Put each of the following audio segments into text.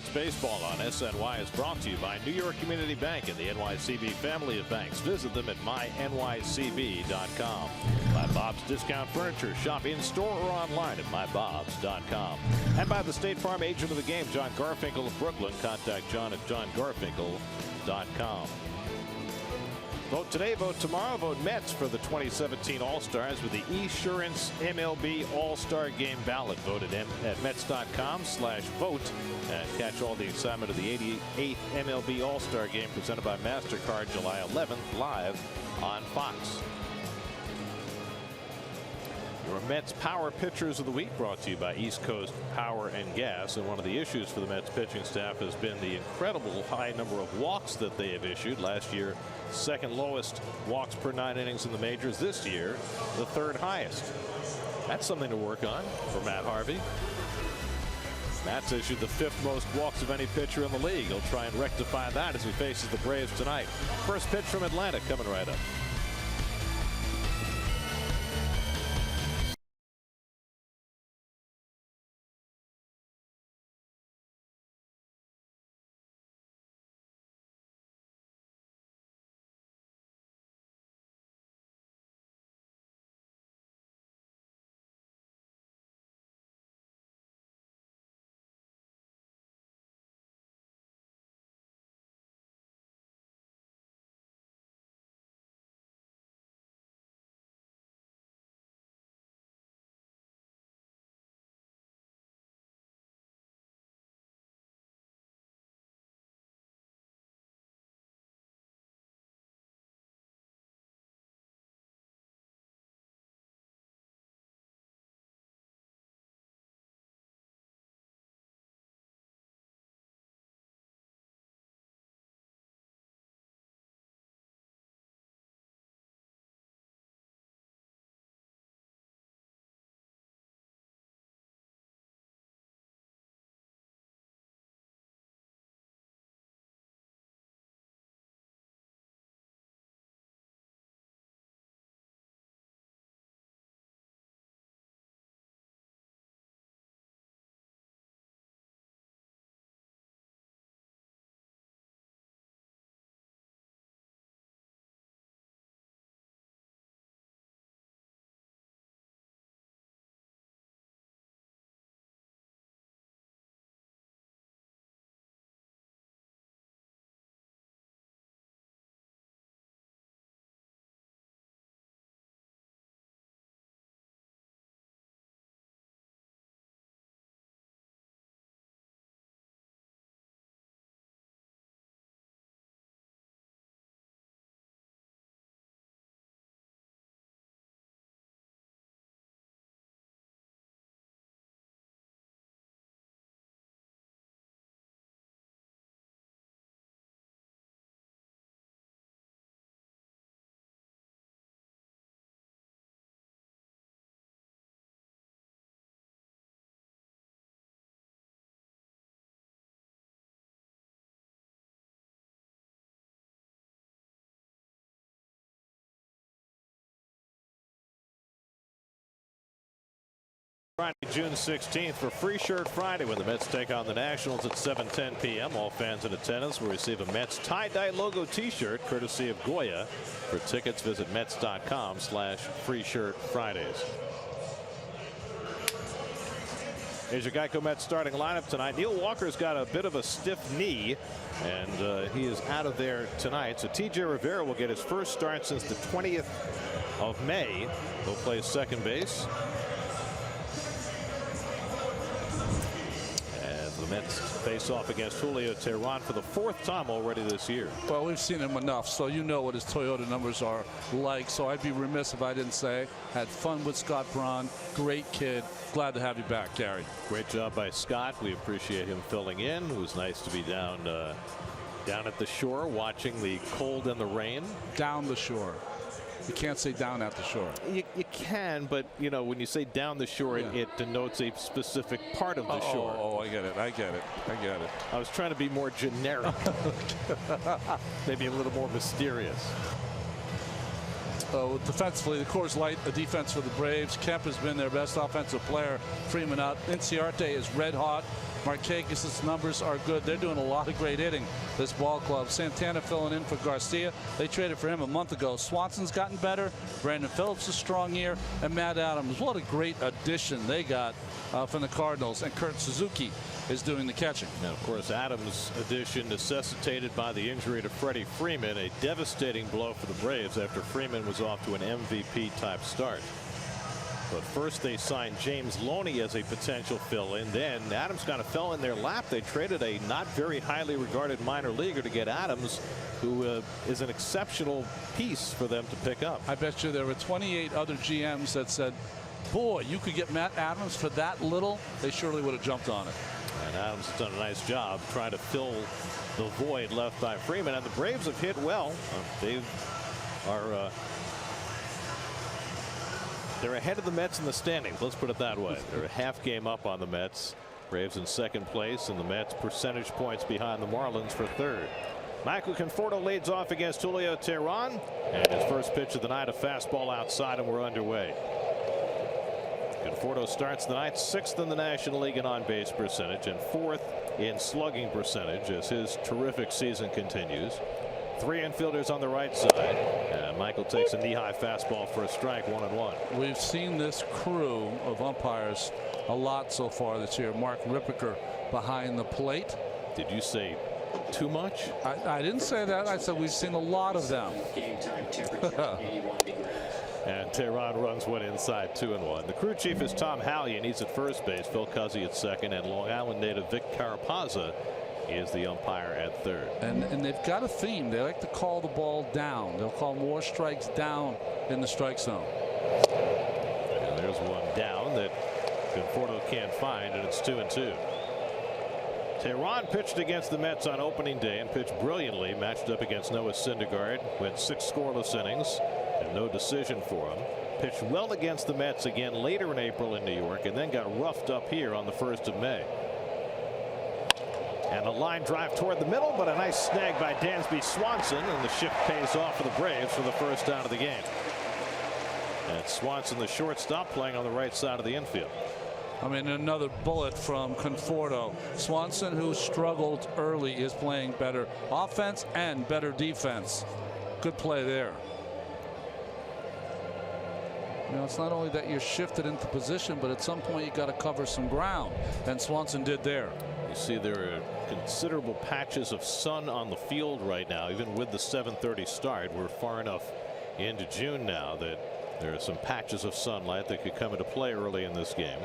Baseball on SNY is brought to you by New York Community Bank and the NYCB family of banks. Visit them at mynycb.com. By Bob's Discount Furniture. Shop in store or online at mybobs.com. And by the State Farm agent of the game, John Garfinkel of Brooklyn. Contact John at johngarfinkel.com. Vote today, vote tomorrow, vote Mets for the 2017 All-Stars with the Esurance MLB All-Star Game ballot. Vote at Mets.com/vote and catch all the excitement of the 88th MLB All-Star Game presented by MasterCard July 11th live on Fox. Your Mets Power Pitchers of the Week brought to you by East Coast Power and Gas. And one of the issues for the Mets pitching staff has been the incredible high number of walks that they have issued. Last year, second lowest walks per 9 innings in the majors. This year, the third highest. That's something to work on for Matt Harvey. Matt's issued the 5th most walks of any pitcher in the league. He'll try and rectify that as he faces the Braves tonight. First pitch from Atlanta coming right up. Friday, June 16th for Free Shirt Friday when the Mets take on the Nationals at 7:10 p.m. All fans in attendance will receive a Mets tie-dye logo T-shirt courtesy of Goya. For tickets, visit Mets.com/FreeShirtFridays. Here's your Geico Mets starting lineup tonight. Neil Walker's got a bit of a stiff knee, and he is out of there tonight. So T.J. Rivera will get his first start since the 20th of May. He'll play second base. The Mets face off against Julio Teheran for the 4th time already this year. Well, we've seen him enough, so you know what his Toyota numbers are like. So I'd be remiss if I didn't say had fun with Scott Braun. Great kid. Glad to have you back, Gary. Great job by Scott. We appreciate him filling in. It was nice to be down at the shore watching the cold and the rain. Down the shore. You can't say down at the shore. You can, but you know when you say down the shore, it denotes a specific part of the shore. Oh, I get it. I get it. I was trying to be more generic, maybe a little more mysterious. Defensively, the Coors Light, the defense for the Braves. Kemp has been their best offensive player. Freeman out. Inciarte is red hot. Markakis' numbers are good. They're doing a lot of great hitting, this ball club. Santana filling in for Garcia. They traded for him a month ago. Swanson's gotten better. Brandon Phillips a strong year. And Matt Adams, what a great addition they got from the Cardinals. And Kurt Suzuki is doing the catching. And of course, Adams' addition necessitated by the injury to Freddie Freeman, a devastating blow for the Braves after Freeman was off to an MVP type start. But first they signed James Loney as a potential fill-in. Then Adams kind of fell in their lap. They traded a not very highly regarded minor leaguer to get Adams, who is an exceptional piece for them to pick up. I bet you there were 28 other GMs that said, boy, you could get Matt Adams for that little. They surely would have jumped on it. And Adams has done a nice job trying to fill the void left by Freeman. And the Braves have hit well. They're ahead of the Mets in the standings. Let's put it that way. They're a half game up on the Mets. Braves in second place, and the Mets percentage points behind the Marlins for third. Michael Conforto leads off against Julio Teheran. And his first pitch of the night, a fastball outside, and we're underway. Conforto starts the night 6th in the National League in on-base percentage and 4th in slugging percentage as his terrific season continues. 3 infielders on the right side, and Michael takes a knee-high fastball for a strike, 1-1. We've seen this crew of umpires a lot so far this year. Mark Rippiker behind the plate. Did you say too much? I didn't say that. I said we've seen a lot of them. And Teheran runs one inside, 2-1. The crew chief is Tom Hallion. He's at first base. Phil Cuzzy at second, and Long Island native Vic Carapazza is the umpire at third. And they've got a theme. They like to call the ball down. They'll call more strikes down in the strike zone. And there's one down that Conforto can't find, and it's 2-2. Teheran pitched against the Mets on opening day and pitched brilliantly. Matched up against Noah Syndergaard, went 6 scoreless innings and no decision for him. Pitched well against the Mets again later in April in New York, and then got roughed up here on the 1st of May. And a line drive toward the middle, but a nice snag by Dansby Swanson, and the shift pays off for the Braves for the first out of the game. And Swanson, the shortstop, playing on the right side of the infield. I mean, another bullet from Conforto. Swanson, who struggled early, is playing better offense and better defense. Good play there. You know, it's not only that you're shifted into position, but at some point you got to cover some ground, and Swanson did there. You see there are considerable patches of sun on the field right now, even with the 7:30 start. We're far enough into June now that there are some patches of sunlight that could come into play early in this game.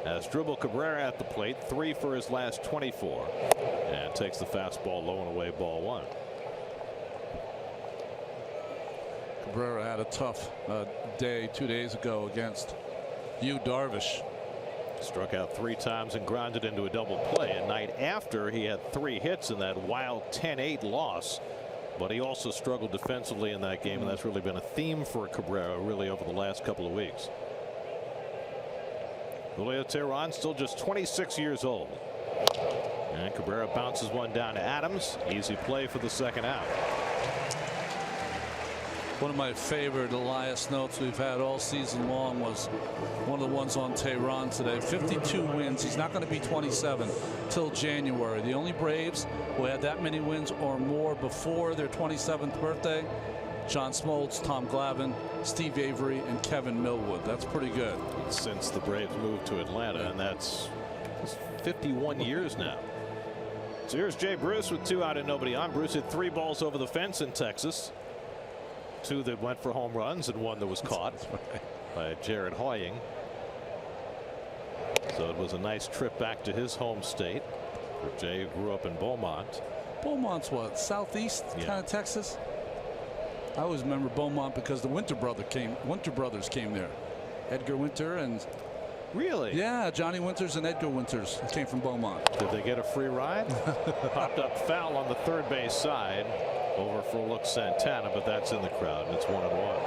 As Dribble Cabrera at the plate, 3 for his last 24, and takes the fastball low and away, ball 1. Cabrera had a tough day 2 days ago against Yu Darvish. Struck out 3 times and grounded into a double play. A night after, he had 3 hits in that wild 10-8 loss, but he also struggled defensively in that game, and that's really been a theme for Cabrera really over the last couple of weeks. Julio Teheran still just 26 years old, and Cabrera bounces one down to Adams. Easy play for the second out. One of my favorite Elias notes we've had all season long was one of the ones on Teheran today. 52 wins. He's not going to be 27 till January. The only Braves who had that many wins or more before their 27th birthday: John Smoltz, Tom Glavine, Steve Avery, and Kevin Millwood. That's pretty good. Since the Braves moved to Atlanta, and that's 51 years now. So here's Jay Bruce with 2 out and nobody on. Bruce hit 3 balls over the fence in Texas. 2 that went for home runs and 1 that was caught by Jared Hoying. So it was a nice trip back to his home state for Jay, who grew up in Beaumont. Beaumont's what, southeast kind of Texas? I always remember Beaumont because the Winter Brothers came there. Edgar Winter and Really? Yeah, Johnny Winters and Edgar Winters came from Beaumont. Did they get a free ride? Popped up foul on the third base side. Over for a look Santana, but that's in the crowd, and it's 1-1.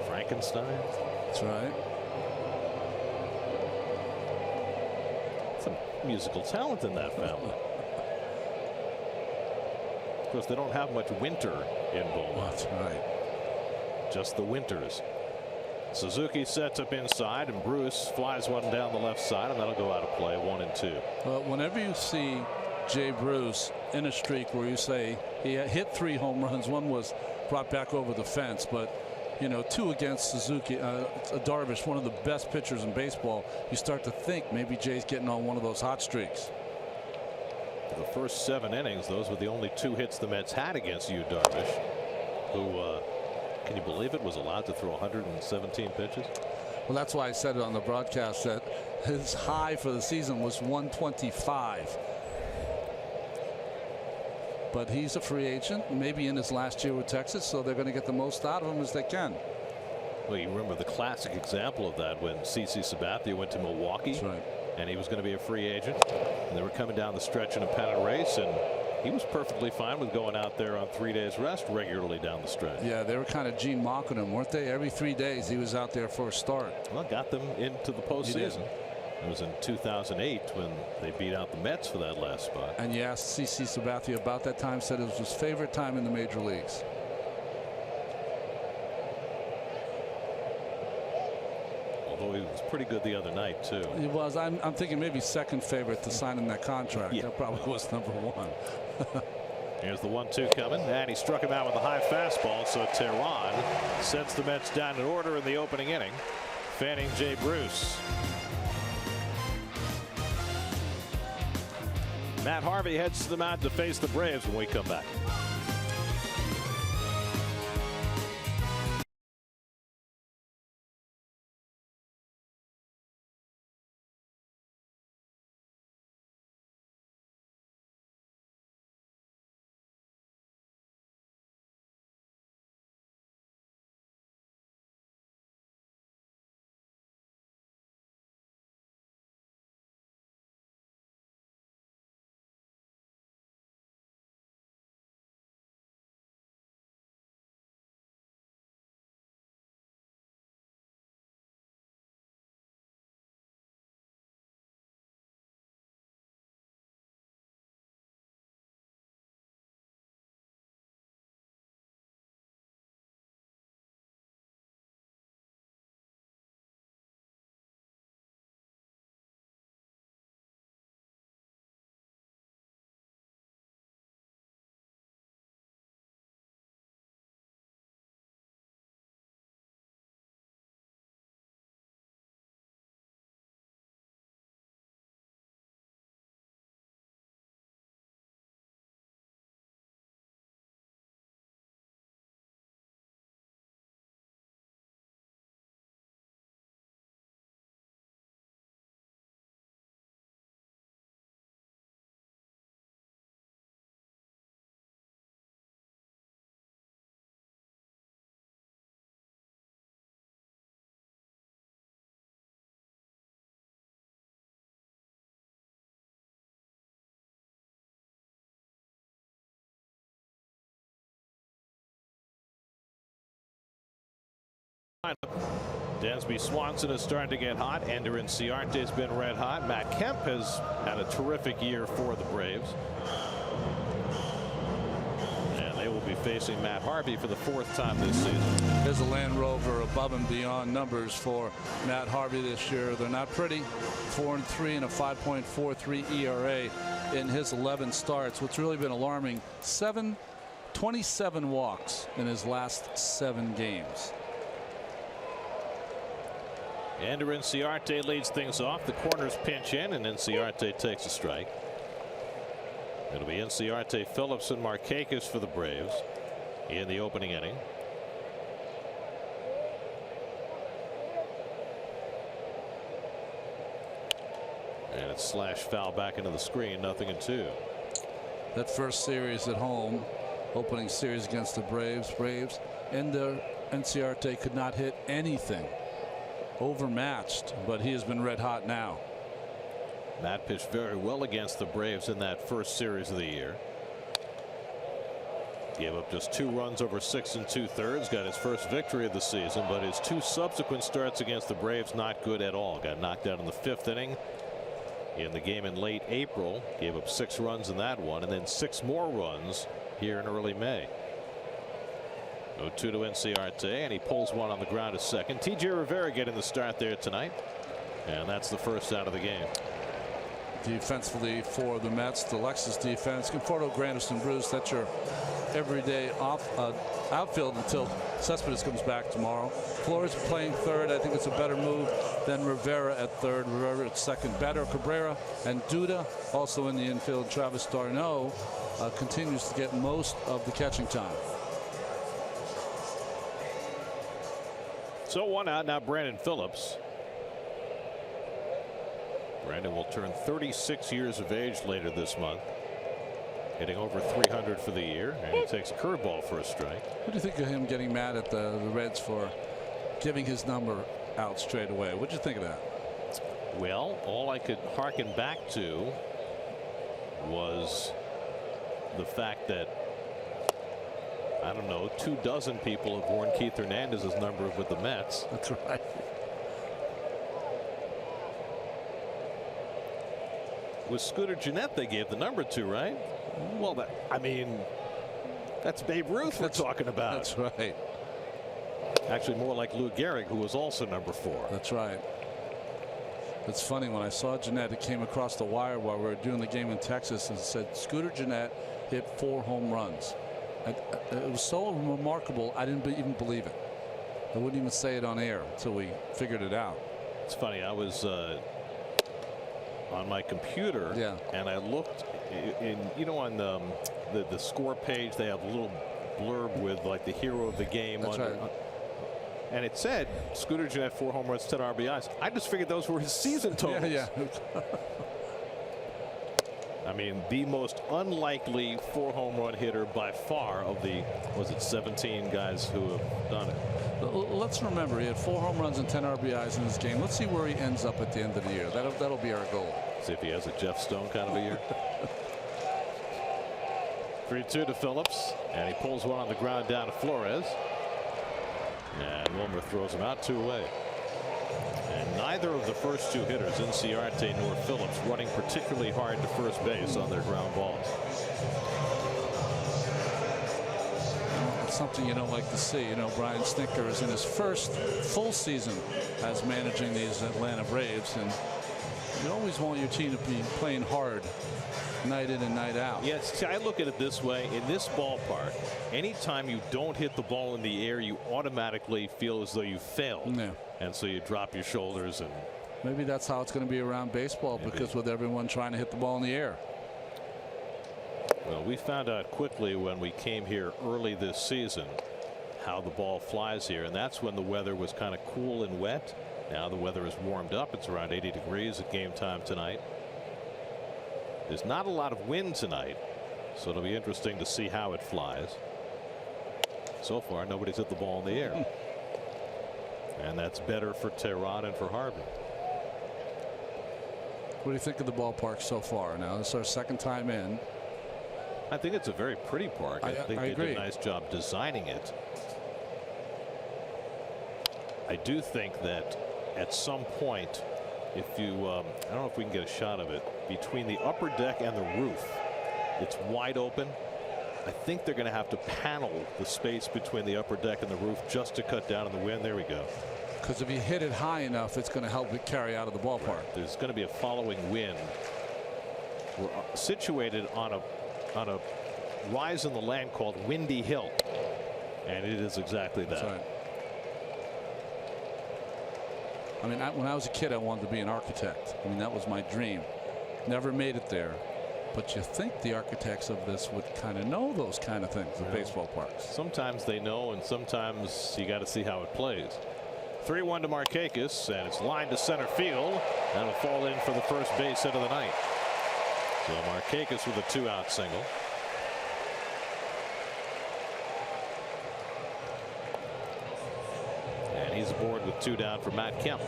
Frankenstein. That's right. Some musical talent in that family. Of course, they don't have much winter in Beaumont. That's right. Just the winters. Suzuki sets up inside, and Bruce flies one down the left side, and that'll go out of play. 1-2. Well, whenever you see Jay Bruce in a streak where you say he hit 3 home runs, one was brought back over the fence, but you know, 2 against Suzuki, Darvish, one of the best pitchers in baseball, you start to think maybe Jay's getting on one of those hot streaks. The first 7 innings, those were the only 2 hits the Mets had against Yu Darvish, who, can you believe it, was allowed to throw 117 pitches? Well, that's why I said it on the broadcast that his high for the season was 125. But he's a free agent, maybe in his last year with Texas, so they're going to get the most out of him as they can. Well, you remember the classic example of that when CC Sabathia went to Milwaukee. That's right. And he was going to be a free agent, and they were coming down the stretch in a pennant race, and he was perfectly fine with going out there on 3 days rest regularly down the stretch. Yeah, they were kind of Gene mocking him, weren't they? Every 3 days he was out there for a start. Well, got them into the postseason. It was in 2008 when they beat out the Mets for that last spot. And you asked CC Sabathia about that time, said it was his favorite time in the major leagues. Although he was pretty good the other night too. He was. I'm thinking maybe second favorite to sign him that contract. Yeah. That probably was number 1. Here's the 1-2 coming, and he struck him out with a high fastball. So Tehran sets the Mets down in order in the opening inning, fanning Jay Bruce. Matt Harvey heads to the mound to face the Braves when we come back. Dansby Swanson is starting to get hot. Ender Inciarte has been red hot. Matt Kemp has had a terrific year for the Braves. And they will be facing Matt Harvey for the 4th time this season. There's a Land Rover above and beyond numbers for Matt Harvey this year. They're not pretty. 4-3 and a 5.43 ERA in his 11 starts. What's really been alarming, 27 walks in his last 7 games. Ender Inciarte leads things off. The corners pinch in, and Inciarte takes a strike. It'll be Inciarte, Phillips, and Markakis for the Braves in the opening inning. And it's slash foul back into the screen. 0-2. That first series at home, opening series against the Braves, Ender Inciarte could not hit anything. Overmatched, but he has been red hot now. Matt pitched very well against the Braves in that first series of the year. Gave up just 2 runs over 6 2/3. Got his first victory of the season, but his 2 subsequent starts against the Braves not good at all. Got knocked out in the 5th inning in the game in late April. Gave up 6 runs in that one, and then 6 more runs here in early May. 0-2 to NCR today, and he pulls one on the ground to second. T.J. Rivera getting the start there tonight, and that's the first out of the game. Defensively for the Mets, the Lexus defense. Conforto, Granderson, Bruce, that's your everyday outfield until Cespedes comes back tomorrow. Flores playing third. I think it's a better move than Rivera at third. Rivera at second. Better Cabrera and Duda also in the infield. Travis d'Arnaud continues to get most of the catching time. So one out now. Brandon Phillips. Brandon will turn 36 years of age later this month, hitting over 300 for the year, and he takes a curveball for a strike. What do you think of him getting mad at the Reds for giving his number out straight away? What did you think of that? Well, all I could hearken back to was the fact that, I don't know, 24 people have worn Keith Hernandez's number with the Mets. That's right. With Scooter Gennett, they gave the number to, right? Well, I mean, that's Babe Ruth we're talking about. That's right. Actually, more like Lou Gehrig, who was also number 4. That's right. It's funny, when I saw Gennett, it came across the wire while we were doing the game in Texas, and it said Scooter Gennett hit 4 home runs. It was so remarkable, I didn't even believe it. I wouldn't even say it on air until we figured it out. It's funny, I was on my computer, and I looked on the score page, they have a little blurb with like the hero of the game. That's right. And it said Scooter Gennett 4 home runs, 10 RBIs. I just figured those were his season totals. Yeah. I mean, the most unlikely 4 home run hitter by far of the, was it 17 guys who have done it? Let's remember, he had 4 home runs and 10 RBIs in this game. Let's see where he ends up at the end of the year. That'll be our goal. See if he has a Jeff Stone kind of a year. 3-2 to Phillips, and he pulls one on the ground down to Flores. And Wilmer throws him out, 2 away. And neither of the first 2 hitters, Inciarte nor Phillips, running particularly hard to first base on their ground balls. It's something you don't like to see. You know, Brian Snitker is in his first full season as managing these Atlanta Braves, and you always want your team to be playing hard night in and night out. Yes, see, I look at it this way. In this ballpark, anytime you don't hit the ball in the air, you automatically feel as though you failed. Yeah. And so you drop your shoulders. And maybe that's how it's going to be around baseball, because with everyone trying to hit the ball in the air. Well, we found out quickly when we came here early this season how the ball flies here, and that's when the weather was kind of cool and wet. Now the weather is warmed up. It's around 80 degrees at game time tonight. There's not a lot of wind tonight, so it'll be interesting to see how it flies. So far, nobody's hit the ball in the air. And that's better for Tehran and for Harvey. What do you think of the ballpark so far? Now, this is our second time in. I think it's a very pretty park. I think they did a nice job designing it. I do think that at some point, if you, I don't know if we can get a shot of it, between the upper deck and the roof, it's wide open. I think they're going to have to panel the space between the upper deck and the roof just to cut down on the wind. There we go. Because if you hit it high enough, it's going to help it carry out of the ballpark. There's going to be a following wind. We're situated on a rise in the land called Windy Hill, and it is exactly that. That's right. I mean, when I was a kid, I wanted to be an architect. I mean, that was my dream. Never made it there. But you think the architects of this would kind of know those kind of things at baseball parks. Sometimes they know, and sometimes you got to see how it plays. 3-1 to Markakis, and it's lined to center field. That'll fall in for the first base hit of the night. So Markakis with a 2-out single. And he's aboard with 2 down for Matt Kemp.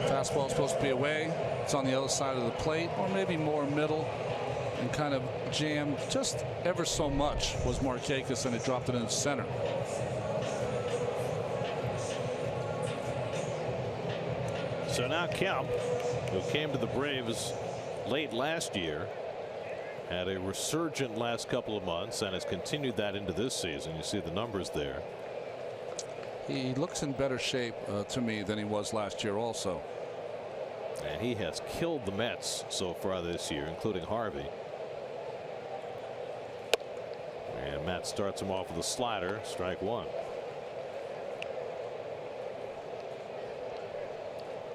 Fastball supposed to be away. It's on the other side of the plate, or maybe more middle, and kind of jammed just ever so much was Markakis, and it dropped it in the center. So now Kemp, who came to the Braves late last year, Had a resurgent last couple of months and has continued that into this season. You see the numbers there. He looks in better shape to me than he was last year also. And he has killed the Mets so far this year, including Harvey. And Matt starts him off with a slider, strike one.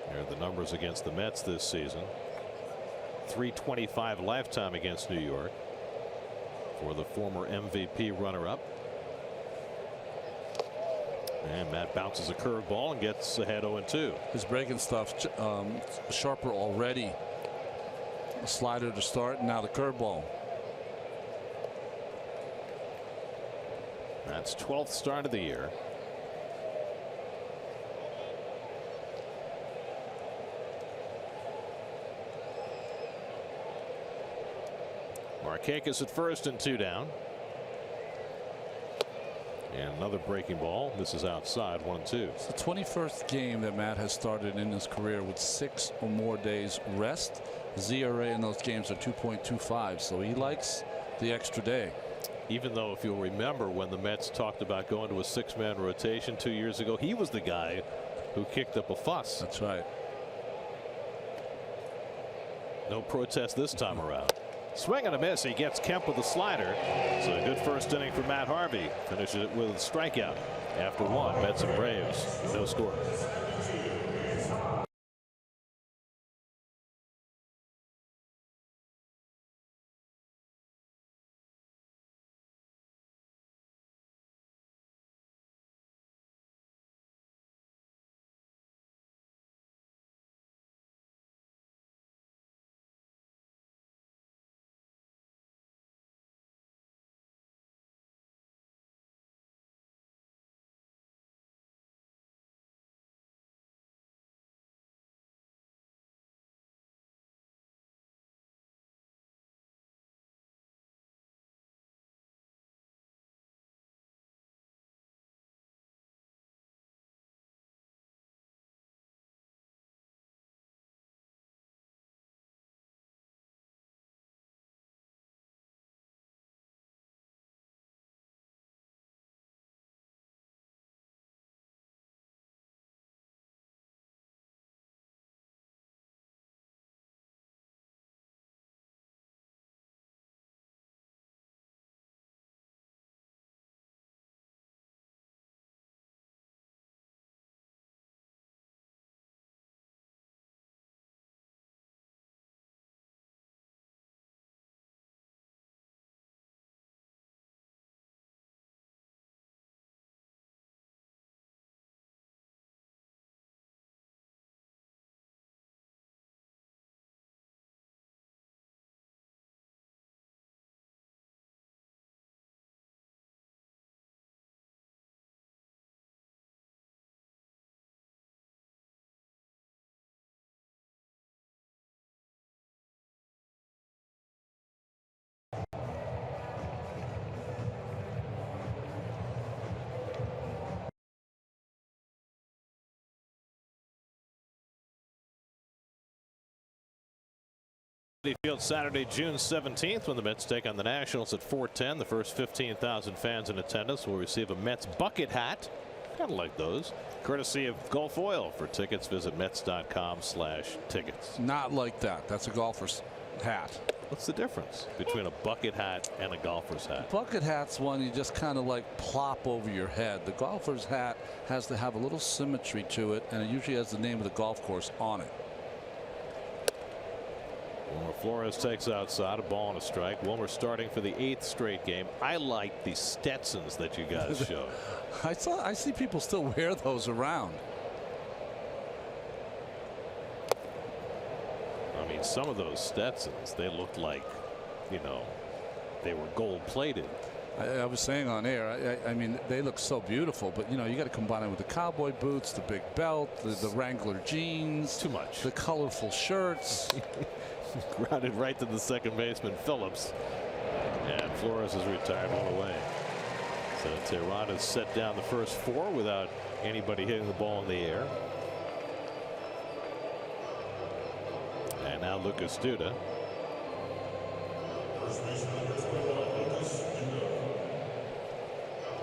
There are the numbers against the Mets this season. .325 lifetime against New York for the former MVP runner-up. And Matt bounces a curveball and gets ahead 0-2. His breaking stuff sharper already. A slider to start, and now the curveball. That's 12th start of the year. Markakis at first and 2 down. And another breaking ball. This is outside, 1-2. It's the 21st game that Matt has started in his career with 6 or more days rest. ZRA in those games are 2.25, so he likes the extra day. Even though, if you'll remember, when the Mets talked about going to a 6-man rotation 2 years ago, he was the guy who kicked up a fuss. That's right. No protest this time around. Swing and a miss. He gets Kemp with a slider. So a good first inning for Matt Harvey. Finishes it with a strikeout after 1. Mets and Braves. No score. Field Saturday, June 17th, when the Mets take on the Nationals at 4:10. The first 15,000 fans in attendance will receive a Mets bucket hat. Kind of like those, courtesy of Gulf Oil. For tickets, visit Mets.com/tickets. Not like that. That's a golfer's hat. What's the difference between a bucket hat and a golfer's hat? Bucket hat's one you just kind of like plop over your head. The golfer's hat has to have a little symmetry to it, and it usually has the name of the golf course on it. Wilmer Flores takes outside, a ball and a strike. Wilmer starting for the 8th straight game. I like the Stetsons that you guys show. I see people still wear those around. I mean, some of those Stetsons, they looked like, you know, they were gold plated. I was saying on air, I mean, they look so beautiful, but you know, you got to combine it with the cowboy boots, the big belt, the Wrangler jeans. Too much. The colorful shirts. Grounded right to the second baseman, Phillips. And Flores is retired one away. So Tehran has set down the first 4 without anybody hitting the ball in the air. And now Lucas Duda.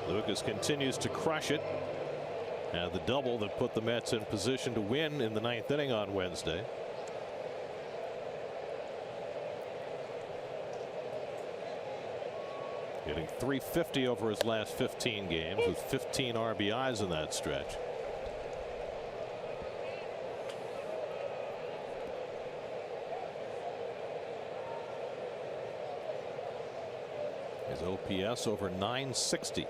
Lucas continues to crush it. The double that put the Mets in position to win in the 9th inning on Wednesday. Hitting .350 over his last 15 games with 15 RBIs in that stretch. His OPS over 960.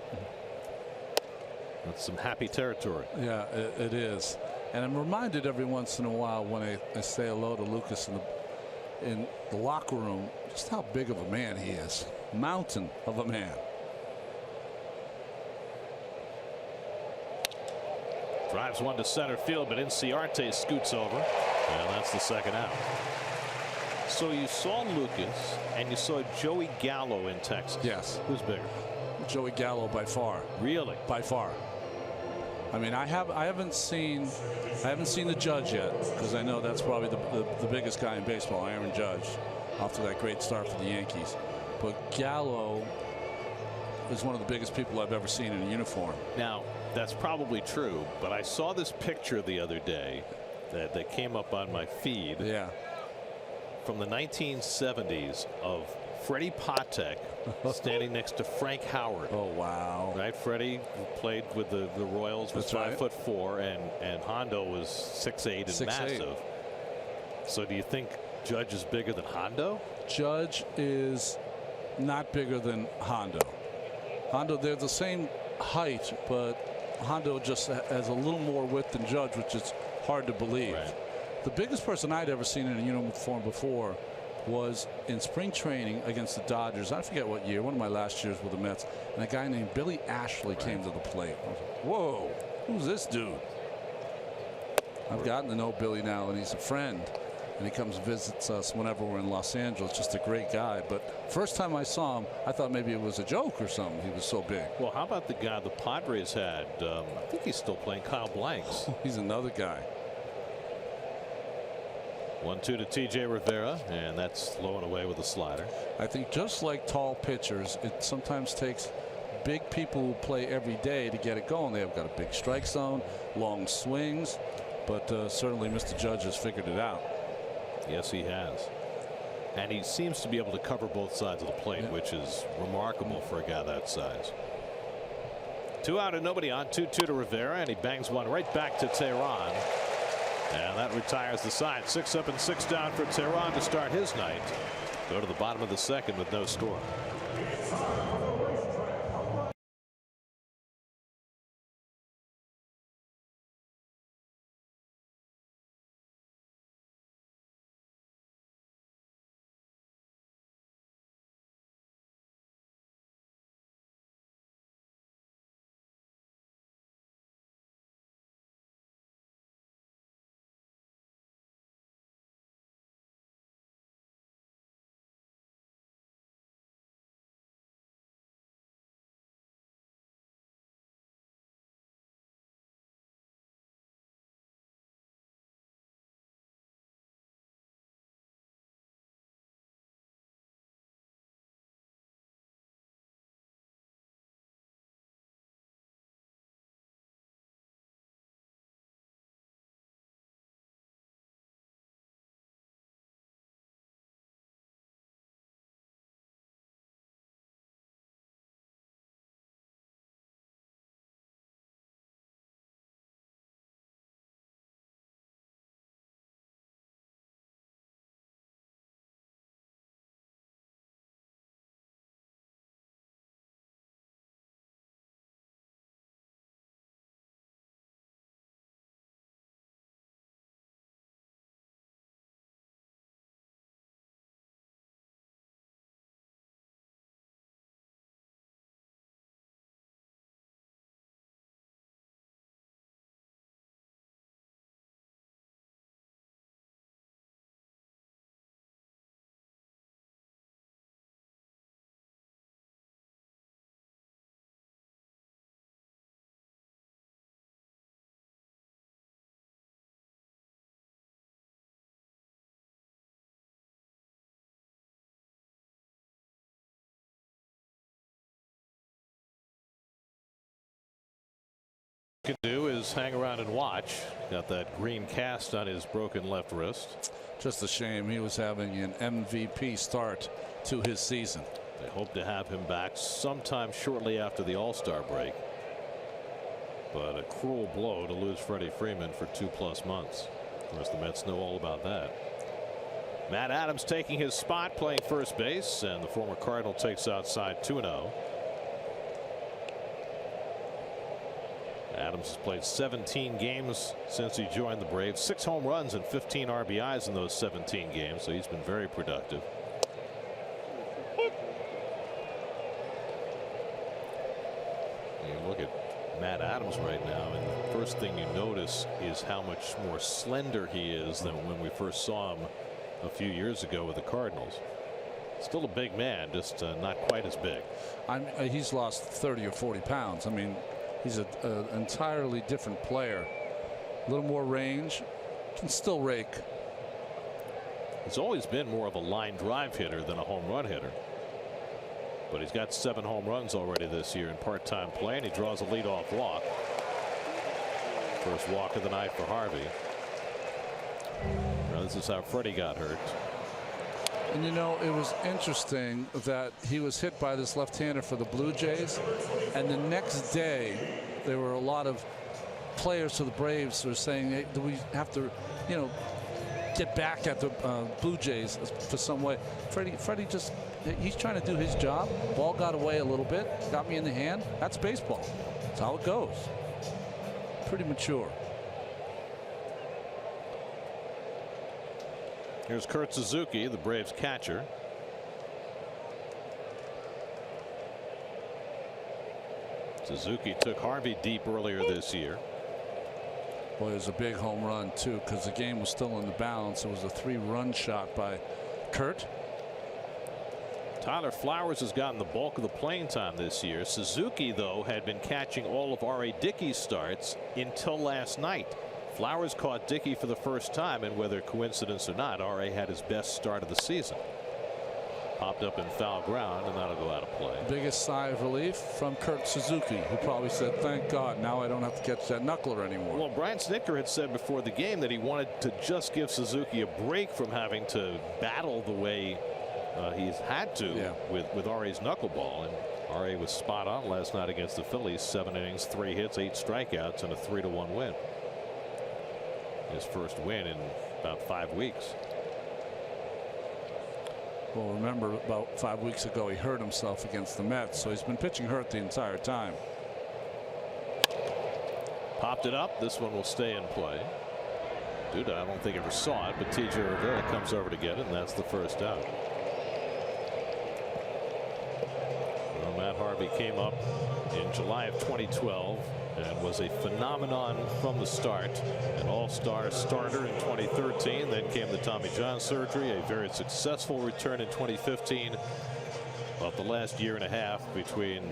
That's some happy territory. Yeah, it is. And I'm reminded every once in a while when I say hello to Lucas in the locker room just how big of a man he is. Mountain of a man. Drives one to center field, but Inciarte scoots over, and that's the second out. So you saw Lucas and you saw Joey Gallo in Texas. Yes. Who's bigger? Joey Gallo by far. Really? By far. I mean, I haven't seen the Judge yet, because I know that's probably the biggest guy in baseball, Aaron Judge, after that great start for the Yankees. But Gallo is one of the biggest people I've ever seen in a uniform. Now, that's probably true, but I saw this picture the other day that came up on my feed. Yeah. From the 1970s of Freddie Patek standing next to Frank Howard. Oh, wow. Right? Freddie played with the Royals, was 5'4", and Hondo was 6'8" and massive. So do you think Judge is bigger than Hondo? Judge is not bigger than Hondo. Hondo, they're the same height, but Hondo just has a little more width than Judge, which is hard to believe. Right. The biggest person I'd ever seen in a uniform before was in spring training against the Dodgers. I forget what year, one of my last years with the Mets, and a guy named Billy Ashley came to the plate. I was like, whoa, who's this dude? I've gotten to know Billy now, and he's a friend, and he comes and visits us whenever we're in Los Angeles. Just a great guy. But first time I saw him, I thought maybe it was a joke or something. He was so big. Well, how about the guy the Padres had? I think he's still playing, Kyle Blanks. He's another guy. 1-2 to T.J. Rivera, and that's low and away with a slider. I think just like tall pitchers, it sometimes takes big people who play every day to get it going. They have got a big strike zone, long swings, but certainly Mr. Judge has figured it out. Yes, he has. And he seems to be able to cover both sides of the plate, which is remarkable for a guy that size. 2 out and nobody on. 2-2 to Rivera, and he bangs one right back to Tehran. And that retires the side. 6 up and 6 down for Tehran to start his night. Go to the bottom of the second with no score. Can do is hang around and watch. Got that green cast on his broken left wrist. Just a shame. He was having an MVP start to his season. They hope to have him back sometime shortly after the All-Star break. But a cruel blow to lose Freddie Freeman for 2+ months. Of course, the Mets know all about that. Matt Adams taking his spot, playing first base, and the former Cardinal takes outside 2-0. Adams has played 17 games since he joined the Braves, 6 home runs and 15 RBIs in those 17 games, so he's been very productive. You look at Matt Adams right now, and the first thing you notice is how much more slender he is than when we first saw him a few years ago with the Cardinals. Still a big man, just not quite as big. He's lost 30 or 40 pounds. I mean, he's an entirely different player. A little more range, can still rake. He's always been more of a line drive hitter than a home run hitter. But he's got 7 home runs already this year in part-time play, and he draws a leadoff walk. First walk of the night for Harvey. Now, this is how Freddie got hurt. And you know, it was interesting that he was hit by this left-hander for the Blue Jays, and the next day there were a lot of players for the Braves who were saying, hey, do we have to, you know, get back at the Blue Jays for some way. Freddie just, he's trying to do his job. Ball got away a little bit, got me in the hand. That's baseball. That's how it goes. Pretty mature. Here's Kurt Suzuki, the Braves catcher. Suzuki took Harvey deep earlier this year. Boy, it was a big home run too, because the game was still in the balance. It was a 3-run shot by Kurt. Tyler Flowers has gotten the bulk of the playing time this year. Suzuki, though, had been catching all of R.A. Dickey's starts until last night. Flowers caught Dickey for the first time, and whether coincidence or not, R.A. had his best start of the season. Popped up in foul ground, and that'll go out of play. Biggest sigh of relief from Kurt Suzuki, who probably said, thank God, now I don't have to catch that knuckler anymore. Well, Brian Snitker had said before the game that he wanted to just give Suzuki a break from having to battle the way he's had to with R.A.'s knuckleball. And R.A. was spot on last night against the Phillies. 7 innings, 3 hits, 8 strikeouts, and a 3-1 win. His first win in about 5 weeks. Well, remember, about 5 weeks ago he hurt himself against the Mets, so he's been pitching hurt the entire time. Popped it up. This one will stay in play. Duda, I don't think ever saw it, but T.J. Rivera comes over to get it, and that's the first out. Well, Matt Harvey came up in July of 2012 and was a phenomenon from the start. An all-star starter in 2013. Then came the Tommy John surgery, a very successful return in 2015. But the last year and a half, between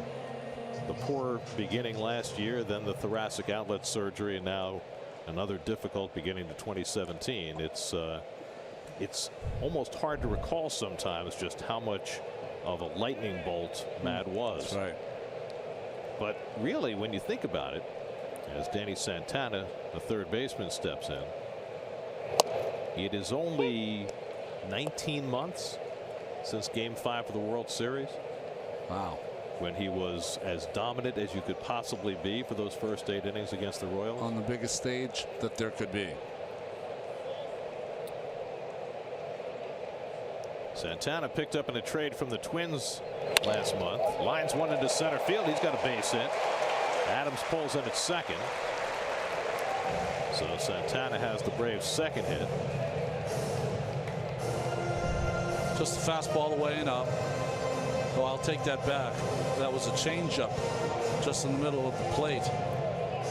the poor beginning last year, then the thoracic outlet surgery, and now another difficult beginning to 2017. It's almost hard to recall sometimes just how much of a lightning bolt Matt was. That's right. But really, when you think about it, as Danny Santana, the third baseman, steps in, it is only 19 months since Game 5 of the World Series. Wow. When he was as dominant as you could possibly be for those first 8 innings against the Royals. On the biggest stage that there could be. Santana picked up in a trade from the Twins last month. Lines one into center field. He's got a base hit. Adams pulls in at second. So Santana has the Braves' second hit. Just a fastball away and up. Oh, I'll take that back. That was a changeup just in the middle of the plate.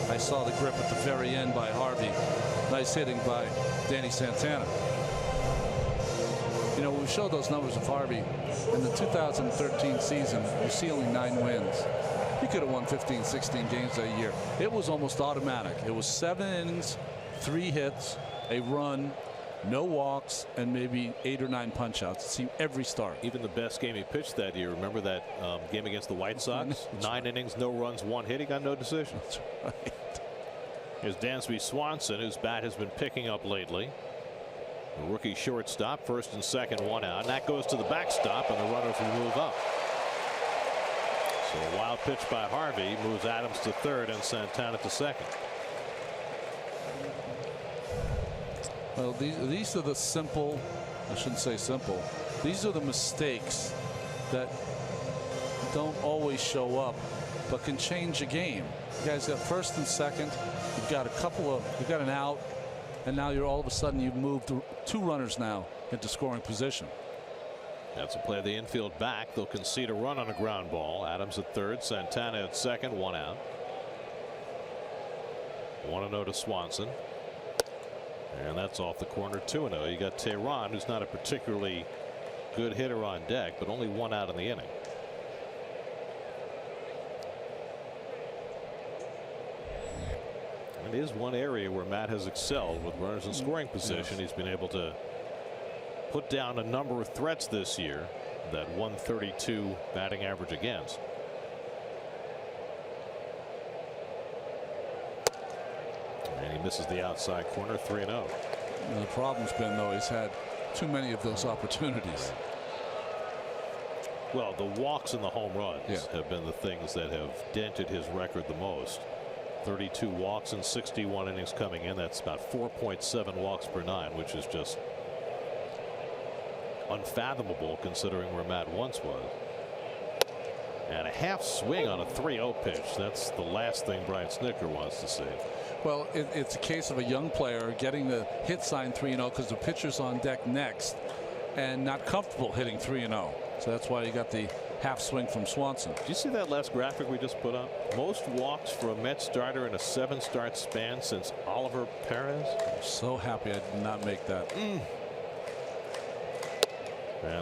I saw the grip at the very end by Harvey. Nice hitting by Danny Santana. You know, we showed those numbers of Harvey in the 2013 season. You see only 9 wins. He could have won 15, 16 games that year. It was almost automatic. It was 7 innings, 3 hits, a run, no walks, and maybe 8 or 9 punch outs. It seemed every start. Even the best game he pitched that year. Remember that game against the White Sox? 9 innings, no runs, 1 hit. He got no decision. That's right. Here's Dansby Swanson, whose bat has been picking up lately. The rookie shortstop, first and second, one out. And that goes to the backstop, and the runners will move up. So a wild pitch by Harvey moves Adams to third and Santana to second. Well, these are the simple, I shouldn't say simple, these are the mistakes that don't always show up but can change a game. You guys got first and second, you've got you've got an out, and now you're all of a sudden you've moved 2 runners now into scoring position. That's a play of the infield back. They'll concede a run on a ground ball. Adams at third, Santana at second, one out. 1-0 to Swanson. And that's off the corner, 2-0. You got Tehran, who's not a particularly good hitter on deck, but only one out in the inning. It is one area where Matt has excelled with runners in scoring position. Yes. He's been able to put down a number of threats this year, that 132 batting average against. And he misses the outside corner, 3-0. The problem's been, though, he's had too many of those opportunities. Well, the walks and the home runs have been the things that have dented his record the most. 32 walks and 61 innings coming in. That's about 4.7 walks per 9, which is just unfathomable considering where Matt once was. And a half swing on a 3-0 pitch. That's the last thing Brian Snitker wants to see. Well, it's a case of a young player getting the hit sign 3-0 because the pitcher's on deck next and not comfortable hitting 3-0. So that's why you got the half swing from Swanson. Did you see that last graphic we just put up? Most walks for a Mets starter in a 7-start span since Oliver Perez. I'm so happy I did not make that. And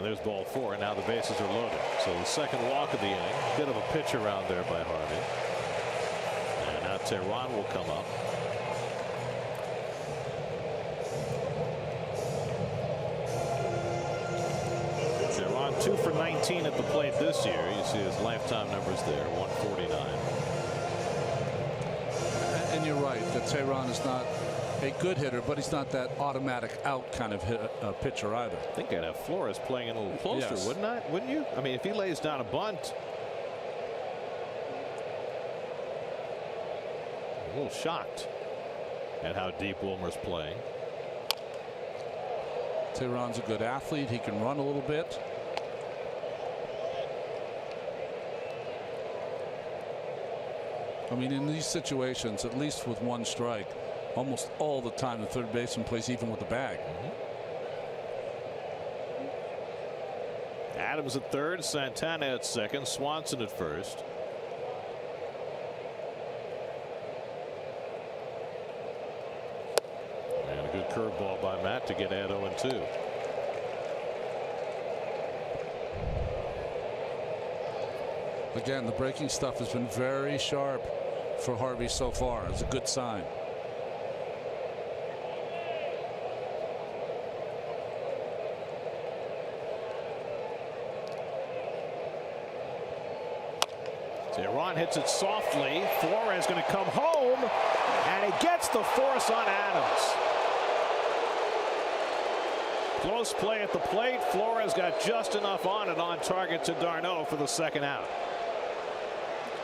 there's ball 4, and now the bases are loaded. So the second walk of the inning. Bit of a pitch around there by Harvey. And now Tehran will come up. Tehran 2 for 19 at the plate this year. You see his lifetime numbers there, 149. And you're right that Tehran is not a good hitter, but he's not that automatic out kind of pitcher either. I think I'd have Flores playing in a little closer, wouldn't you? I mean, if he lays down a bunt, a little shocked at how deep Wilmer's playing. Tehran's a good athlete. He can run a little bit. I mean, in these situations, at least with one strike, almost all the time the third baseman plays even with the bag. Adams at third, Santana at second, Swanson at first. And a good curveball by Matt to get at 0-2. Again, the breaking stuff has been very sharp for Harvey so far. It's a good sign. Tehran hits it softly. Flores going to come home, and he gets the force on Adams. Close play at the plate. Flores got just enough on it on target to d'Arnaud for the second out.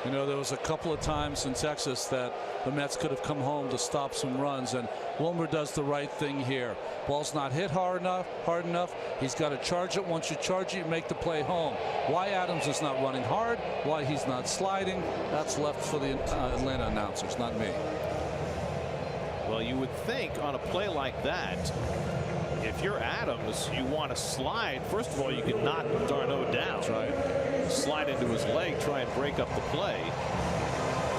You know, there was a couple of times in Texas that the Mets could have come home to stop some runs, and Wilmer does the right thing here. Ball's not hit hard enough. He's got to charge it. Once you charge it, you make the play home. Why Adams is not running hard, why he's not sliding, that's left for the Atlanta announcers, not me. Well, you would think on a play like that, if you're Adams, you want to slide. First of all, you can knock d'Arnaud down. That's right. Slide into his leg, try and break up the play.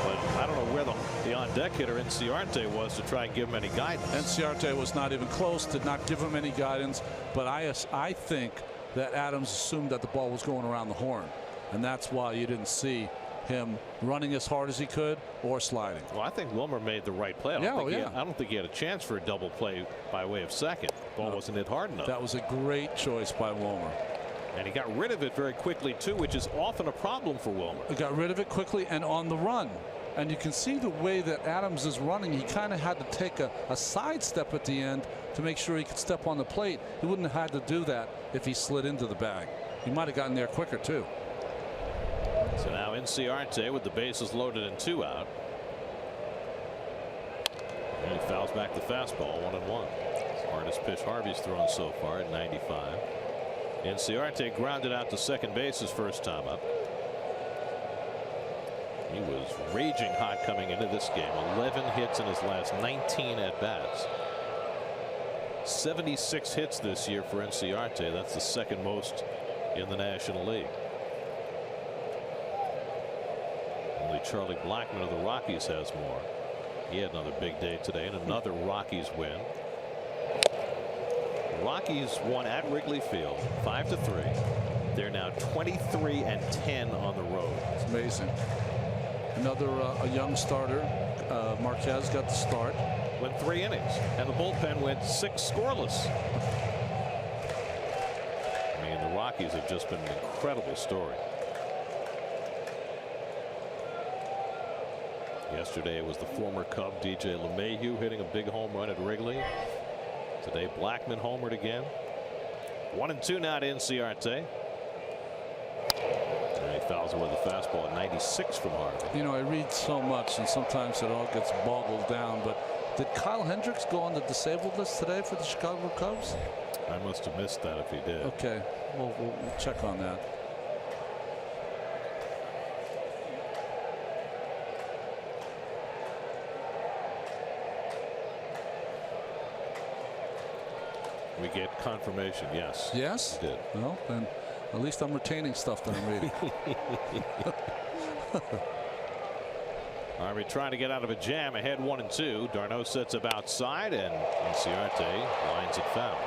But I don't know where the on-deck hitter Inciarte was to try and give him any guidance. Inciarte was not even close, did not give him any guidance. But I think that Adams assumed that the ball was going around the horn, and that's why you didn't see him running as hard as he could or sliding. Well, I think Wilmer made the right play. I don't think he had a chance for a double play by way of second. Ball wasn't hit hard enough. That was a great choice by Wilmer. And he got rid of it very quickly, too, which is often a problem for Wilmer. He got rid of it quickly and on the run. And you can see the way that Adams is running. He kind of had to take a side step at the end to make sure he could step on the plate. He wouldn't have had to do that if he slid into the bag. He might have gotten there quicker too. So now Inciarte with the bases loaded and 2 out. And he fouls back the fastball, 1-1. Hardest pitch Harvey's thrown so far at 95. Inciarte grounded out to second base his first time up. He was raging hot coming into this game. 11 hits in his last 19 at bats. 76 hits this year for Inciarte. That's the second most in the National League. Only Charlie Blackmon of the Rockies has more. He had another big day today and another Rockies win. The Rockies won at Wrigley Field 5-3. They're now 23-10 on the road. It's amazing. Another a young starter, Marquez, got the start. Went 3 innings, and the bullpen went 6 scoreless. I mean, the Rockies have just been an incredible story. Yesterday it was the former Cub DJ LeMahieu hitting a big home run at Wrigley. Today Blackmon homered again. 1-2 now to Inciarte. Fouls away the fastball at 96 from Harvey. You know, I read so much and sometimes it all gets boggled down, but did Kyle Hendricks go on the disabled list today for the Chicago Cubs? I must have missed that if he did. Okay, we'll check on that. We get confirmation, yes. Yes? He did. Well, then at least I'm retaining stuff that I'm reading. Harvey trying to get out of a jam ahead 1-2. D'Arnaud sets up outside and Inciarte lines it foul.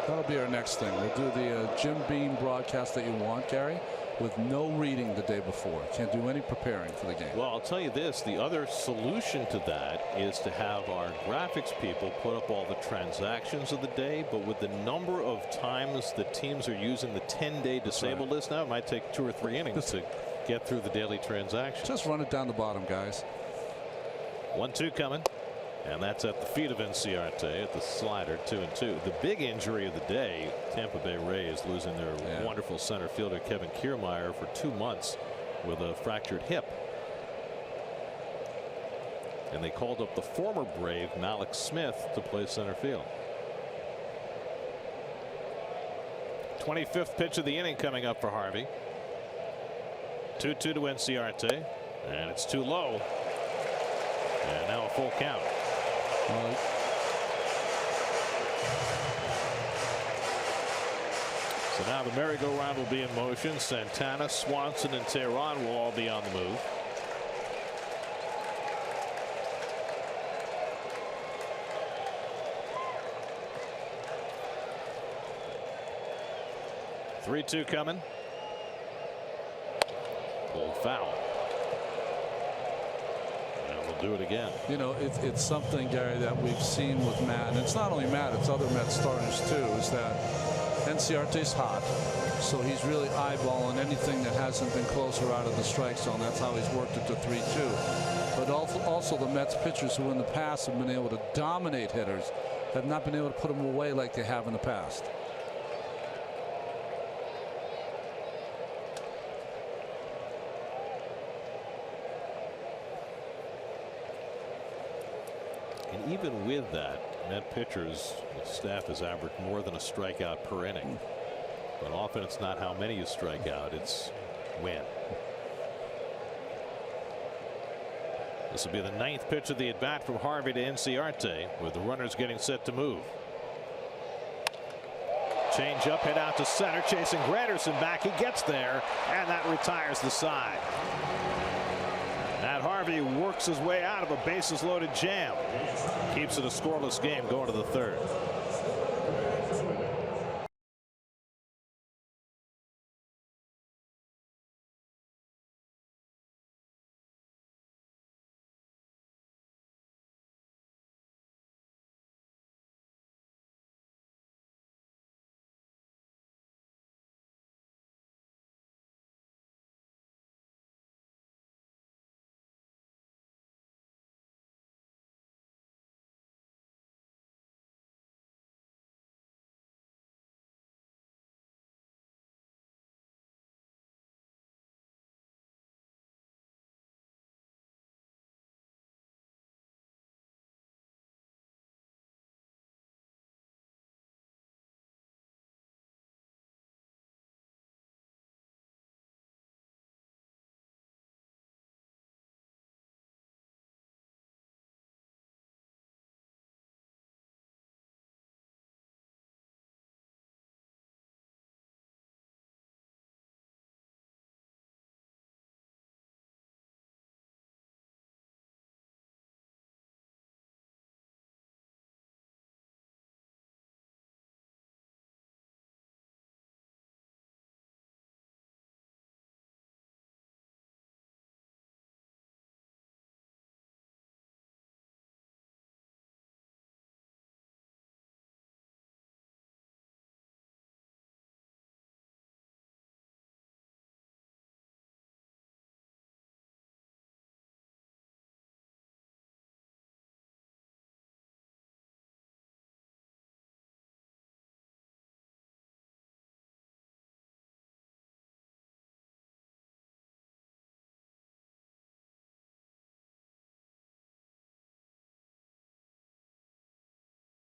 That'll be our next thing. We'll do the Jim Beam broadcast that you want, Gary, with no reading the day before. Can't do any preparing for the game. Well, I'll tell you this, the other solution to that is to have our graphics people put up all the transactions of the day, but with the number of times that teams are using the 10-day disabled list now, it might take 2 or 3 innings to get through the daily transactions. Just run it down the bottom, guys. 1-2 coming. And that's at the feet of Inciarte at the slider, 2-2. The big injury of the day, Tampa Bay Rays losing their wonderful center fielder Kevin Kiermaier for 2 months with a fractured hip. And they called up the former Brave Malik Smith to play center field. 25th pitch of the inning coming up for Harvey. 2-2 to Inciarte, and it's too low. And now a full count. So now the merry-go-round will be in motion. Santana, Swanson, and Tehran will all be on the move. Three-two coming. Pulled foul. Do it again. You know, it's something, Gary, that we've seen with Matt, and it's not only Matt, it's other Met starters too, is that Inciarte's hot, so he's really eyeballing anything that hasn't been closer out of the strike zone. That's how he's worked it to 3-2. But also the Mets pitchers who in the past have been able to dominate hitters have not been able to put them away like they have in the past. And even with that, Met pitchers, the staff has averaged more than a strikeout per inning. But often it's not how many you strike out, it's when. This will be the 9th pitch of the at bat from Harvey to Inciarte, with the runners getting set to move. Change up, hit out to center, chasing Granderson back. He gets there, and that retires the side. Matt Harvey works his way out of a bases loaded jam. Keeps it a scoreless game going to the 3rd.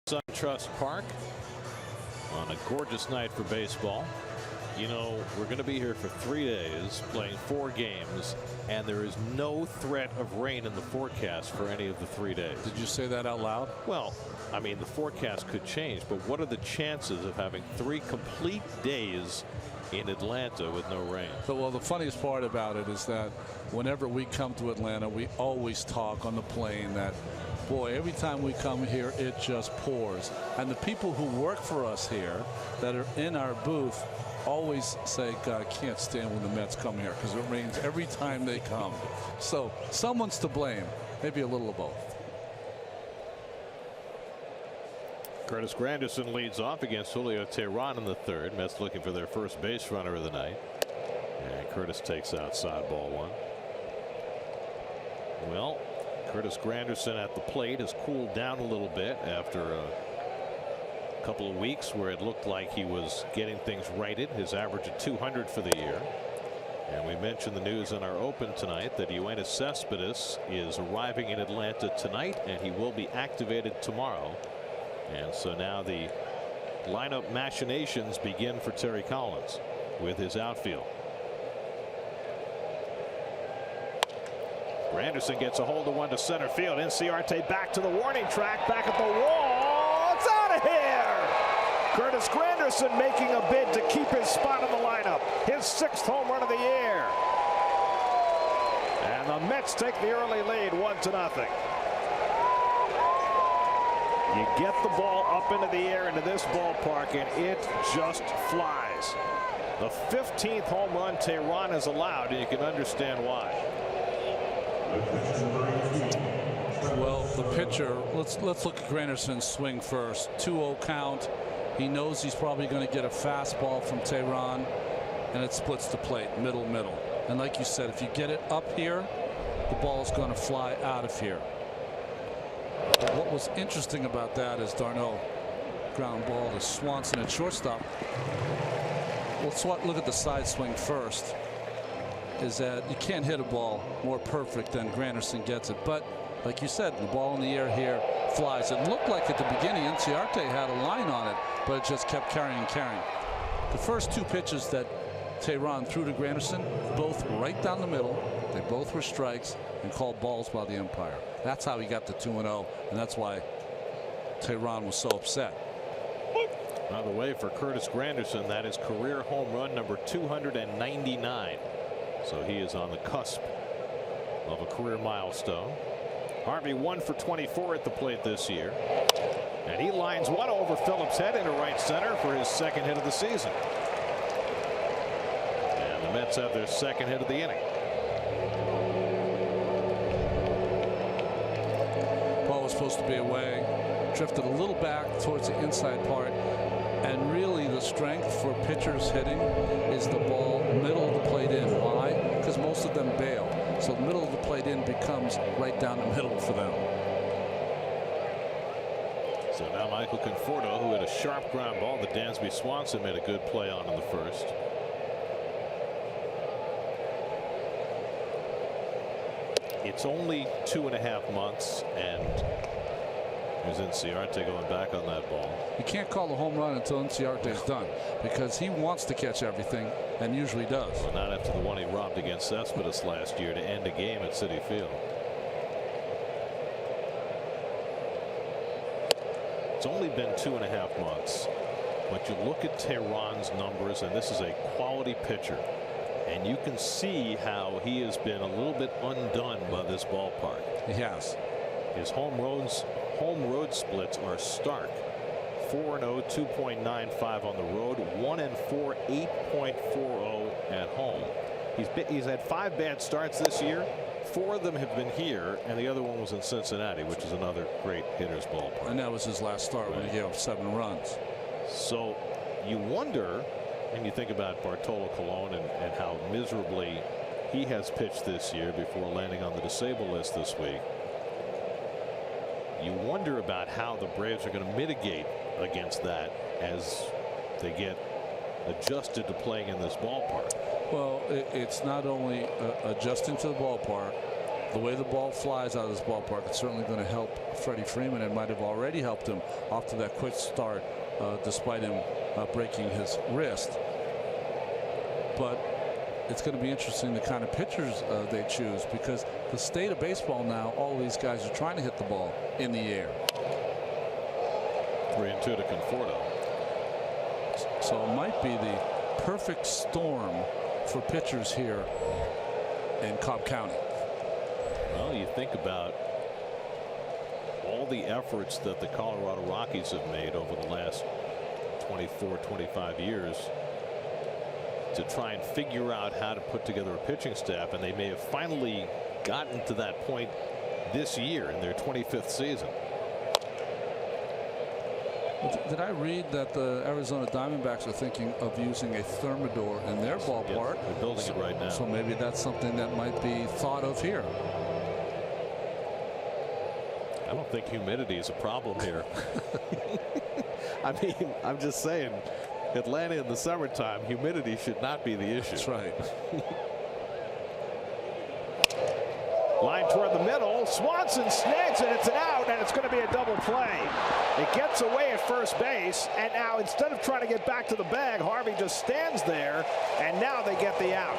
SunTrust Park on a gorgeous night for baseball. You know, we're going to be here for 3 days playing 4 games, and there is no threat of rain in the forecast for any of the 3 days. Did you say that out loud? Well, I mean, the forecast could change, but what are the chances of having 3 complete days in Atlanta with no rain? So, well, the funniest part about it is that whenever we come to Atlanta, we always talk on the plane that, boy, every time we come here, it just pours. And the people who work for us here that are in our booth always say, God, I can't stand when the Mets come here because it rains every time they come. So someone's to blame, maybe a little of both. Curtis Granderson leads off against Julio Teheran in the 3rd. Mets looking for their first base runner of the night. And Curtis takes outside ball 1. Well, Curtis Granderson at the plate has cooled down a little bit after a couple of weeks where it looked like he was getting things righted. His average of 200 for the year. And we mentioned the news in our open tonight that Yoenis Cespedes is arriving in Atlanta tonight, and he will be activated tomorrow. And so now the lineup machinations begin for Terry Collins with his outfield. Granderson gets a hold of one to center field. Inciarte back to the warning track, back at the wall. It's out of here. Curtis Granderson making a bid to keep his spot in the lineup. His 6th home run of the year. And the Mets take the early lead 1-0. You get the ball up into the air into this ballpark, and it just flies. The 15th home run Teheran has allowed, and you can understand why. Well, the pitcher, let's look at Granderson's swing first. 2-0 count. He knows he's probably going to get a fastball from Teheran, and it splits the plate, middle. And like you said, if you get it up here, the ball is going to fly out of here. But what was interesting about that is Darno ground ball to Swanson at shortstop. Let's look at the side swing first. Is that you can't hit a ball more perfect than Granderson gets it. But like you said, the ball in the air here flies. It looked like at the beginning Inciarte had a line on it, but it just kept carrying. The first 2 pitches that Teheran threw to Granderson, both right down the middle. They both were strikes and called balls by the umpire. That's how he got the 2-0, and that's why Teheran was so upset. By the way, for Curtis Granderson, that is career home run number 299. So he is on the cusp of a career milestone. Harvey 1 for 24 at the plate this year. And he lines one over Phillips' head into right center for his 2nd hit of the season. And the Mets have their 2nd hit of the inning. Ball was supposed to be away. Drifted a little back towards the inside part. And really the strength for pitchers hitting is the ball middle of the plate in. Why? Because most of them bail. So the middle of the plate in becomes right down the middle for them. So now Michael Conforto, who had a sharp ground ball that Dansby Swanson made a good play on in the 1st. It's only 2.5 months, and there's Inciarte going back on that ball. You can't call a home run until Inciarte's done, because he wants to catch everything and usually does. Well, not after the one he robbed against Cespedes last year to end a game at Citi Field. It's only been 2.5 months, but you look at Teheran's numbers, and this is a quality pitcher, and you can see how he has been a little bit undone by this ballpark. He has. His home road splits are stark. 4-0, 2.95 on the road, 1-4, 8.40 at home. He's had 5 bad starts this year. 4 of them have been here, and the other one was in Cincinnati, which is another great hitter's ballpark. And that was his last start when he gave up 7 runs. So you wonder, and you think about Bartolo Colon and how miserably he has pitched this year before landing on the disabled list this week. You wonder about how the Braves are going to mitigate against that as they get adjusted to playing in this ballpark. Well, it's not only adjusting to the ballpark. the way the ball flies out of this ballpark, it's certainly going to help Freddie Freeman. It might have already helped him off to that quick start, despite him breaking his wrist. But it's going to be interesting the kind of pitchers they choose, because the state of baseball now, all these guys are trying to hit the ball in the air. 3-2 to Conforto. So it might be the perfect storm for pitchers here in Cobb County. Well, you think about all the efforts that the Colorado Rockies have made over the last 24, 25 years to try and figure out how to put together a pitching staff, and they may have finally gotten to that point this year in their 25th season. Did I read that the Arizona Diamondbacks are thinking of using a Thermidor in their ballpark? Yes, they're building it right now. So maybe that's something that might be thought of here. I don't think humidity is a problem here. I mean, I'm just saying, Atlanta in the summertime, humidity should not be the issue. That's right. Line toward the middle. Swanson snags it. It's an out, and it's going to be a double play. It gets away at first base, and now instead of trying to get back to the bag, Harvey just stands there, and now they get the out.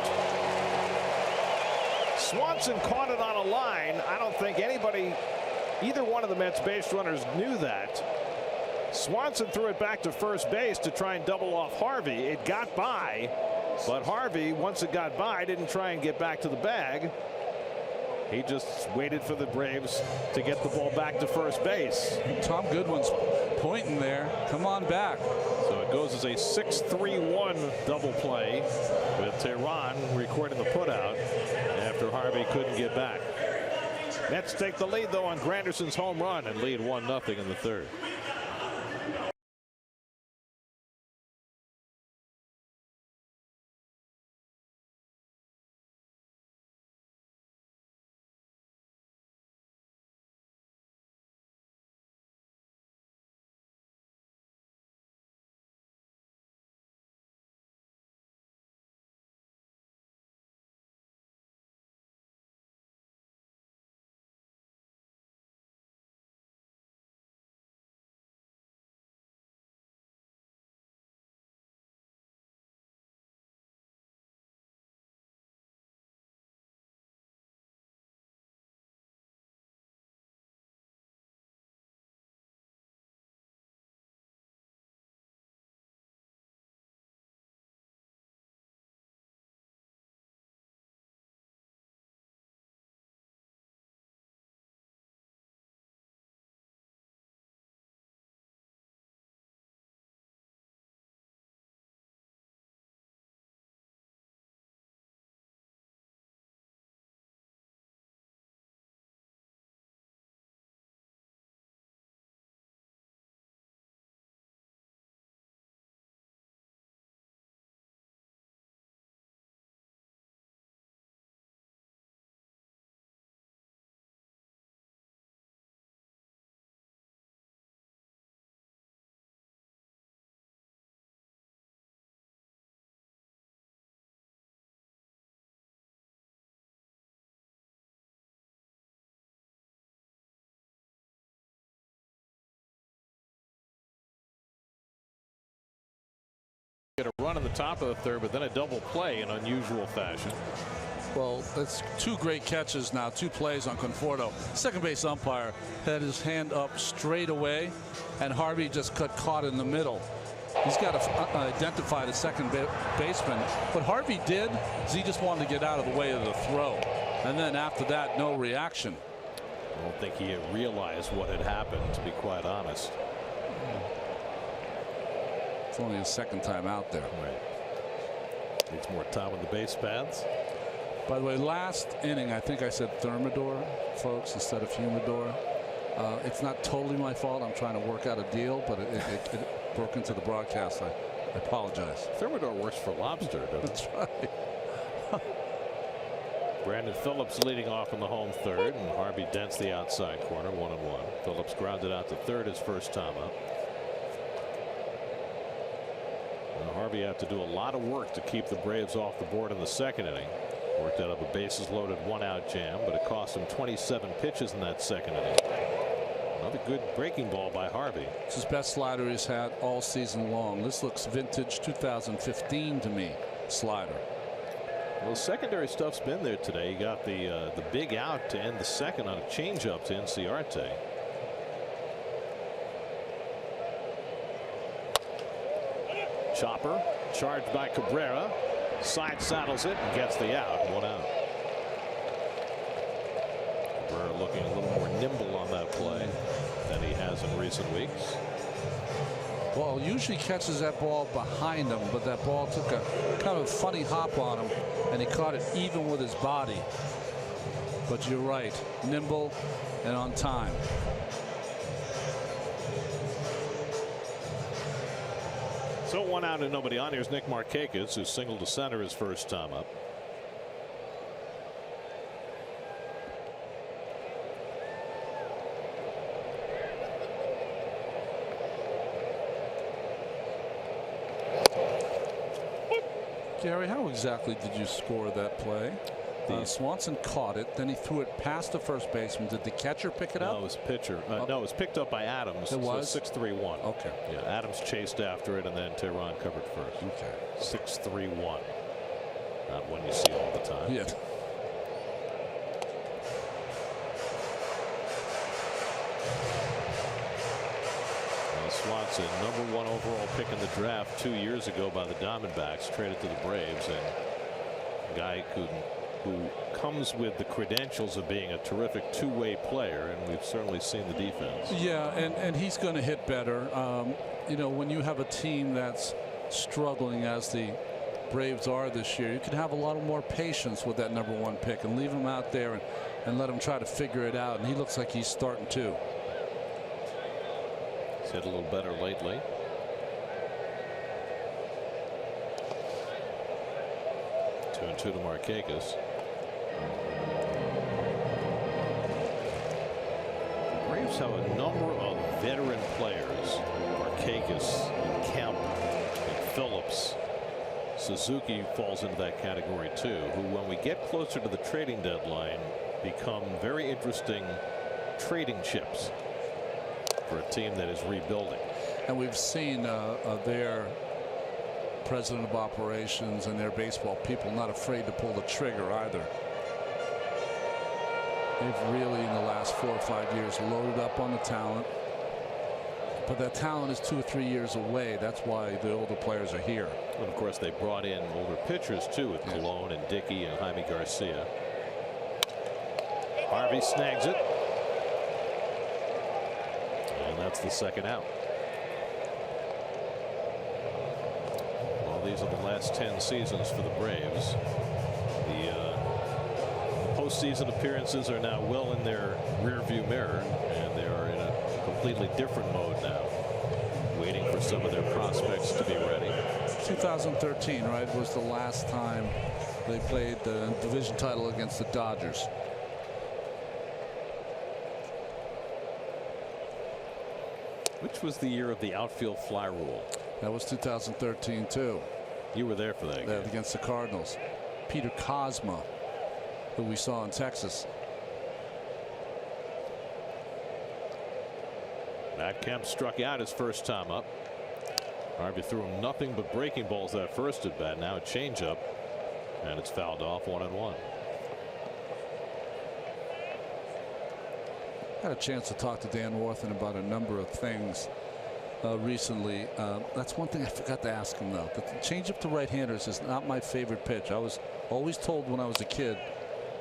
Swanson caught it on a line. I don't think anybody, either one of the Mets base runners knew that. Swanson threw it back to first base to try and double off Harvey. It got by, but Harvey, once it got by, didn't try and get back to the bag. He just waited for the Braves to get the ball back to first base. Tom Goodwin's pointing there. Come on back. So it goes as a 6-3-1 double play with Tehran recording the putout after Harvey couldn't get back. Mets take the lead, though, on Granderson's home run and lead 1-0 in the third. Get a run in the top of the third, but then a double play in unusual fashion. Well, that's two great catches now, two plays on Conforto. Second base umpire had his hand up straight away, and Harvey just got caught in the middle. He's got to identify the second baseman. What Harvey did is he just wanted to get out of the way of the throw. And then after that, no reaction. I don't think he had realized what had happened, to be quite honest. It's only his second time out there. Right. Needs more time on the base paths. By the way, last inning, I think I said Thermidor, folks, instead of Humidor. It's not totally my fault. I'm trying to work out a deal, but it broke into the broadcast. I apologize. Thermidor works for Lobster, doesn't it? That's right. Brandon Phillips leading off in the home third, and Harvey dents the outside corner, 1-1. Phillips grounded out to third his first time up. And Harvey had to do a lot of work to keep the Braves off the board in the second inning. Worked out of a bases loaded 1-out jam, but it cost him 27 pitches in that second inning. Another good breaking ball by Harvey. It's his best slider he's had all season long. This looks vintage 2015 to me. Slider. Well, the secondary stuff's been there today. You got the big out to end the second on a changeup to Inciarte. Chopper charged by Cabrera. Side saddles it and gets the out. 1 out. Cabrera looking a little more nimble on that play than he has in recent weeks. Well, usually catches that ball behind him, but that ball took a kind of funny hop on him, and he caught it even with his body. But you're right, nimble and on time. So 1 out and nobody on. Here's Nick Markakis, who singled to center his first time up. Gary, how exactly did you score that play? Swanson caught it, then he threw it past the first baseman. Did the catcher pick it up? No, it was pitcher. No, it was picked up by Adams. It was? So 6-3-1. Okay. Yeah, Adams chased after it, and then Tehran covered first. Okay. 6-3-1. Not one you see all the time. Yeah. Swanson, #1 overall pick in the draft 2 years ago by the Diamondbacks, traded to the Braves, and a guy who comes with the credentials of being a terrific two-way player, and we've certainly seen the defense. Yeah, and he's going to hit better. You know, when you have a team that's struggling as the Braves are this year, you can have a lot more patience with that #1 pick and leave him out there and let him try to figure it out. And he looks like he's starting to. He's hit a little better lately. Two and two to Markakis. The Braves have a number of veteran players. Markakis, and Kemp, and Phillips. Suzuki falls into that category too, who when we get closer to the trading deadline become very interesting trading chips for a team that is rebuilding. And we've seen their president of operations and their baseball people not afraid to pull the trigger either. They've really in the last 4 or 5 years loaded up on the talent, but that talent is 2 or 3 years away. That's why the older players are here. And of course they brought in older pitchers too, with Colon and Dickey and Jaime Garcia. Harvey snags it. And that's the second out. Well, these are the last 10 seasons for the Braves. The postseason appearances are now well in their rearview mirror, and they are in a completely different mode now, waiting for some of their prospects to be ready. 2013, right, was the last time they played the division title against the Dodgers. Which was the year of the outfield fly rule? That was 2013 too. You were there for that game. Against the Cardinals. Peter Cosma, who we saw in Texas. Matt Kemp struck out his first time up. Harvey threw him nothing but breaking balls that first at bat. Now a changeup, and it's fouled off 1-1. Had a chance to talk to Dan Warthen about a number of things recently. That's one thing I forgot to ask him though. The changeup to right-handers is not my favorite pitch. I was always told when I was a kid,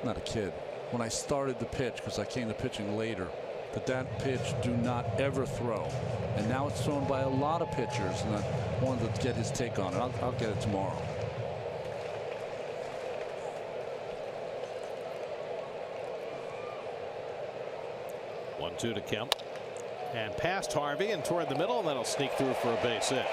not a kid, when I started the pitch, because I came to pitching later, that pitch do not ever throw. And now it's thrown by a lot of pitchers, and I wanted to get his take on it. I'll get it tomorrow. One-two to Kemp, and past Harvey and toward the middle, and then he'll sneak through for a base hit.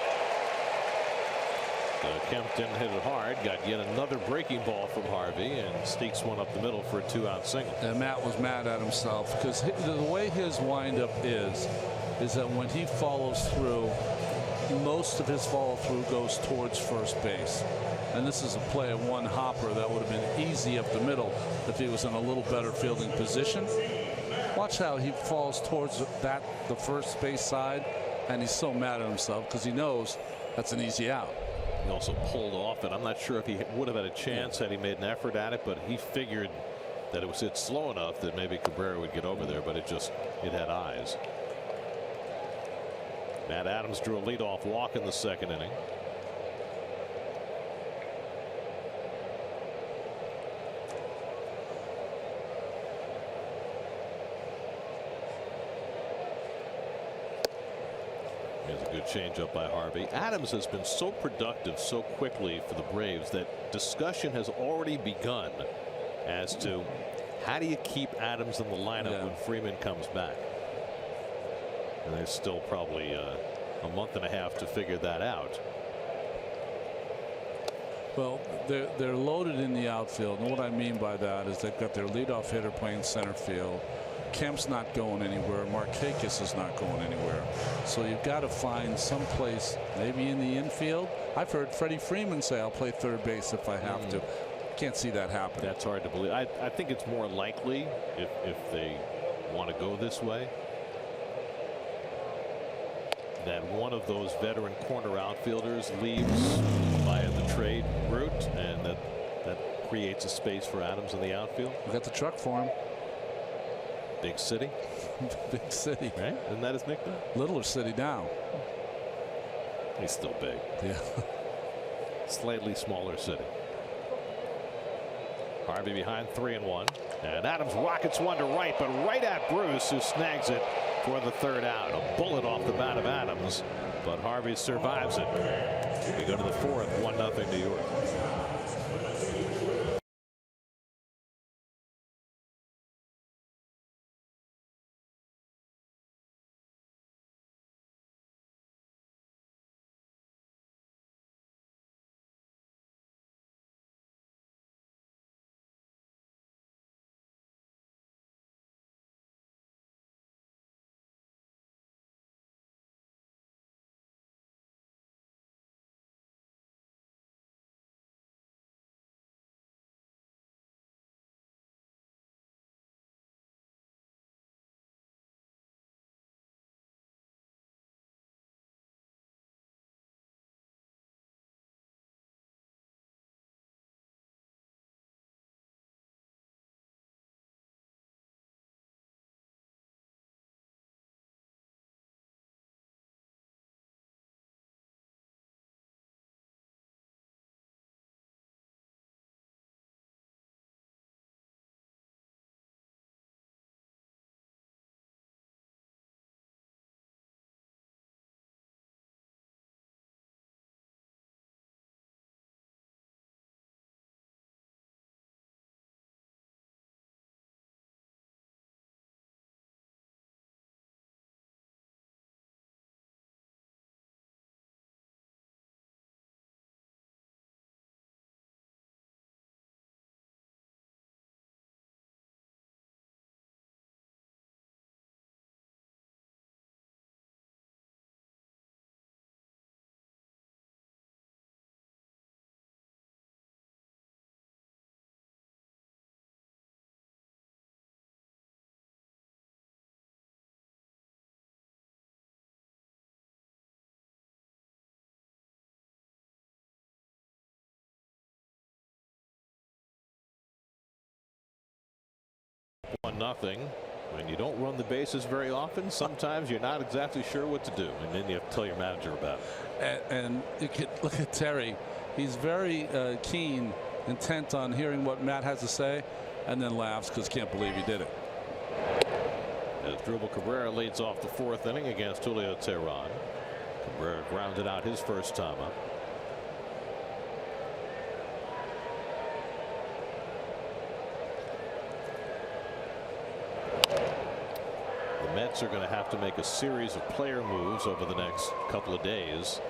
Kemp didn't hit it hard, got yet another breaking ball from Harvey, and sneaks one up the middle for a 2-out single. And Matt was mad at himself because the way his windup is that when he follows through most of his follow through goes towards first base. And this is a play of one hopper that would have been easy up the middle if he was in a little better fielding position. Watch how he falls towards the first base side, and he's so mad at himself because he knows that's an easy out. He also pulled off it. I'm not sure if he would have had a chance had he made an effort at it, but he figured that it was hit slow enough that maybe Cabrera would get over there, but it had eyes. Matt Adams drew a leadoff walk in the second inning. Here's a good changeup by Harvey. Adams has been so productive so quickly for the Braves that discussion has already begun as to how do you keep Adams in the lineup when Freeman comes back. And there's still probably a month and a half to figure that out. Well, they're loaded in the outfield, and what I mean by that is they've got their leadoff hitter playing center field. Kemp's not going anywhere. Markakis is not going anywhere. So you've got to find some place, maybe in the infield. I've heard Freddie Freeman say, I'll play third base if I have to. Can't see that happen. That's hard to believe. I think it's more likely if they want to go this way, that one of those veteran corner outfielders leaves via the trade route, and that creates a space for Adams in the outfield. We got the truck for him. Big City. Big City. Right? Isn't that his nickname? Littler City now. He's still big. Yeah. Slightly smaller city. Harvey behind 3-1. And Adams rockets one to right, but right at Bruce, who snags it for the third out. A bullet off the bat of Adams, but Harvey survives it. We go to the fourth, 1-0 New York. Nothing. When you don't run the bases very often, sometimes you're not exactly sure what to do, and then you have to tell your manager about it. And you can look at Terry. He's very keen, intent on hearing what Matt has to say, and then laughs because can't believe he did it. As Drupal Cabrera leads off the fourth inning against Julio Teheran. Cabrera grounded out his first time up. Mets are going to have to make a series of player moves over the next couple of days.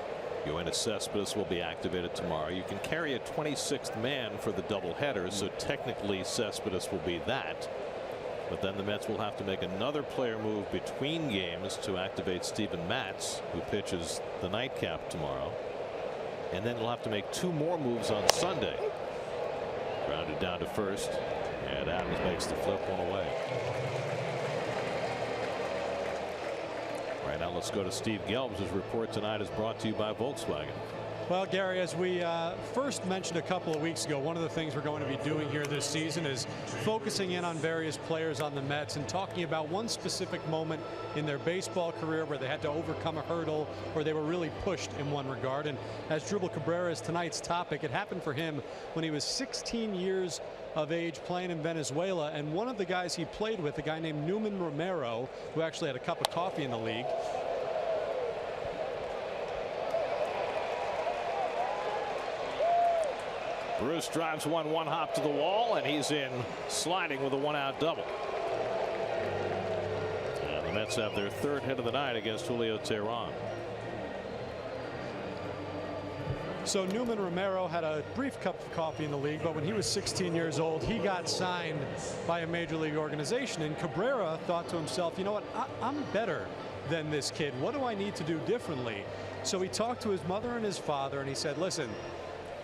Yoenis Cespedes will be activated tomorrow. You can carry a 26th man for the doubleheader, so technically Cespedes will be that. But then the Mets will have to make another player move between games to activate Steven Matz, who pitches the nightcap tomorrow. And then they'll have to make 2 more moves on Sunday. Grounded down to first, and Adams makes the flip, 1 away. Right now, let's go to Steve Gelbs. His report tonight is brought to you by Volkswagen. Well, Gary, as we first mentioned a couple of weeks ago, one of the things we're going to be doing here this season is focusing in on various players on the Mets and talking about one specific moment in their baseball career where they had to overcome a hurdle, where they were really pushed in one regard. And as Drupal Cabrera is tonight's topic, it happened for him when he was 16 years of age playing in Venezuela. And one of the guys he played with, a guy named Newman Romero, who actually had a cup of coffee in the league, Bruce drives one hop to the wall, and he's in sliding with a 1-out double. And the Mets have their 3rd hit of the night against Julio Teheran. So Newman Romero had a brief cup of coffee in the league, but when he was 16 years old, he got signed by a major league organization. And Cabrera thought to himself, you know what, I'm better than this kid. What do I need to do differently? So he talked to his mother and his father, and he said, listen,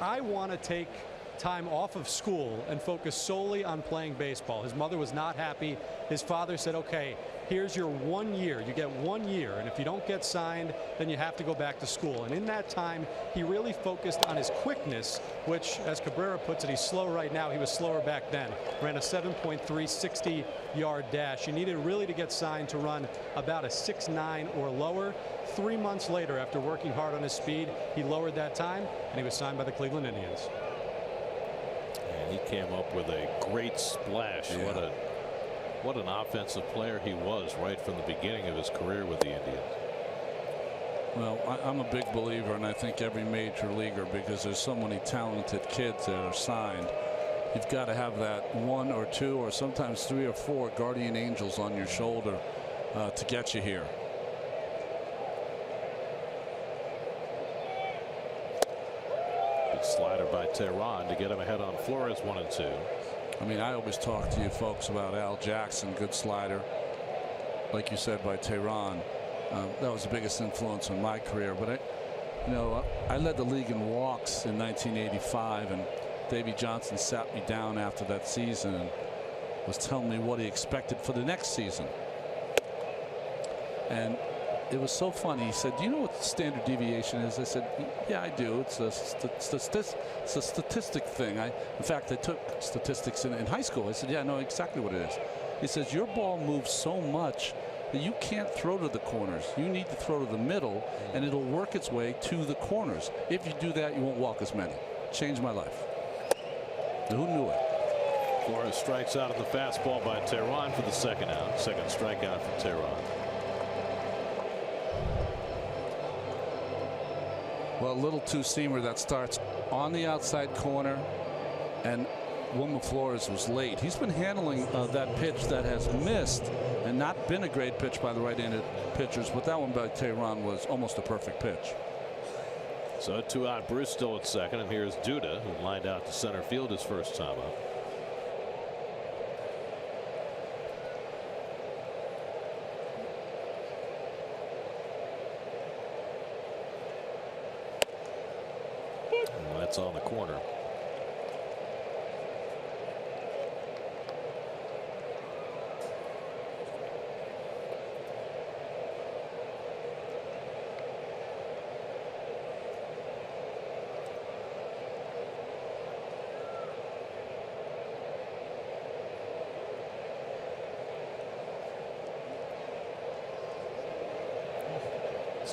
I want to take time off of school and focus solely on playing baseball. His mother was not happy. His father said, okay, here's your 1 year. You get 1 year, and if you don't get signed, then you have to go back to school. And in that time, he really focused on his quickness, which, as Cabrera puts it, he's slow right now. He was slower back then. Ran a 7.3 60-yard dash. He needed really to get signed to run about a 6.9 or lower. 3 months later, after working hard on his speed, he lowered that time, and he was signed by the Cleveland Indians. And he came up with a great splash. Yeah. What an offensive player he was right from the beginning of his career with the Indians. Well, I'm a big believer, and I think every major leaguer, because there's so many talented kids that are signed, you've got to have that 1 or 2 or sometimes 3 or 4 guardian angels on your shoulder to get you here. Good slider by Teheran to get him ahead on Flores, 1-2. I mean, I always talk to you folks about Al Jackson, good slider, like you said, by Teheran. That was the biggest influence on my career. But I led the league in walks in 1985, and Davey Johnson sat me down after that season and was telling me what he expected for the next season. And it was so funny. He said, do you know what the standard deviation is? I said, yeah, I do. It's a statistic thing. In fact, I took statistics in high school. I said, yeah, I know exactly what it is. He says, your ball moves so much that you can't throw to the corners. You need to throw to the middle, and it'll work its way to the corners. If you do that, you won't walk as many. Changed my life. Who knew it? Flores strikes out on the fastball by Teheran for the 2nd out. 2nd strikeout from Teheran. Well, a little two-seamer that starts on the outside corner, and Wilmer Flores was late. He's been handling that pitch that has missed and not been a great pitch by the right-handed pitchers, but that one by Teheran was almost a perfect pitch. So a 2-out, Bruce still at 2nd, and here's Duda, who lined out to center field his first time up. And that's on the corner.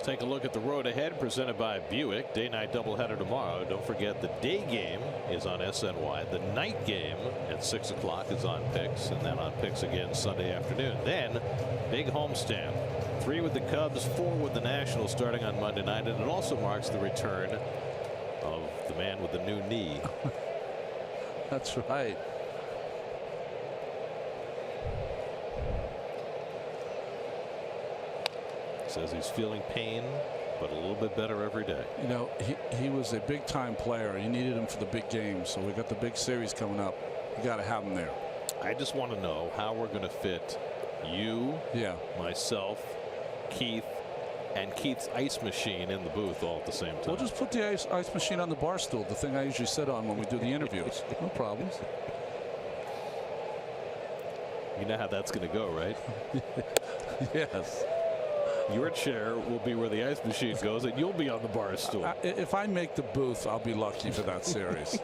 Take a look at the road ahead, presented by Buick. Day-night doubleheader tomorrow. Don't forget the day game is on SNY. The night game at 6 o'clock is on Pix, and then on Pix again Sunday afternoon. Then big homestand. 3 with the Cubs, 4 with the Nationals starting on Monday night, and it also marks the return of the man with the new knee. That's right. Says he's feeling pain, but a little bit better every day. You know, he was a big time player. You needed him for the big games, so we got the big series coming up. You got to have him there. I just want to know how we're going to fit you, myself, Keith, and Keith's ice machine in the booth all at the same time. We'll just put the ice machine on the bar stool, the thing I usually sit on when we do the interviews. No problems. You know how that's going to go, right? Yes. Your chair will be where the ice machine goes, and you'll be on the bar stool. If I make the booth, I'll be lucky for that series.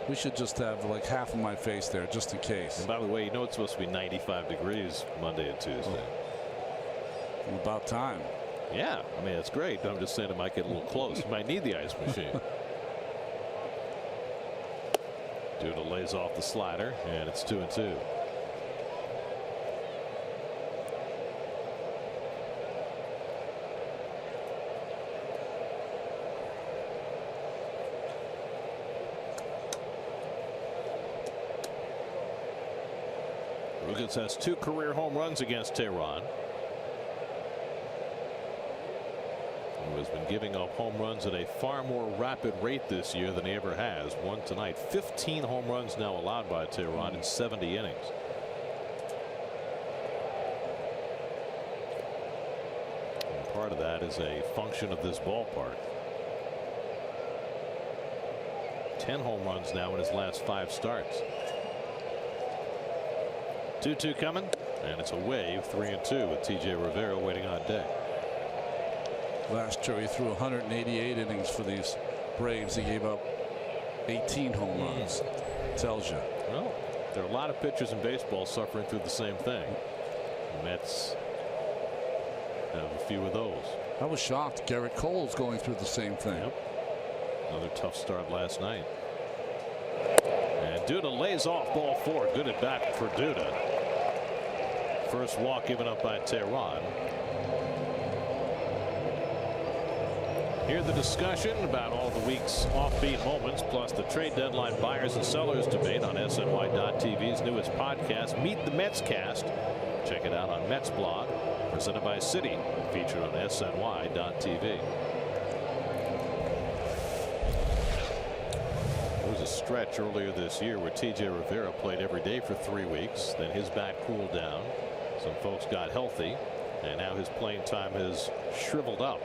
We should just have like half of my face there, just in case. And by the way, you know it's supposed to be 95 degrees Monday and Tuesday. Oh. About time. Yeah, I mean, it's great. I'm just saying it might get a little close. You might need the ice machine. Duda lays off the slider, and it's 2-2. Rugans has 2 career home runs against Tehran. Who has been giving up home runs at a far more rapid rate this year than he ever has. One tonight. 15 home runs now allowed by Tehran in 70 innings. And part of that is a function of this ballpark. 10 home runs now in his last 5 starts. 2-2 coming, and it's a wave. 3-2 with T.J. Rivera waiting on deck. Last year he threw 188 innings for these Braves. He gave up 18 home runs. Tells you. Well, there are a lot of pitchers in baseball suffering through the same thing. The Mets have a few of those. I was shocked. Garrett Cole's going through the same thing. Yep. Another tough start last night. And Duda lays off ball 4. Good at bat for Duda. First walk given up by Tehran. Hear the discussion about all the week's offbeat moments, plus the trade deadline buyers and sellers debate on SNY.TV's newest podcast, Meet the Mets Cast. Check it out on Mets blog, presented by Citi, featured on SNY.TV. There was a stretch earlier this year where T.J. Rivera played every day for 3 weeks. Then his back cooled down. Some folks got healthy, and now his playing time has shriveled up.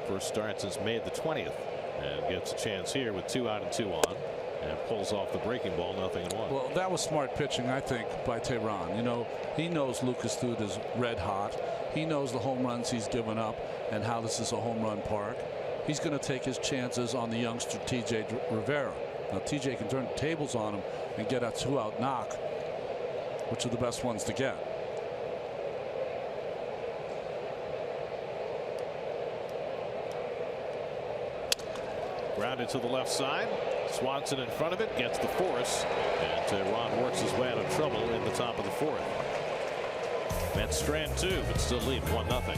First start since May the 20th, and gets a chance here with 2 out and 2 on, and pulls off the breaking ball. 0-1. Well, that was smart pitching, I think, by Tehran. You know, he knows Lucas Duda's red hot. He knows the home runs he's given up and how this is a home run park. He's going to take his chances on the youngster T.J. Rivera. Now T.J. can turn the tables on him and get a 2-out knock, which are the best ones to get. Grounded to the left side. Swanson in front of it, gets the force, and Tehran works his way out of trouble in the top of the 4th. Mets strand 2, but still lead 1-0.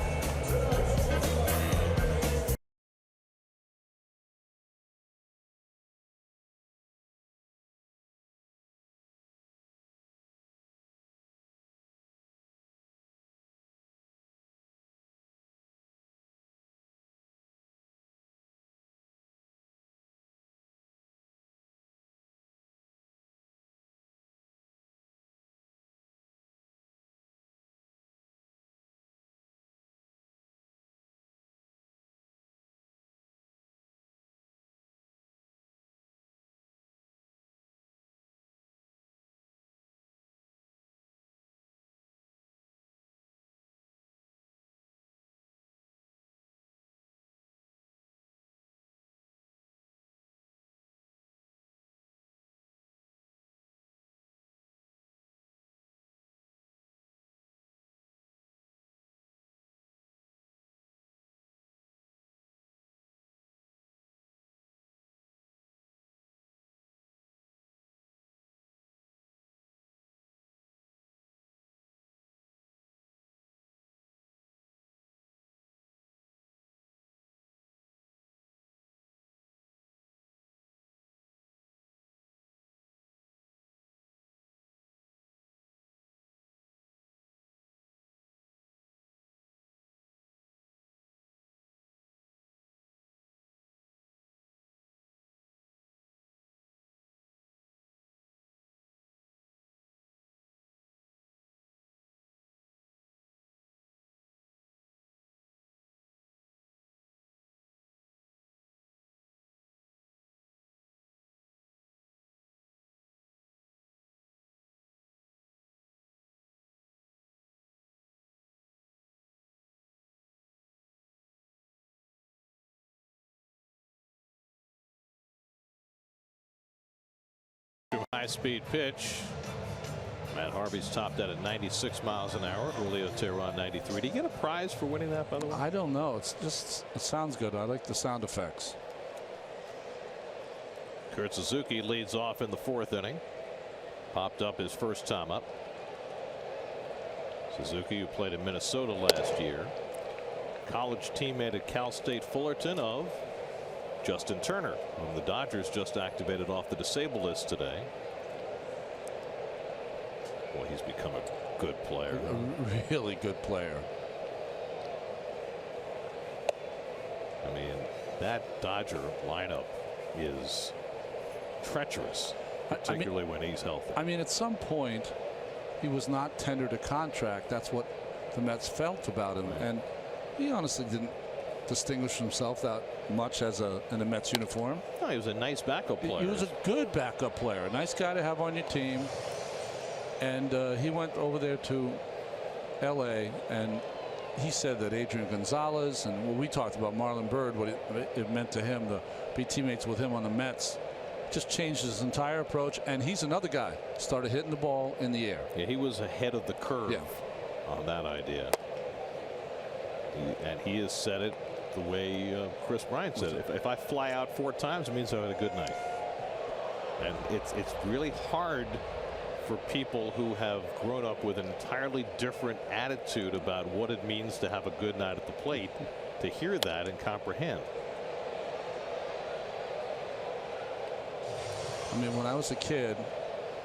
High-speed pitch. Matt Harvey's topped out at 96 miles an hour. Julio Teheran 93. Did he get a prize for winning that, by the way? I don't know. It's just, it sounds good. I like the sound effects. Kurt Suzuki leads off in the 4th inning. Popped up his first time up. Suzuki, who played in Minnesota last year. College teammate at Cal State Fullerton of Justin Turner, whom the Dodgers just activated off the disabled list today. Boy, he's become a good player. A really good player. I mean, that Dodger lineup is treacherous, particularly when he's healthy. I mean, at some point, he was not tendered a contract. That's what the Mets felt about him. Right. And he honestly didn't distinguish himself that much as in a Mets uniform. No, he was a nice backup player. He was a good backup player, a nice guy to have on your team. And he went over there to L.A. and he said that Adrian Gonzalez and what we talked about, Marlon Byrd, what it meant to him to be teammates with him on the Mets, just changed his entire approach. And he's another guy started hitting the ball in the air. Yeah, he was ahead of the curve on that idea. And he has said it the way Chris Bryant said it. If I fly out 4 times, it means I had a good night. And it's really hard for people who have grown up with an entirely different attitude about what it means to have a good night at the plate to hear that and comprehend. I mean, when I was a kid,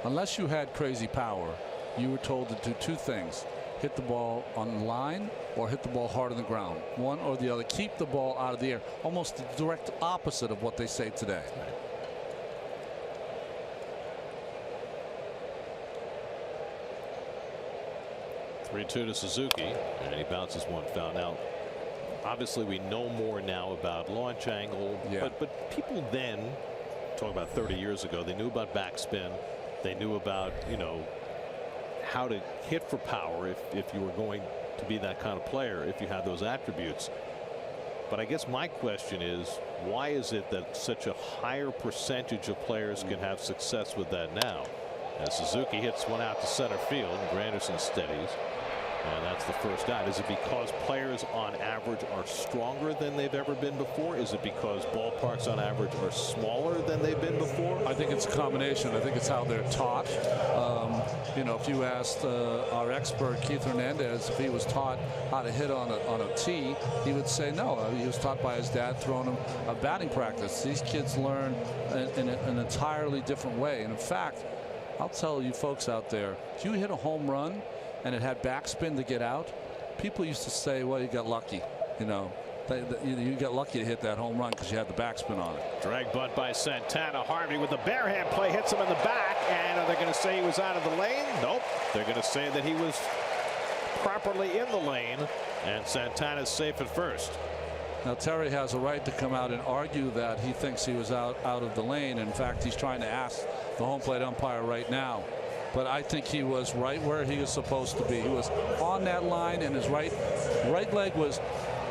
unless you had crazy power, you were told to do 2 things: hit the ball on the line or hit the ball hard on the ground. One or the other. Keep the ball out of the air. Almost the direct opposite of what they say today. 3-2 to Suzuki, and he bounces one foul. Now, obviously, we know more now about launch angle, but people then, talk about 30 years ago, they knew about backspin. They knew about, you know, how to hit for power if you were going to be that kind of player, if you had those attributes. But I guess my question is, why is it that such a higher percentage of players can have success with that now? As Suzuki hits one out to center field, and Granderson steadies. And that's the first out. Is it because players on average are stronger than they've ever been before? Is it because ballparks on average are smaller than they've been before? I think it's a combination. I think it's how they're taught. You know, if you asked our expert Keith Hernandez if he was taught how to hit on a tee, he would say no. He was taught by his dad throwing him a batting practice. These kids learn in an entirely different way. And in fact, I'll tell you folks out there, if you hit a home run and it had backspin to get out, people used to say, well, you got lucky. You know, you got lucky to hit that home run because you had the backspin on it. Drag bunt by Santana. Harvey with the bare hand play hits him in the back. And are they going to say he was out of the lane? Nope. They're going to say that he was properly in the lane. And Santana's safe at first. Now Terry has a right to come out and argue that he thinks he was out of the lane. In fact, he's trying to ask the home plate umpire right now. But I think he was right where he was supposed to be. He was on that line, and his right leg was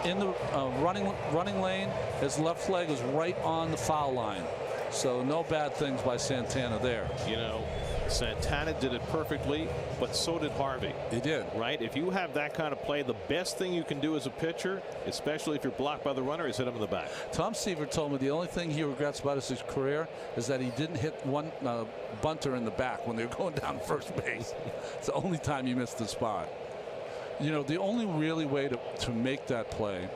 in the running lane. His left leg was right on the foul line. So no bad things by Santana there. You know, Santana did it perfectly, but so did Harvey. He did. Right? If you have that kind of play, the best thing you can do as a pitcher, especially if you're blocked by the runner, is hit him in the back. Tom Seaver told me the only thing he regrets about his career is that he didn't hit one bunter in the back when they were going down first base. It's the only time he missed the spot. You know, the only really way to make that play,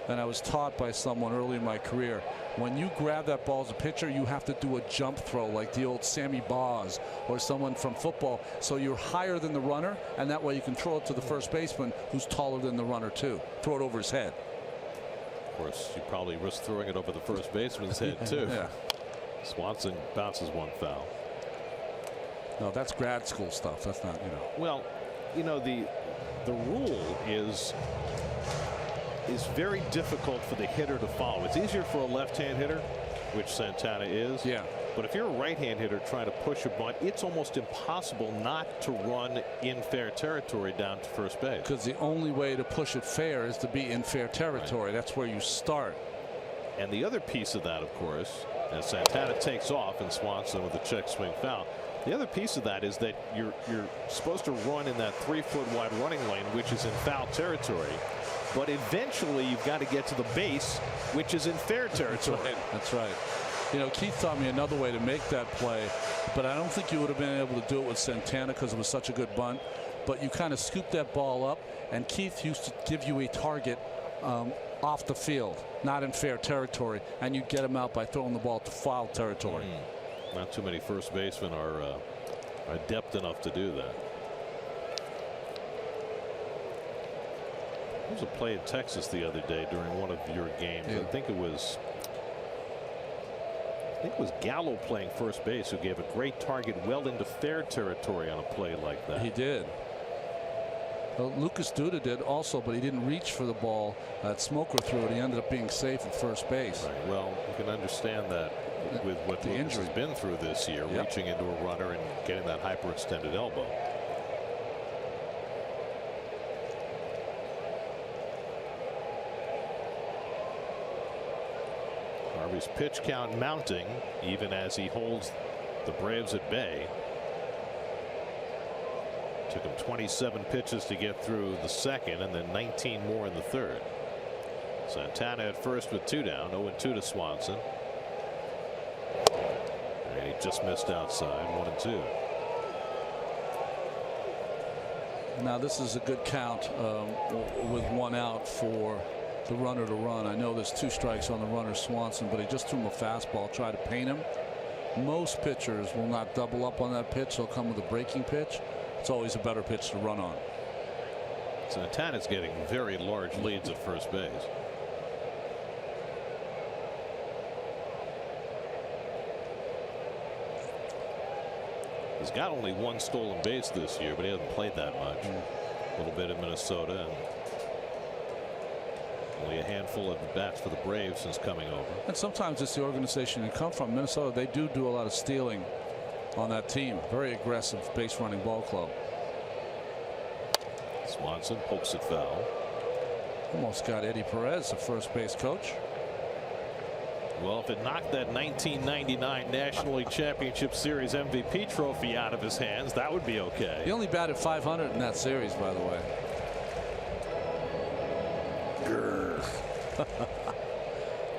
and I was taught by someone early in my career, when you grab that ball as a pitcher, you have to do a jump throw like the old Sammy Baugh or someone from football. So you're higher than the runner, and that way you can throw it to the first baseman who's taller than the runner too. Throw it over his head. Of course, you probably risk throwing it over the first baseman's head too. Yeah. Swanson bounces one foul. No, that's grad school stuff. That's not, you know. Well, you know, the rule is very difficult for the hitter to follow. It's easier for a left-hand hitter, which Santana is. Yeah. But if you're a right-hand hitter trying to push a bunt, it's almost impossible not to run in fair territory down to first base. Because the only way to push it fair is to be in fair territory. Right. That's where you start. And the other piece of that, of course, as Santana takes off and Swanson with a check swing foul. The other piece of that is that you're supposed to run in that 3-foot wide running lane, which is in foul territory. But eventually you've got to get to the base, which is in fair territory. That's right. You know, Keith taught me another way to make that play, but I don't think you would have been able to do it with Santana because it was such a good bunt. But you kind of scoop that ball up, and Keith used to give you a target off the field, not in fair territory, and you'd get him out by throwing the ball to foul territory. Not too many first basemen are adept enough to do that. There was a play in Texas the other day during one of your games. Yeah. I think it was Gallo playing first base, who gave a great target well into fair territory on a play like that. He did. Well, Lucas Duda did also, but he didn't reach for the ball. That Smoker threw it. He ended up being safe at first base. Right. Well, you can understand that with what the injury has been through this year, reaching into a runner and getting that hyperextended elbow. Harvey's pitch count mounting even as he holds the Braves at bay. Took him 27 pitches to get through the second, and then 19 more in the third. Santana at first with 2 down, 0-2 to Swanson. And he just missed outside, 1-2. Now this is a good count with 1 out for the runner to run. I know there's 2 strikes on the runner, Swanson, but he just threw him a fastball, tried to paint him. Most pitchers will not double up on that pitch. They'll come with a breaking pitch. It's always a better pitch to run on. Santana's getting very large leads at first base. He's got only 1 stolen base this year, but he hasn't played that much. A little bit in Minnesota, and only a handful of bats for the Braves since coming over. And sometimes it's the organization you come from. Minnesota, they do a lot of stealing on that team. Very aggressive base running ball club. Swanson pokes it foul. Almost got Eddie Perez, the first base coach. Well, if it knocked that 1999 National League Championship Series MVP trophy out of his hands, that would be okay. He only batted .500 in that series, by the way.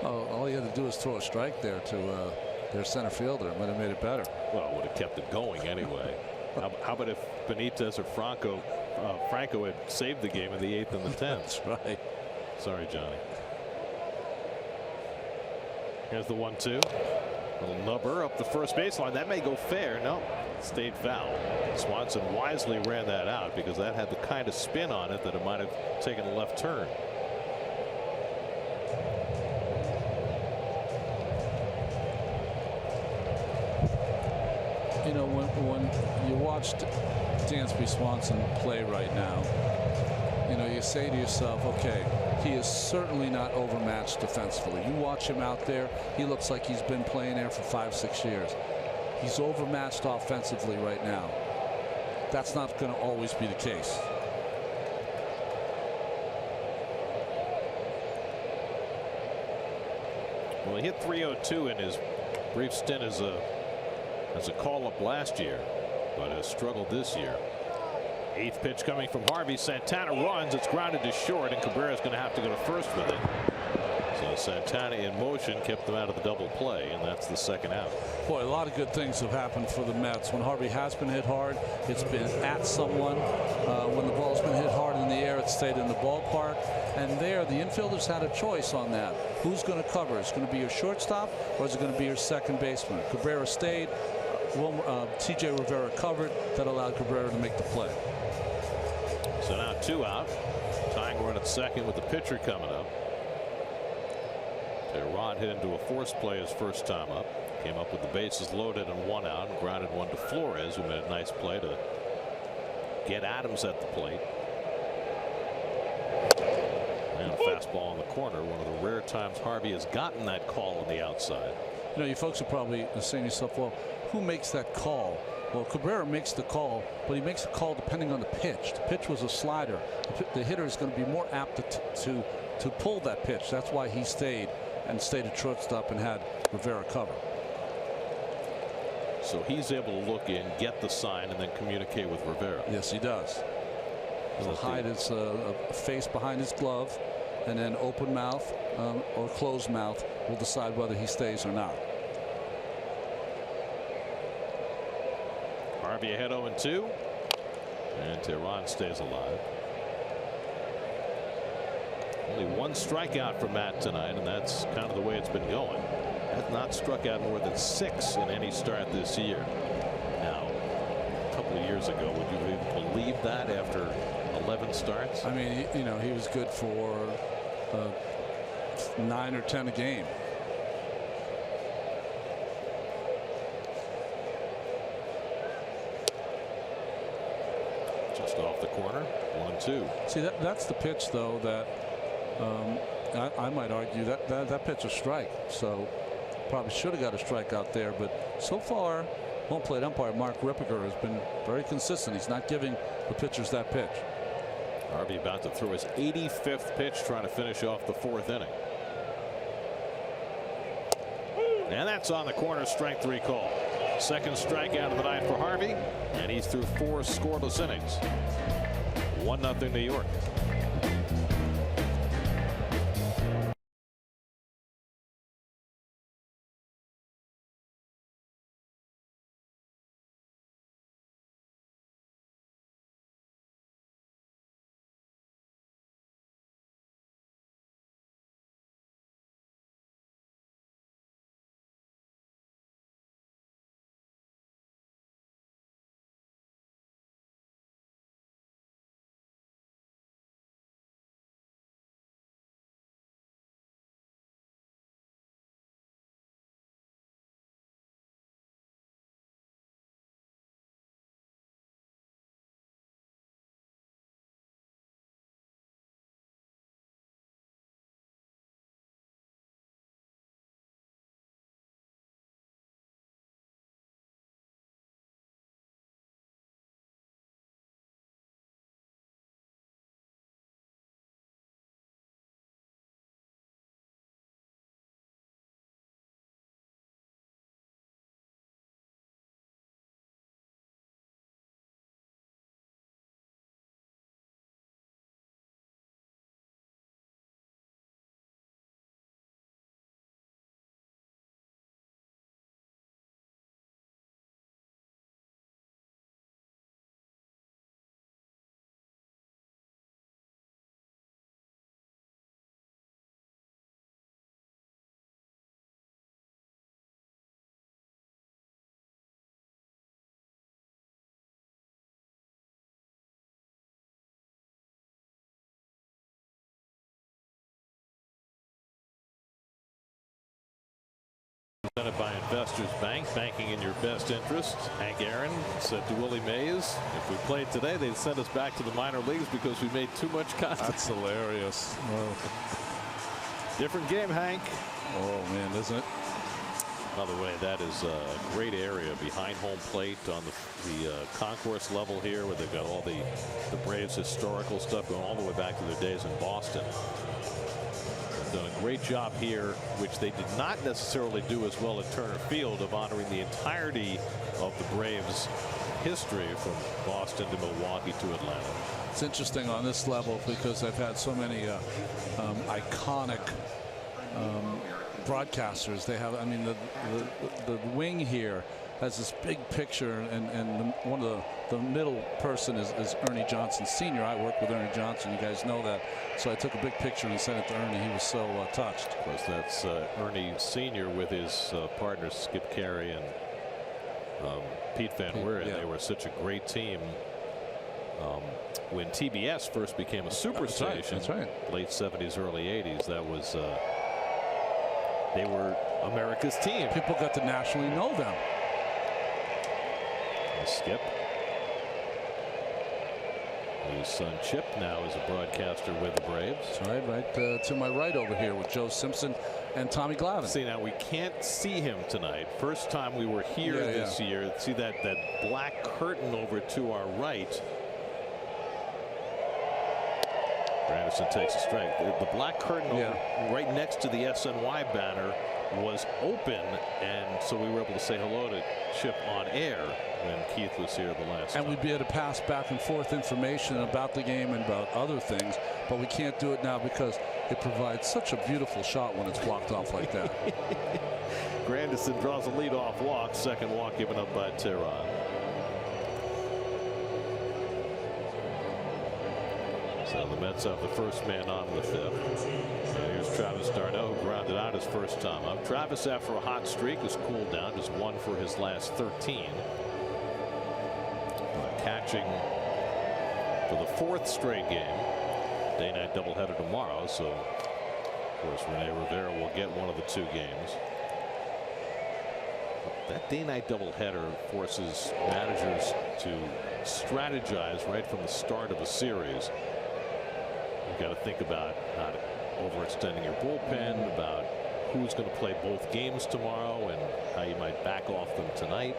Oh, all he had to do was throw a strike there to their center fielder. It might have made it better. Well, it would have kept it going anyway. How about if Benitez or Franco had saved the game in the 8th and the 10th? That's right. Sorry, Johnny. Here's the 1-2. Little nubber up the first baseline. That may go fair. No, stayed foul. Swanson wisely ran that out because that had the kind of spin on it that it might have taken a left turn. You know, when you watched Dansby Swanson play right now, you know, you say to yourself, okay, he is certainly not overmatched defensively. You watch him out there, he looks like he's been playing there for 5-6 years. He's overmatched offensively right now. That's not going to always be the case. Well, he hit .302 in his brief stint as a call-up last year, but has struggled this year. 8th pitch coming from Harvey. Santana runs. It's grounded to short, and Cabrera is going to have to go to first with it. So Santana in motion kept them out of the double play, and that's the second out. Boy, a lot of good things have happened for the Mets. When Harvey has been hit hard, it's been at someone. When the ball's been hit hard in the air, it stayed in the ballpark. And there, the infielders had a choice on that. Who's going to cover? Is it going to be your shortstop, or is it going to be your second baseman? Cabrera stayed. T.J. Rivera covered. That allowed Cabrera to make the play. So now 2 out. Tying run at second with the pitcher coming up. Rod hit into a force play his first time up. Came up with the bases loaded and 1 out, and grounded one to Flores, who made a nice play to get Adams at the plate. And a fastball in the corner. One of the rare times Harvey has gotten that call on the outside. You know, you folks are probably saying to yourself, well, who makes that call? Well, Cabrera makes the call, but he makes a call depending on the pitch. The pitch was a slider. The hitter is going to be more apt to pull that pitch. That's why he stayed and stayed at shortstop and had Rivera cover. So he's able to look in, get the sign, and then communicate with Rivera. Yes, he does. He'll hide his face behind his glove, and then open mouth or closed mouth will decide whether he stays or not. Harvey ahead 0-2, and Tehran stays alive. Only one strikeout from Matt tonight, and that's kind of the way it's been going. Has not struck out more than 6 in any start this year. Now, a couple of years ago, would you even believe that after 11 starts? I mean, you know, he was good for 9 or 10 a game. Just off the corner, 1-2. See, that's the pitch, though, that I might argue that pitch a strike. So probably should have got a strike out there. But so far, home plate umpire Mark Rippiger has been very consistent. He's not giving the pitchers that pitch. Harvey about to throw his 85th pitch, trying to finish off the 4th inning. And that's on the corner, strike 3 call. Second strikeout of the night for Harvey, and he's through 4 scoreless innings. 1-0 New York. Presented by Investors Bank, banking in your best interest. Hank Aaron said to Willie Mays, if we played today, they'd send us back to the minor leagues because we made too much contact. That's hilarious. Different game, Hank. Oh, man, isn't it? By the way, that is a great area behind home plate on the concourse level here, where they've got all the Braves historical stuff going all the way back to their days in Boston. Done a great job here, which they did not necessarily do as well at Turner Field, of honoring the entirety of the Braves history from Boston to Milwaukee to Atlanta. It's interesting on this level because I've had so many iconic broadcasters. They have, I mean, the wing here has this big picture, and one of the middle person is Ernie Johnson Sr. I work with Ernie Johnson. You guys know that. So I took a big picture and sent it to Ernie. He was so touched. Of course, that's Ernie Sr. with his partners Skip Carey and Pete Van Weeren. Yeah. They were such a great team. When TBS first became a superstation, that's right. Late 70s, early 80s, that was they were America's team. People got to nationally know them. Skip, whose son Chip now is a broadcaster with the Braves. That's right to my right over here with Joe Simpson and Tommy Glavine. See, now we can't see him tonight. First time we were here this year. See that black curtain over to our right. Granderson takes a strike. The black curtain right next to the SNY banner was open, and so we were able to say hello to Chip on air when Keith was here the last time. And we'd be able to pass back and forth information about the game and about other things, but we can't do it now because it provides such a beautiful shot when it's blocked off like that. Granderson draws a leadoff walk, second walk given up by Tehran. So the Mets have the first man on in the fifth. And here's Travis d'Arnaud, who grounded out his first time up. Travis, after a hot streak, has cooled down, just 1 for his last 13. Catching for the 4th straight game. Day-night doubleheader tomorrow, so of course Rene Rivera will get one of the 2 games. That day-night doubleheader forces managers to strategize right from the start of a series. You've got to think about not overextending your bullpen, about who's going to play both games tomorrow and how you might back off them tonight.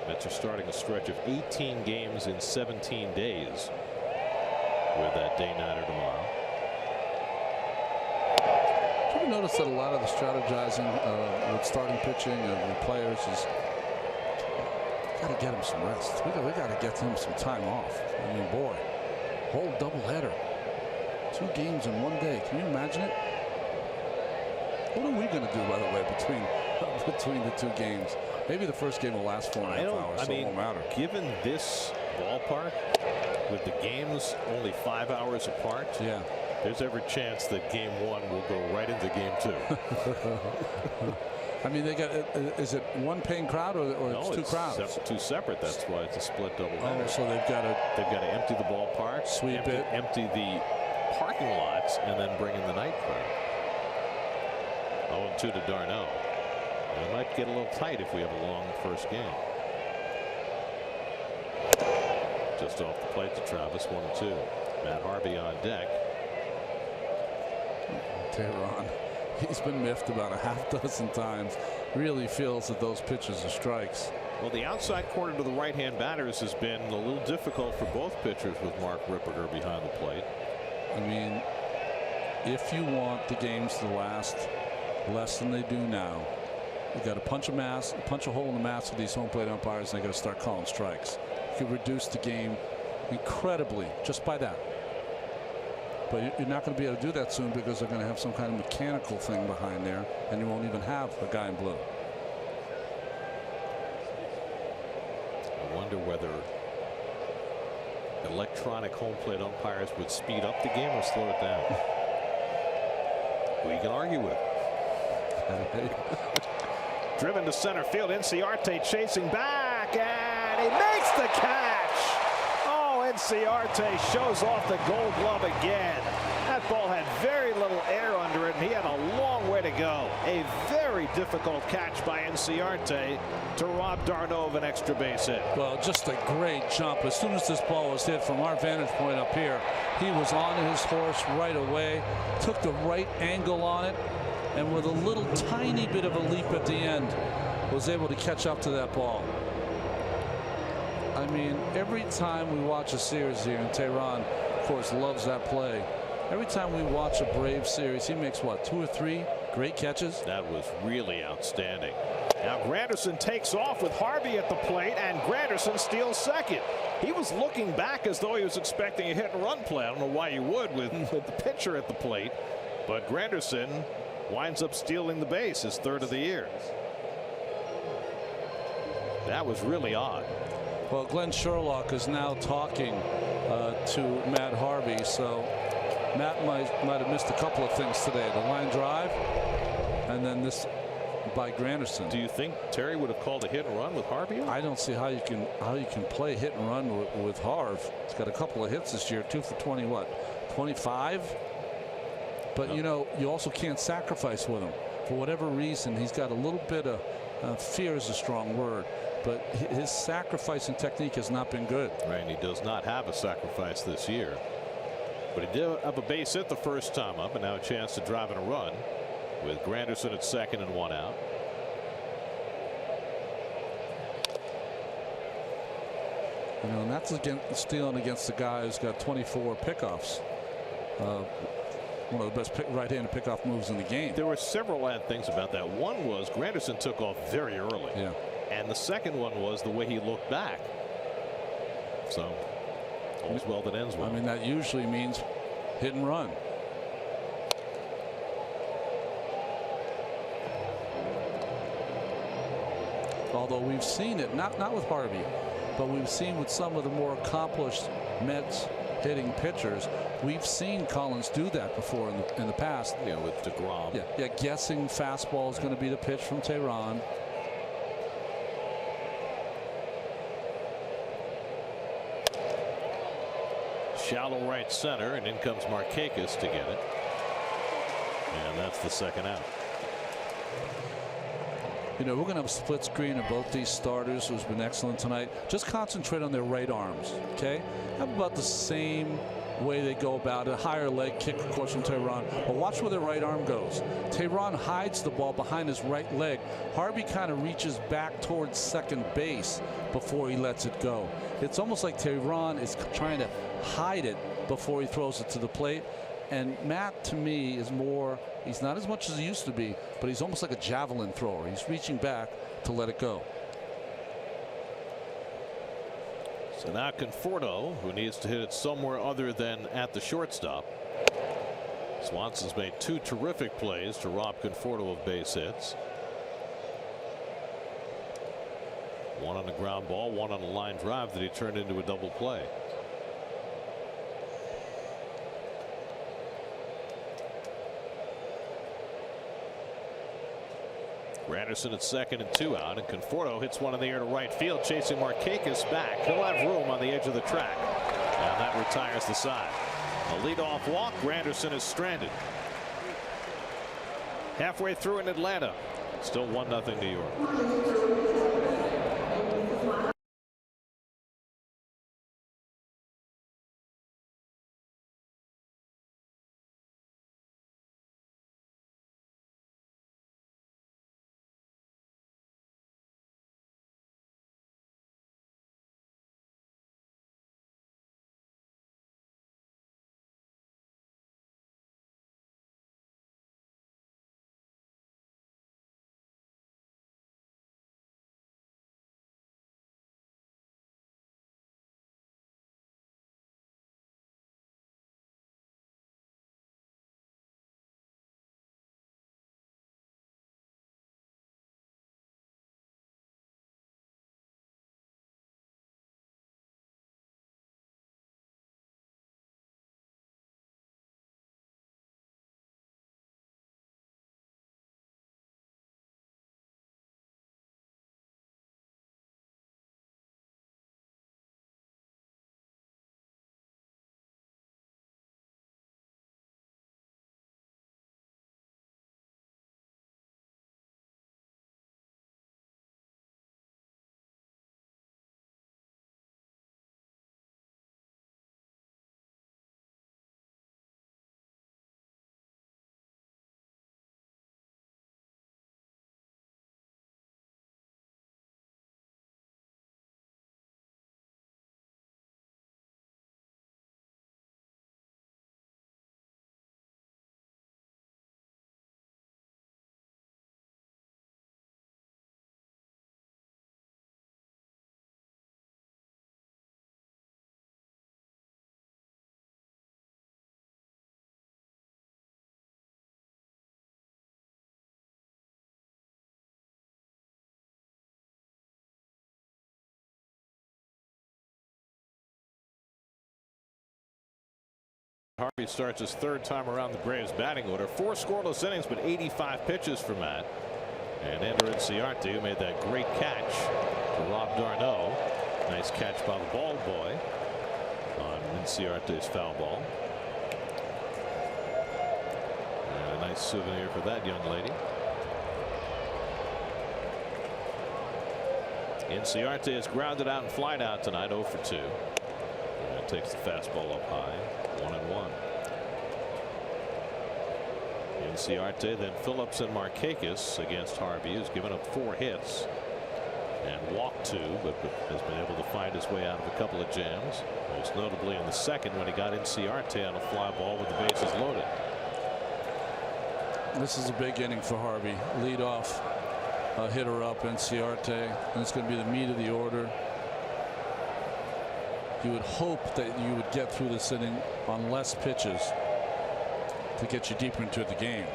Mets are starting a stretch of 18 games in 17 days with that day-nighter tomorrow. Did you notice that a lot of the strategizing with starting pitching and the players is got to get him some rest. We got to get him some time off. I mean, boy, whole doubleheader, 2 games in 1 day. Can you imagine it? What are we going to do, by the way, between the 2 games? Maybe the first game will last 4.5 hours, so it won't matter. Given this ballpark, with the games only 5 hours apart, there's every chance that game 1 will go right into game 2. I mean, they got. Is it one paying crowd or no, it's 2 crowds? 2 separate. That's why it's a split doubleheader. Oh, so they've got to empty the ballpark, sweep it, empty the parking lots, and then bring in the night crowd. 0-2 to d'Arnaud. It might get a little tight if we have a long first game. Just off the plate to Travis, 1-2. Matt Harvey on deck. Tehran, he's been miffed about a half-dozen times. Really feels that those pitches are strikes. Well, the outside corner to the right-hand batters has been a little difficult for both pitchers with Mark Ripperger behind the plate. I mean, if you want the games to last less than they do now, you got to punch a hole in the mask with these home plate umpires, and they got to start calling strikes. You could reduce the game incredibly just by that. But you're not going to be able to do that soon because they're going to have some kind of mechanical thing behind there, and you won't even have a guy in blue. I wonder whether electronic home plate umpires would speed up the game or slow it down. We can argue with. Driven to center field. Inciarte chasing back, and he makes the catch. Oh, Inciarte shows off the Gold Glove again. That ball had very little air under it, and he had a long way to go. A very difficult catch by Inciarte to rob d'Arnaud of an extra base hit. Well, just a great jump. As soon as this ball was hit from our vantage point up here, he was on his horse right away, took the right angle on it, and with a little tiny bit of a leap at the end, was able to catch up to that ball. I mean, every time we watch a series here, and Tehran, of course, loves that play. Every time we watch a Braves series, he makes, what, 2 or 3 great catches? That was really outstanding. Now Granderson takes off with Harvey at the plate, and Granderson steals second. He was looking back as though he was expecting a hit-and-run play. I don't know why you would with the pitcher at the plate, but Granderson winds up stealing the base, his 3rd of the year. That was really odd. Well, Glenn Sherlock is now talking to Matt Harvey, so Matt might have missed a couple of things today. The line drive, and then this by Granderson. Do you think Terry would have called a hit and run with Harvey? I don't see how you can play hit and run with Harv. He's got a couple of hits this year, 2 for 20, what, 25? But you know, you also can't sacrifice with him. For whatever reason, he's got a little bit of fear is a strong word, but his sacrificing technique has not been good. Right, and he does not have a sacrifice this year. But he did have a base hit the first time up, and now a chance to drive in a run with Granderson at second and 1 out. You know, and that's stealing against the guy who's got 24 pickoffs. one of the best right-handed pickoff moves in the game. There were several odd things about that. One was Granderson took off very early. Yeah. And the second one was the way he looked back. So all's well that ends well. I mean, that usually means hit and run. Although we've seen it, not with Harvey, but we've seen with some of the more accomplished Mets hitting pitchers, we've seen Collins do that before in the past. Yeah, with DeGrom. Yeah, guessing fastball is going to be the pitch from Tehran. Shallow right center, and in comes Markakis to get it. And that's the second out. You know, we're going to have a split screen of both these starters who's been excellent tonight. Just concentrate on their right arms, okay? Have about the same way they go about it. Higher leg kick, of course, from Tehran. But watch where their right arm goes. Tehran hides the ball behind his right leg. Harvey kind of reaches back towards second base before he lets it go. It's almost like Tehran is trying to hide it before he throws it to the plate. And Matt, to me, is more, he's not as much as he used to be, but he's almost like a javelin thrower. He's reaching back to let it go. So now Conforto, who needs to hit it somewhere other than at the shortstop. Swanson's made two terrific plays to rob Conforto of base hits. One on the ground ball, one on a line drive that he turned into a double play. Granderson at second and 2 out, and Conforto hits one in the air to right field, chasing Markakis back. He'll have room on the edge of the track, and that retires the side. A leadoff walk. Granderson is stranded. Halfway through in Atlanta, still 1-0 New York. Harvey starts his third time around the Braves batting order. 4 scoreless innings, but 85 pitches for Matt. And Ender Inciarte, who made that great catch to Rob Darno. Nice catch by the ball boy on Inciarte's foul ball. And a nice souvenir for that young lady. Inciarte is grounded out and flied out tonight, 0 for 2. And takes the fastball up high. 1-1. Inciarte, then Phillips and Markakis against Harvey, who's given up 4 hits. and walked 2, but has been able to find his way out of a couple of jams, most notably in the second when he got Inciarte on a fly ball with the bases loaded. This is a big inning for Harvey. Lead off hitter up Inciarte, and it's going to be the meat of the order. You would hope that you would get through this inning on less pitches to get you deeper into the game.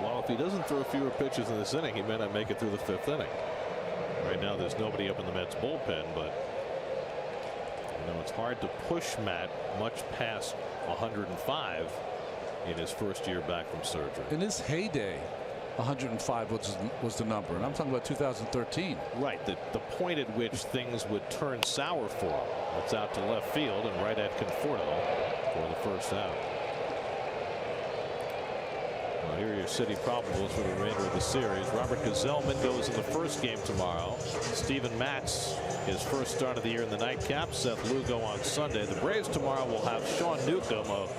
Well, if he doesn't throw fewer pitches in this inning, he may not make it through the 5th inning. Right now there's nobody up in the Mets bullpen, but you know it's hard to push Matt much past 105 in his first year back from surgery. In his heyday, 105 was the number, and I'm talking about 2013. Right, the point at which things would turn sour for him. That's out to left field and right at Conforto for the first out. Well, here are your city probables for the remainder of the series. Robert Gsellman goes in the first game tomorrow. Steven Matz, his first start of the year in the nightcap. Seth Lugo on Sunday. The Braves tomorrow will have Sean Newcomb, a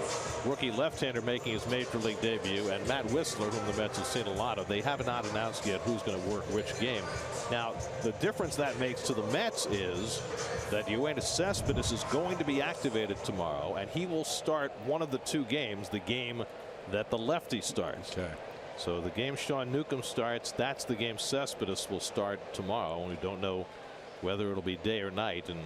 rookie left-hander, making his major league debut, and Matt Whistler, whom the Mets have seen a lot of. They have not announced yet who's going to work which game. Now, the difference that makes to the Mets is that Yoenis Cespedes is going to be activated tomorrow, and he will start one of the 2 games, the game that the lefty starts. Okay. So the game Sean Newcomb starts, that's the game Cespedes will start tomorrow. We don't know whether it'll be day or night, and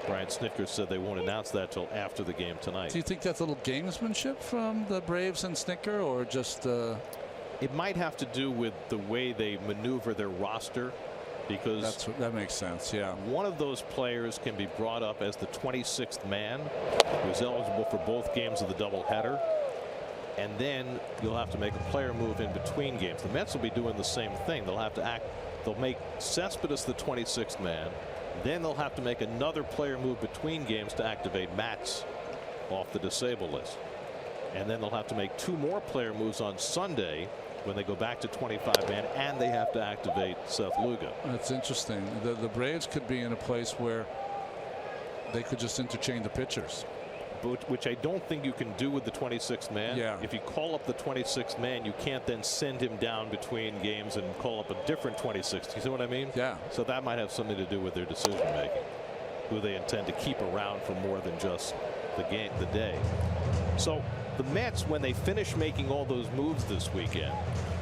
Brian Snitker said they won't announce that till after the game tonight. Do you think that's a little gamesmanship from the Braves and Snitker, or just it might have to do with the way they maneuver their roster, because that makes sense. Yeah, one of those players can be brought up as the 26th man who's eligible for both games of the doubleheader, and then you'll have to make a player move in between games. The Mets will be doing the same thing. They'll make Cespedes the 26th man. Then they'll have to make another player move between games to activate Matz off the disabled list. And then they'll have to make 2 more player moves on Sunday when they go back to 25 man, and they have to activate Seth Lugo. That's interesting. The Braves could be in a place where they could just interchange the pitchers, which I don't think you can do with the 26th man. Yeah. If you call up the 26th man, you can't then send him down between games and call up a different 26th. You see what I mean? Yeah. So that might have something to do with their decision making, who they intend to keep around for more than just the day. So the Mets, when they finish making all those moves this weekend,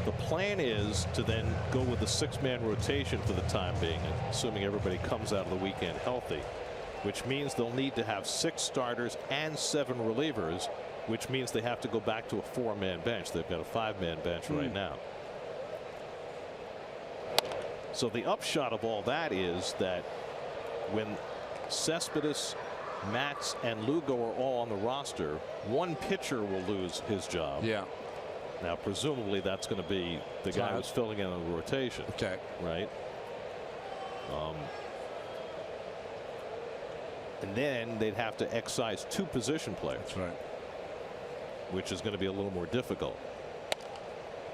the plan is to then go with the 6-man rotation for the time being, assuming everybody comes out of the weekend healthy, which means they'll need to have 6 starters and 7 relievers, which means they have to go back to a 4-man bench. They've got a 5-man bench right now. So the upshot of all that is that when Cespedes, Matz, and Lugo are all on the roster, one pitcher will lose his job. Yeah. Now, presumably, that's going to be the guy who's filling in on the rotation. Okay. Right. And then they'd have to excise 2 position players. That's right. Which is going to be a little more difficult.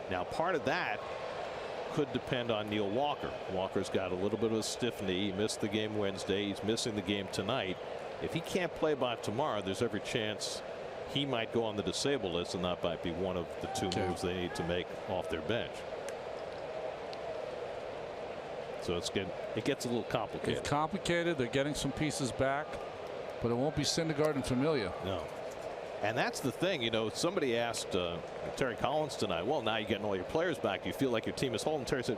Now, part of that could depend on Neil Walker. Walker's got a little bit of a stiff knee. He missed the game Wednesday. He's missing the game tonight. If he can't play by tomorrow, there's every chance he might go on the disabled list, and that might be one of the 2 moves they need to make off their bench. So it gets a little complicated. It's complicated. They're getting some pieces back, but it won't be Syndergaard and Familia. No. And that's the thing, you know, somebody asked Terry Collins tonight, well, now you're getting all your players back. Do you feel like your team is whole? And Terry said,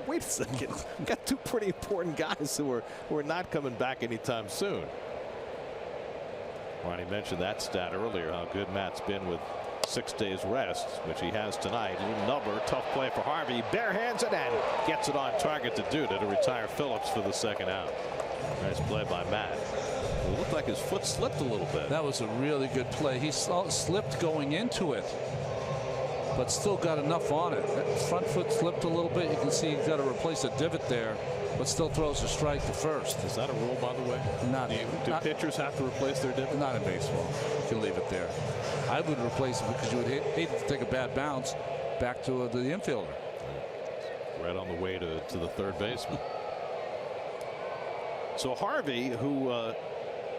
wait a second. We've got 2 pretty important guys who are not coming back anytime soon. Ronnie mentioned that stat earlier, how good Matt's been with 6 days rest, which he has tonight. Little number, tough play for Harvey. Barehands it and gets it on target to Duda to retire Phillips for the 2nd out. Nice play by Matt. It looked like his foot slipped a little bit. That was a really good play. He slipped going into it, but still got enough on it. That front foot slipped a little bit. You can see he's got to replace a divot there, but still throws a strike to first. Is that a rule, by the way? Do pitchers have to replace their divot? Not in baseball. You can leave it there. I would replace it because you would hate to take a bad bounce back to the infielder. Right on the way to the 3rd baseman. So Harvey, who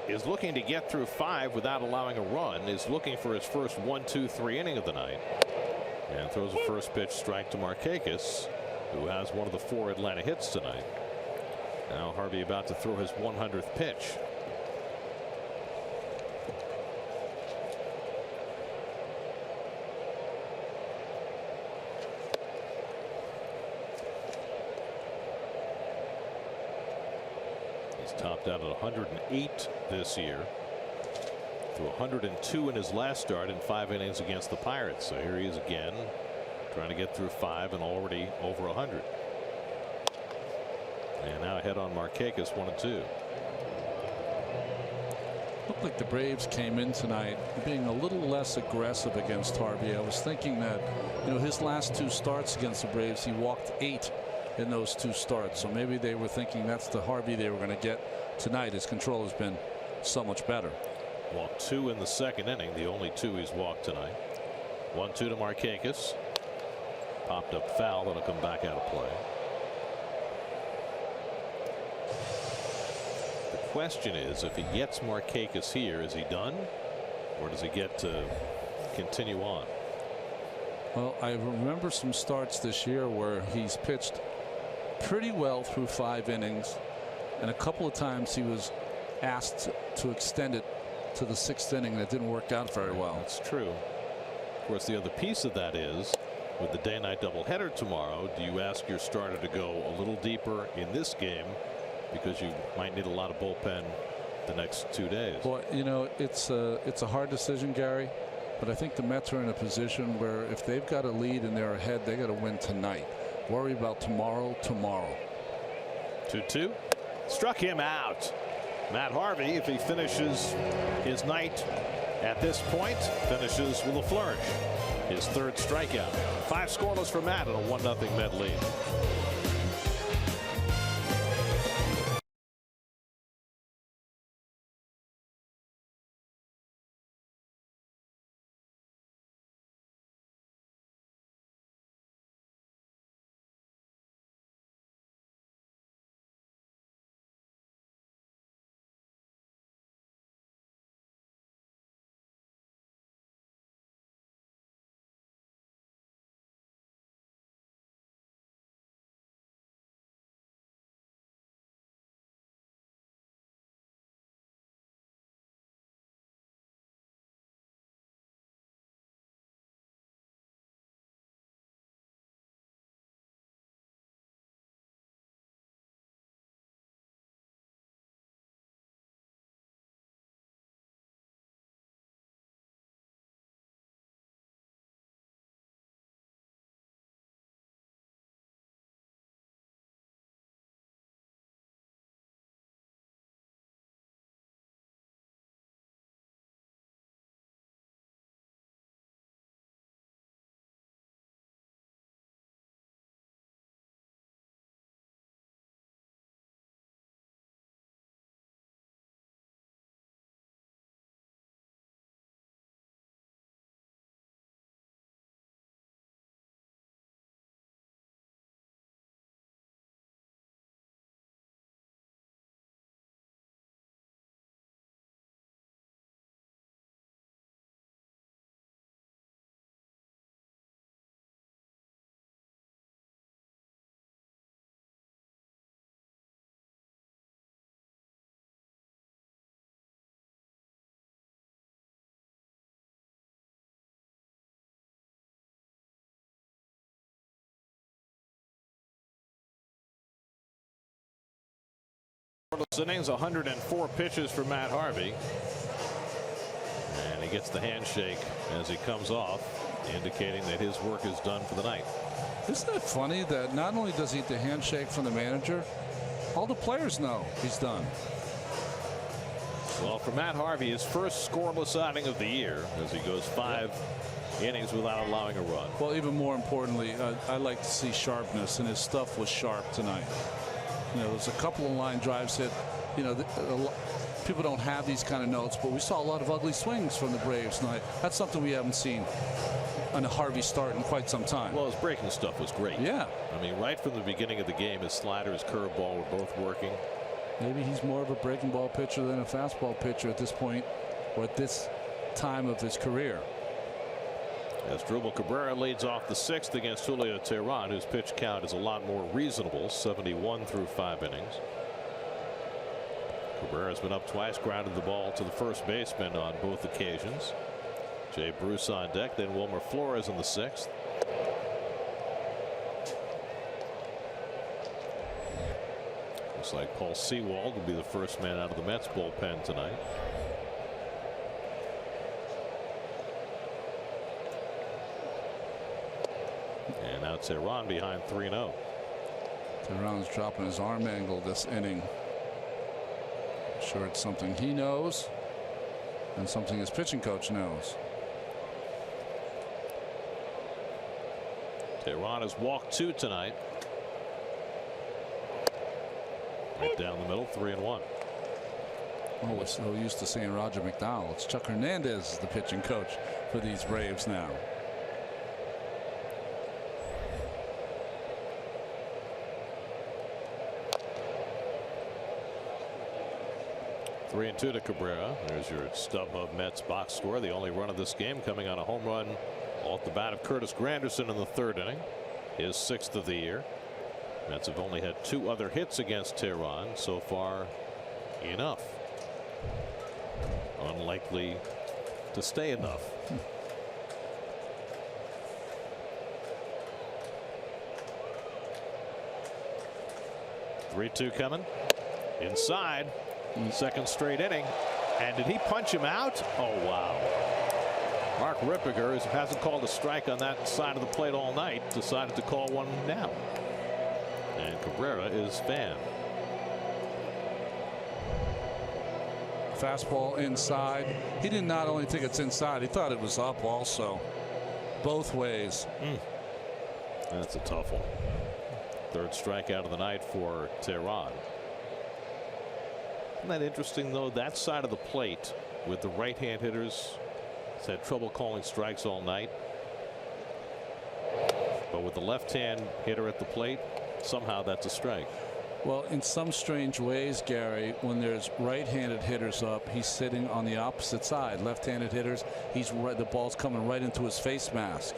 is looking to get through 5 without allowing a run, is looking for his first 1, 2, 3 inning of the night, and throws a first pitch strike to Markakis. who has one of the 4 Atlanta hits tonight. Now Harvey about to throw his 100th pitch. He's topped out at 108 this year. Threw 102 in his last start in 5 innings against the Pirates. So here he is again, trying to get through 5 and already over 100. And now ahead on Markakis, 1-2. Looked like the Braves came in tonight being a little less aggressive against Harvey. I was thinking that, his last 2 starts against the Braves, he walked 8 in those 2 starts. So maybe they were thinking that's the Harvey they were going to get tonight. His control has been so much better. Walked 2 in the 2nd inning, the only 2 he's walked tonight. 1-2 to Markakis. Popped up foul, that'll come back out of play. The question is, if he gets Markakis here, is he done, or does he get to continue on? Well, I remember some starts this year where he's pitched pretty well through 5 innings, and a couple of times he was asked to extend it to the 6th inning, and it didn't work out very well. That's true. Of course, the other piece of that is, with the day-night doubleheader tomorrow, do you ask your starter to go a little deeper in this game because you might need a lot of bullpen the next 2 days? Well, it's a hard decision, Gary, but I think the Mets are in a position where if they've got a lead and they're ahead, they got to win tonight. Worry about tomorrow. 2-2. Struck him out. Matt Harvey, if he finishes his night at this point, finishes with a flourish. His 3rd strikeout. 5 scoreless for Matt and a 1-0 Met lead. Innings, 104 pitches for Matt Harvey, and he gets the handshake as he comes off, indicating that his work is done for the night. Isn't it funny that not only does he get the handshake from the manager, all the players know he's done. Well, for Matt Harvey, his first scoreless outing of the year, as he goes 5 innings without allowing a run. Well, even more importantly, I like to see sharpness, and his stuff was sharp tonight. There's a couple of line drives hit. People don't have these kind of notes, but we saw a lot of ugly swings from the Braves tonight. That's something we haven't seen on a Harvey start in quite some time. Well, his breaking stuff was great. Yeah. I mean, right from the beginning of the game, his slider, his curveball were both working. Maybe he's more of a breaking ball pitcher than a fastball pitcher at this point, or at this time of his career. Asdrubal Cabrera leads off the 6th against Julio Teheran, whose pitch count is a lot more reasonable, 71 through 5 innings. Cabrera's been up twice, grounded the ball to the first baseman on both occasions. Jay Bruce on deck, then Wilmer Flores in the 6th. Looks like Paul Sewald will be the first man out of the Mets bullpen tonight. And now Teheran behind 3-0. Teheran's dropping his arm angle this inning. Sure, it's something he knows and something his pitching coach knows. Teheran has walked 2 tonight. Right down the middle, 3-1. Oh, we're so used to seeing Roger McDowell. It's Chuck Hernandez, the pitching coach for these Braves now. Three and 2 to Cabrera. There's your StubHub Mets box score. The only run of this game coming on a home run off the bat of Curtis Granderson in the 3rd inning. His 6th of the year. Mets have only had 2 other hits against Teheran so far. Enough. Unlikely to stay enough. 3-2 coming. Inside. 2nd straight inning. And did he punch him out? Oh, wow. Mark Rippiger hasn't called a strike on that side of the plate all night. Decided to call one now. And Cabrera is fanned. Fastball inside. He did not only think it's inside, he thought it was up also. Both ways. That's a tough one. 3rd strikeout of the night for Teheran. Isn't that interesting, though? That side of the plate with the right-hand hitters has had trouble calling strikes all night. But with the left-hand hitter at the plate, somehow that's a strike. Well, in some strange ways, Gary, when there's right-handed hitters up, he's sitting on the opposite side. Left-handed hitters, he's right, the ball's coming right into his face mask.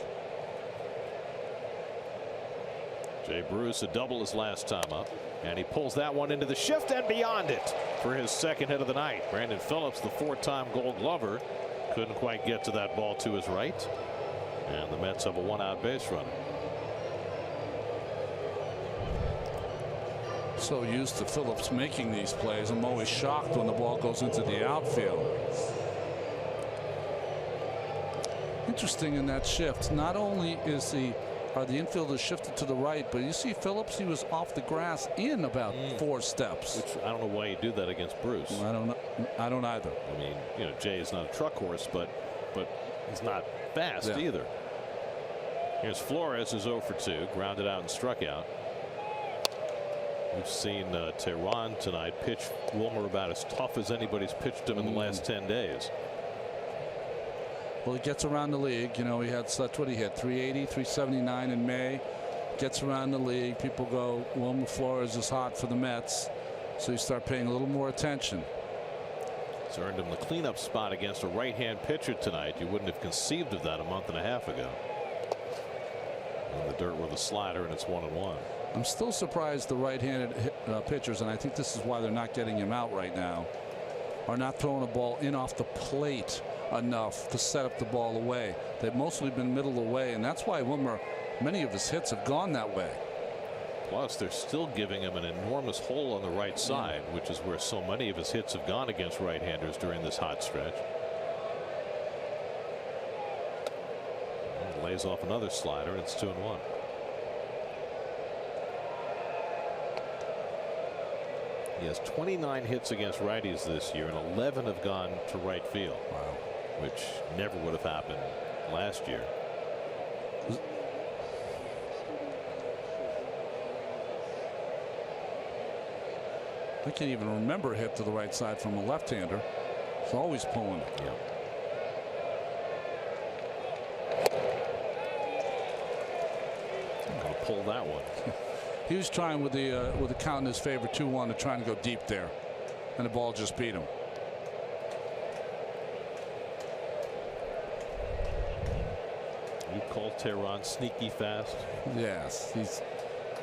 Jay Bruce a double his last time up, and he pulls that one into the shift and beyond it for his 2nd hit of the night. Brandon Phillips, the 4-time Gold Glover, couldn't quite get to that ball to his right, and the Mets have a 1-out base runner. So used to Phillips making these plays, I'm always shocked when the ball goes into the outfield. Interesting in that shift. Not only are the infielders shifted to the right, but you see Phillips, he was off the grass in about 4 steps. Which I don't know why you do that against Bruce. Well, I don't either. I mean, you know, Jay is not a truck horse, but he's not fast either. Here's Flores, who's 0 for 2, grounded out and struck out. We've seen Teheran tonight pitch Wilmer about as tough as anybody's pitched him in the last 10 days. Well, he gets around the league. You know, that's what he hit, 380, 379 in May. Gets around the league. People go, Wilmer Flores is hot for the Mets. So you start paying a little more attention. It's earned him the cleanup spot against a right-hand pitcher tonight. You wouldn't have conceived of that a month and a half ago. In the dirt with a slider, and it's 1-1. I'm still surprised the right-handed pitchers, and I think this is why they're not getting him out right now, are not throwing a ball in off the plate enough to set up the ball away. They've mostly been middle away, and that's why Wilmer, many of his hits have gone that way. Plus, they're still giving him an enormous hole on the right side, which is where so many of his hits have gone against right-handers during this hot stretch. And lays off another slider, and it's 2-1. He has 29 hits against righties this year, and 11 have gone to right field. Wow. Which never would have happened last year. I can't even remember a hit to the right side from a left-hander. He's always pulling. Yeah. I'm going to pull that one. He was trying with the count in his favor, 2-1, to try and go deep there, and the ball just beat him. call Tehran sneaky fast? Yes, he's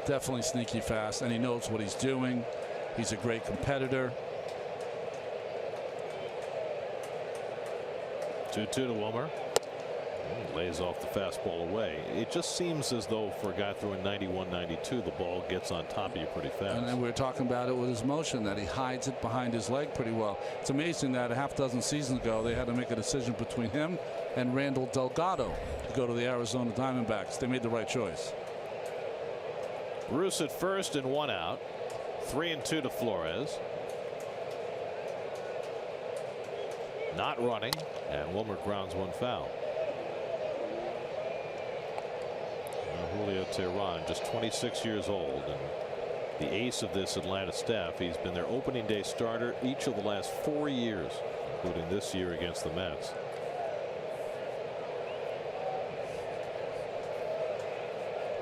definitely sneaky fast, and he knows what he's doing. He's a great competitor. 2-2 to Wilmer. Lays off the fastball away. It just seems as though for a guy throwing 91, 92, the ball gets on top of you pretty fast. And then we were talking about it with his motion, that he hides it behind his leg pretty well. It's amazing that a half dozen seasons ago they had to make a decision between him and Randall Delgado to go to the Arizona Diamondbacks. They made the right choice. Bruce at first and 1 out. 3-2 to Flores. Not running, and Wilmer grounds one foul. Julio Tehran, just 26 years old, and the ace of this Atlanta staff. He's been their opening day starter each of the last 4 years, including this year against the Mets.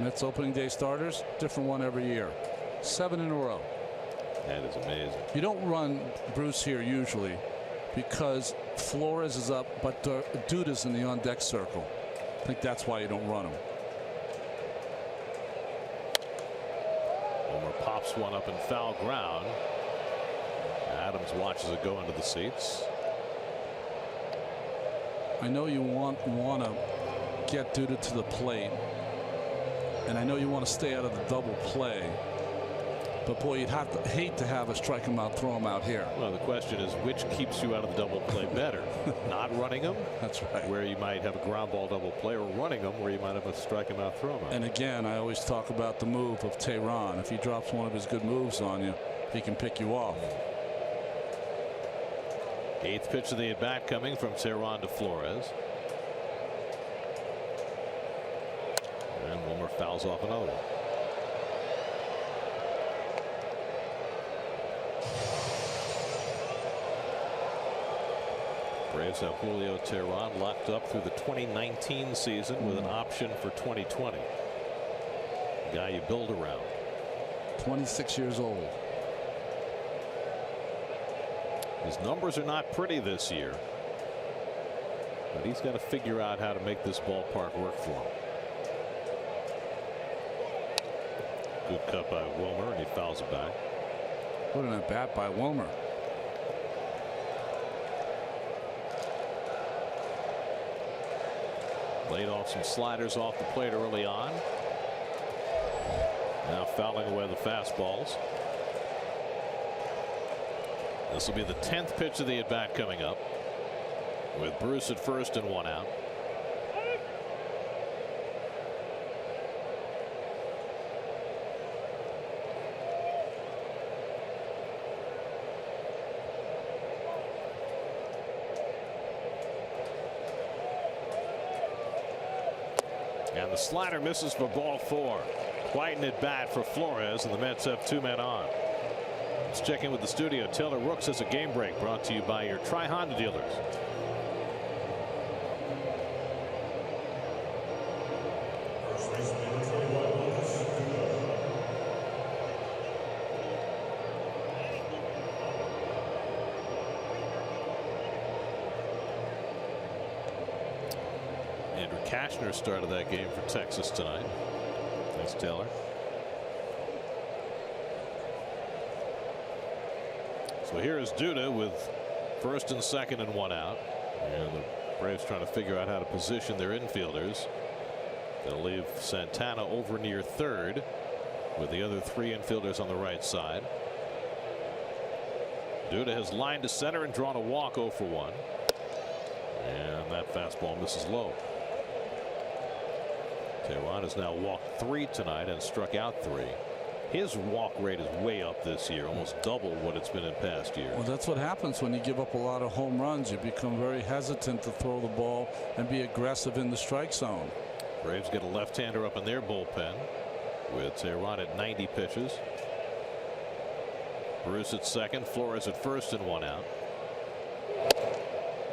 Mets opening day starters, different one every year. 7 in a row. That is amazing. You don't run Bruce here usually because Flores is up, but Duda's in the on-deck circle. I think that's why you don't run him. Wilmer pops one up in foul ground. Adams watches it go into the seats. I know you want to get Duda to the plate, and I know you want to stay out of the double play. But boy, you'd hate to have a strike him out, throw him out here. Well, the question is, which keeps you out of the double play better? Not running him, that's right, where you might have a ground ball double play, or running him where you might have a strike him out, throw him out. And again, I always talk about the move of Tehran. If he drops one of his good moves on you, he can pick you off. 8th pitch of the at bat coming from Tehran to Flores. And Wilmer fouls off another one. Braves have Julio Tehran locked up through the 2019 season with an option for 2020. The guy you build around. 26 years old. His numbers are not pretty this year, but he's got to figure out how to make this ballpark work for him. Good cut by Wilmer, and he fouls it back. What an at bat by Wilmer. Laid off some sliders off the plate early on. Now fouling away the fastballs. This will be the 10th pitch of the at bat coming up, with Bruce at first and 1 out. And the slider misses for ball 4. Quite an at bat for Flores, and the Mets have 2 men on. Let's check in with the studio. Taylor Rooks has a game break brought to you by your Tri-Honda dealers. Andrew Kashner started that game for Texas tonight. Thanks, Taylor. So here is Duda with first and second and 1 out. And the Braves trying to figure out how to position their infielders. They'll leave Santana over near third with the other 3 infielders on the right side. Duda has lined to center and drawn a walk 0 for 1. And that fastball misses low. Tehran has now walked 3 tonight and struck out 3. His walk rate is way up this year, almost double what it's been in past years. Well, that's what happens when you give up a lot of home runs. You become very hesitant to throw the ball and be aggressive in the strike zone. Braves get a left-hander up in their bullpen with Tehran at 90 pitches. Bruce at second, Flores at first and 1 out.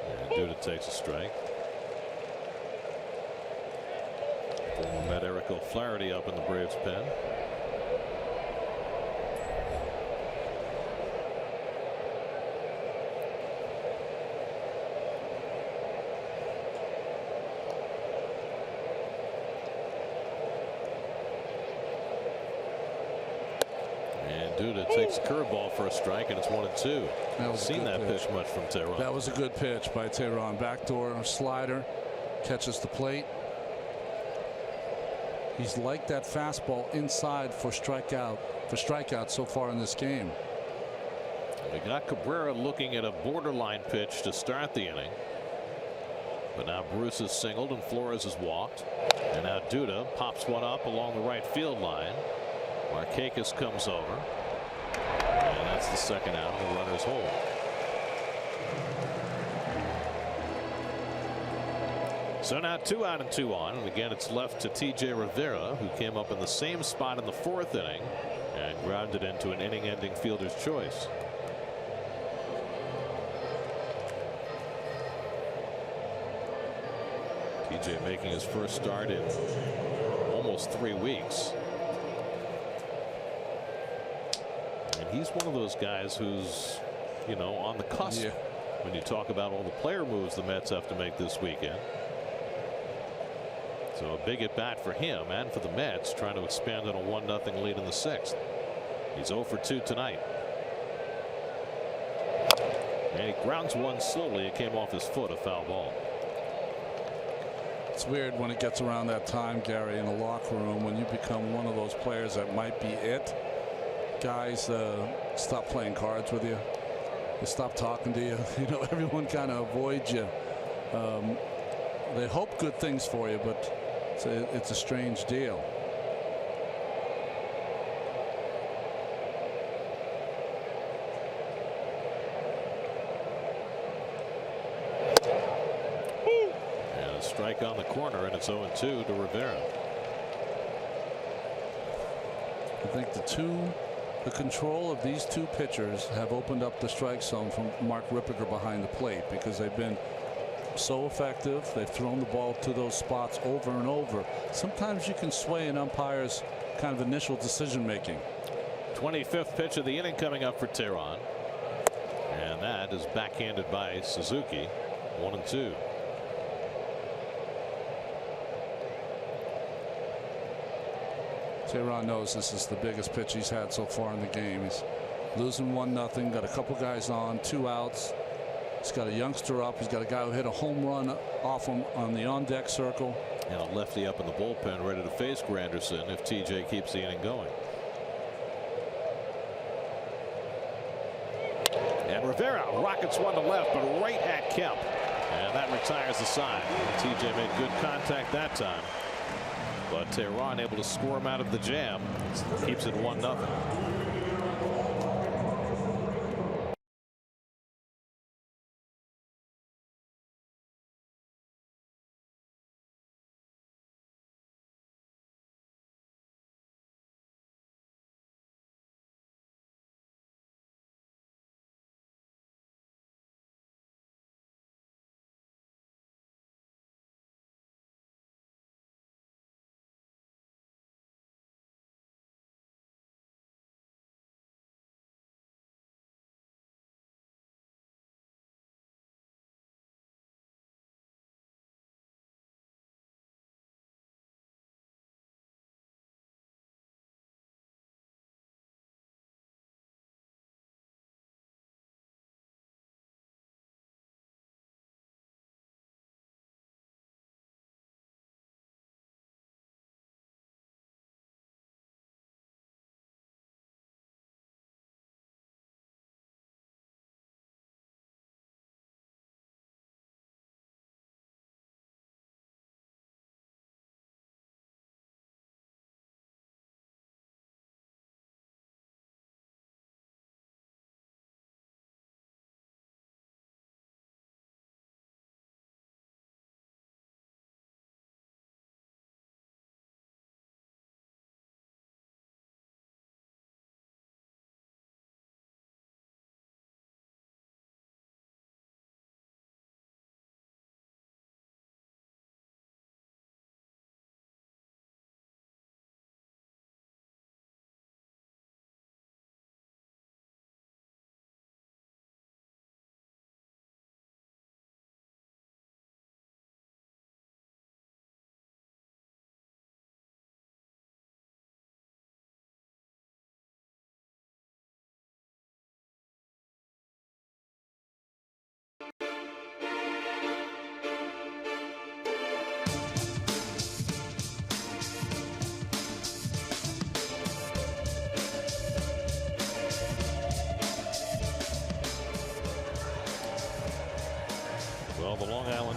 And Duda takes a strike. Former Met Eric O'Flaherty up in the Braves pen. Duda takes a curveball for a strike, and it's 1-2. That was seen that pitch much from Tehran. That was a good pitch by Tehran. Backdoor slider, catches the plate. He's liked that fastball inside for strikeout so far in this game. We got Cabrera looking at a borderline pitch to start the inning. But now Bruce has singled and Flores has walked. And now Duda pops one up along the right field line. Markakis comes over. And that's the second out. The runners hold. So now 2 out and 2 on. And again, it's left to T.J. Rivera, who came up in the same spot in the 4th inning and grounded into an inning-ending fielder's choice. T.J. making his first start in almost 3 weeks. And he's one of those guys who's, you know, on the cusp when you talk about all the player moves the Mets have to make this weekend. So a big at bat for him and for the Mets, trying to expand on a 1-0 lead in the 6th. He's 0 for 2 tonight. And he grounds one slowly. It came off his foot, a foul ball. It's weird when it gets around that time, Gary, in the locker room, when you become one of those players that might be it. Guys stop playing cards with you. They stop talking to you. You know, everyone kind of avoids you. They hope good things for you, but it's a strange deal. And a strike on the corner, and it's 0-2 to Rivera. I think the control of these two pitchers have opened up the strike zone from Mark Rippiger behind the plate, because they've been so effective. They've thrown the ball to those spots over and over. Sometimes you can sway an umpire's kind of initial decision making. 25th pitch of the inning coming up for Tehran. And that is backhanded by Suzuki. 1-2. Tehran knows this is the biggest pitch he's had so far in the game. He's losing 1-0. Got a couple guys on, 2 outs. He's got a youngster up. He's got a guy who hit a home run off him on the on-deck circle. And a lefty up in the bullpen ready to face Granderson if TJ keeps the inning going. And Rivera rockets one to left, but right at Kemp. And that retires the side. TJ made good contact that time. But Tehran able to score him out of the jam. Keeps it 1-0.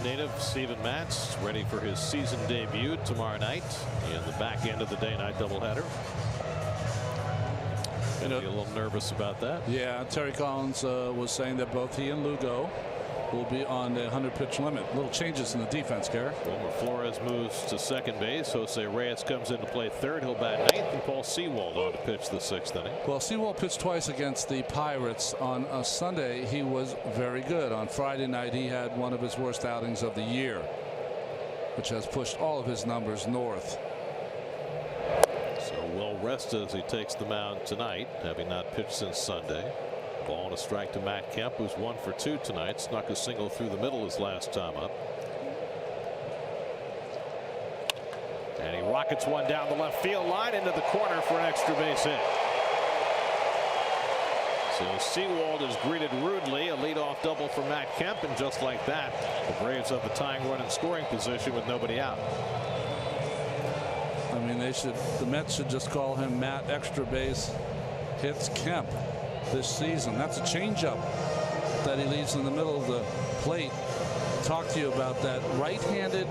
native Steven Matz ready for his season debut tomorrow night in the back end of the day-night doubleheader. Gonna be a little nervous about that. Yeah, Terry Collins was saying that both he and Lugo will be on the 100-pitch limit. Little changes in the defense, Gary. Wilmer Flores moves to second base. Jose Reyes comes in to play third. He'll bat ninth, and Paul Sewald on to pitch the sixth inning. Well, Sewald pitched twice against the Pirates. On a Sunday, he was very good. On Friday night, he had one of his worst outings of the year, which has pushed all of his numbers north. So well rested as he takes the mound tonight, having not pitched since Sunday. Ball and a strike to Matt Kemp, who's 1 for 2 tonight. Snuck a single through the middle his last time up. And he rockets one down the left field line into the corner for an extra base hit. So Sewald is greeted rudely. A leadoff double for Matt Kemp, and just like that, the Braves have the tying run in scoring position with nobody out. I mean, the Mets should just call him Matt Extra Base Hits Kemp this season. That's a changeup that he leaves in the middle of the plate. Talk to you about that right-handed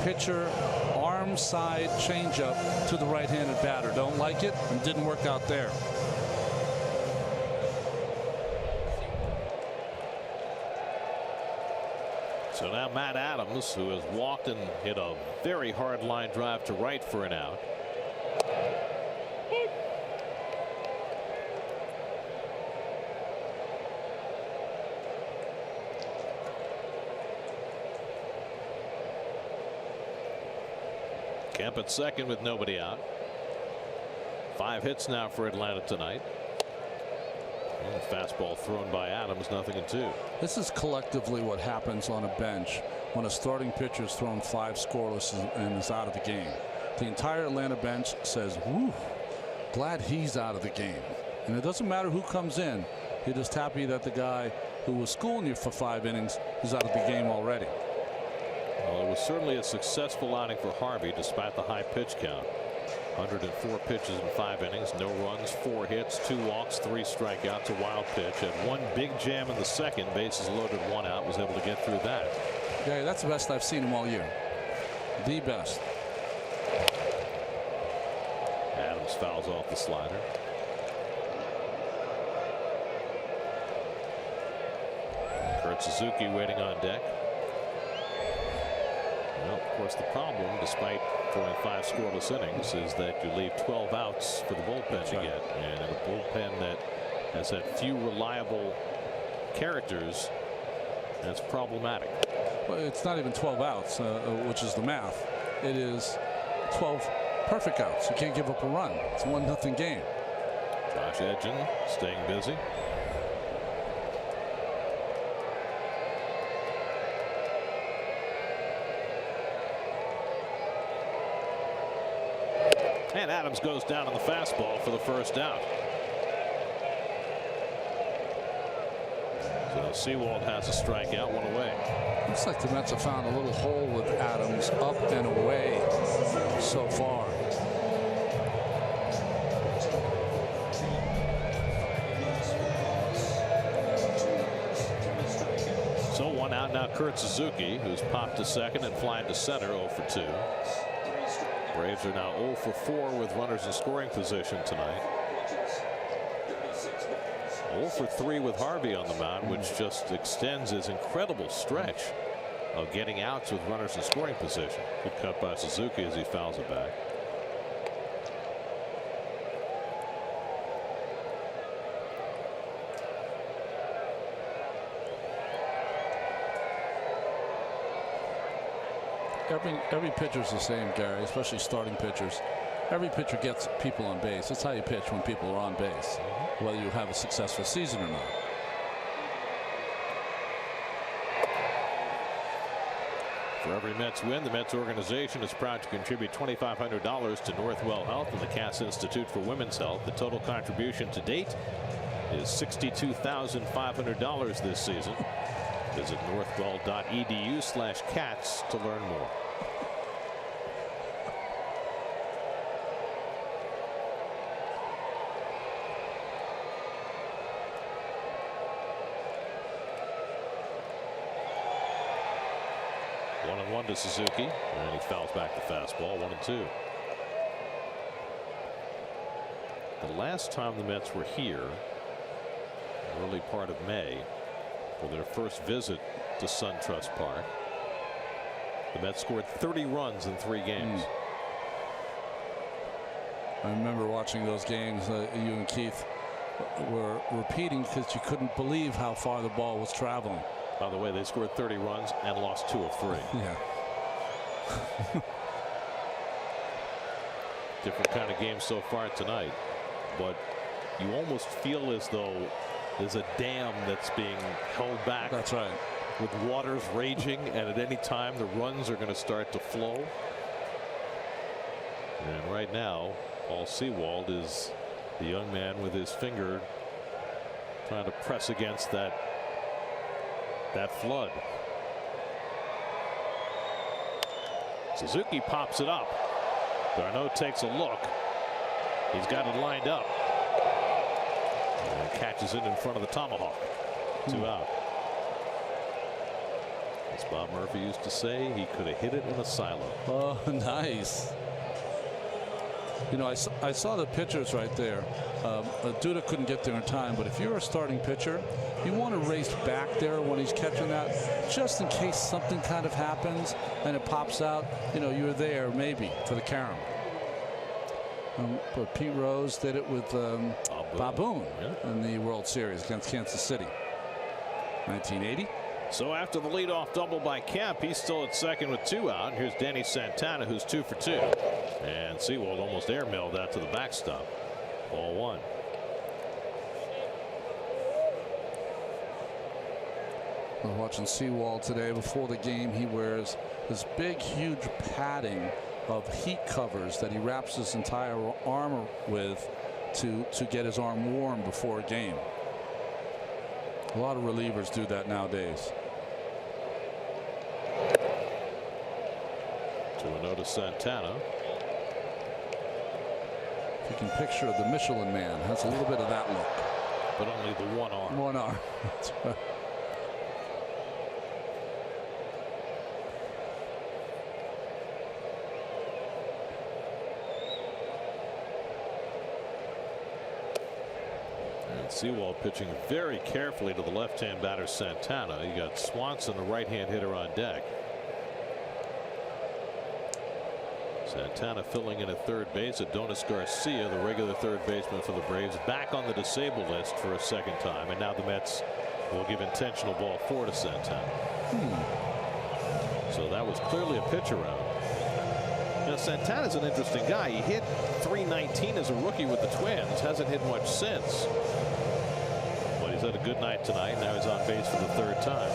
pitcher arm side changeup to the right-handed batter. Don't like it, and didn't work out there. So now Matt Adams, who has walked and hit a very hard line drive to right for an out. Kemp at second with nobody out. 5 hits now for Atlanta tonight. And the fastball thrown by Adams, 0-2. This is collectively what happens on a bench when a starting pitcher is thrown 5 scoreless and is out of the game. The entire Atlanta bench says, "Whew, glad he's out of the game." And it doesn't matter who comes in. You're just happy that the guy who was schooling you for 5 innings is out of the game already. Well, it was certainly a successful outing for Harvey despite the high pitch count. 104 pitches in 5 innings, no runs, 4 hits, 2 walks, 3 strikeouts, a wild pitch. Had one big jam in the second, bases loaded, 1 out, was able to get through that. Yeah, that's the best I've seen him all year. The best. Adams fouls off the slider. Kurt Suzuki waiting on deck. Well, of course, the problem, despite throwing 5 scoreless innings, is that you leave 12 outs for the bullpen to get. And in a bullpen that has had few reliable characters, that's problematic. Well, it's not even 12 outs, which is the math. It is 12 perfect outs. You can't give up a run. It's a 1-0 game. Josh Edgen staying busy. And Adams goes down on the fastball for the first out. So Sewald has a strikeout, 1 away. Looks like the Mets have found a little hole with Adams up and away so far. So 1 out now. Kurt Suzuki, who's popped to second and flying to center, 0 for 2. Braves are now 0 for 4 with runners in scoring position tonight. 0 for 3 with Harvey on the mound, which just extends his incredible stretch of getting outs with runners in scoring position. Good cut by Suzuki as he fouls it back. Every pitcher's the same, Gary, especially starting pitchers. Every pitcher gets people on base. That's how you pitch when people are on base, whether you have a successful season or not. For every Mets win, the Mets organization is proud to contribute $2,500 to Northwell Health and the Cass Institute for Women's Health. The total contribution to date is $62,500 this season. Visit northwell.edu/cats to learn more. 1 to Suzuki, and he fouls back the fastball. 1-2. The last time the Mets were here, early part of May, for their first visit to SunTrust Park, the Mets scored 30 runs in 3 games. I remember watching those games. You and Keith were repeating because you couldn't believe how far the ball was traveling. By the way, they scored 30 runs and lost 2 of 3. Yeah. Different kind of game so far tonight, but you almost feel as though there's a dam that's being held back. That's right. With waters raging, and at any time the runs are going to start to flow. And right now, Paul Sewald is the young man with his finger trying to press against that flood. Suzuki pops it up. D'Arnaud takes a look. He's got it lined up and catches it in front of the tomahawk. 2 out. As Bob Murphy used to say, he could have hit it in a silo. Oh, nice. You know, I saw the pitchers right there. Duda couldn't get there in time, but if you're a starting pitcher, you want to race back there when he's catching that, just in case something kind of happens and it pops out. You know, you're there maybe for the carom. But Pete Rose did it with Bob Boone in the World Series against Kansas City, 1980. So after the leadoff double by Kemp, he's still at second with 2 out. Here's Danny Santana, who's 2 for 2. And Sewald almost airmailed that to the backstop. Ball 1. I was watching Sewald today. Before the game, he wears this big, huge padding of heat covers that he wraps his entire arm with to get his arm warm before a game. A lot of relievers do that nowadays. 2-0 to Santana. If you can picture the Michelin Man, has a little bit of that look. But only the one arm. One arm. That's right. Sewald pitching very carefully to the left-hand batter Santana. You got Swanson, the right-hand hitter, on deck. Santana filling in at third base. Adonis Garcia, the regular third baseman for the Braves, back on the disabled list for a second time. And now the Mets will give intentional ball 4 to Santana. So that was clearly a pitch around. Now Santana's an interesting guy. He hit .319 as a rookie with the Twins. Hasn't hit much since. But he's had a good night tonight. Now he's on base for the 3rd time.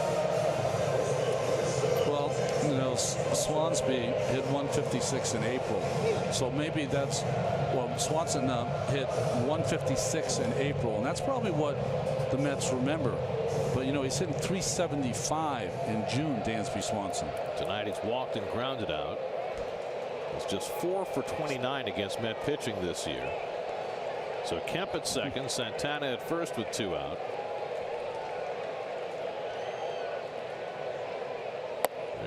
Well, you know, Swansby hit 156 in April. So maybe that's, well, Swanson hit 156 in April. And that's probably what the Mets remember. But, you know, he's hitting .375 in June, Dansby Swanson. Tonight he's walked and grounded out. He's just 4 for 29 against Met pitching this year. So Kemp at second, Santana at first with 2 out.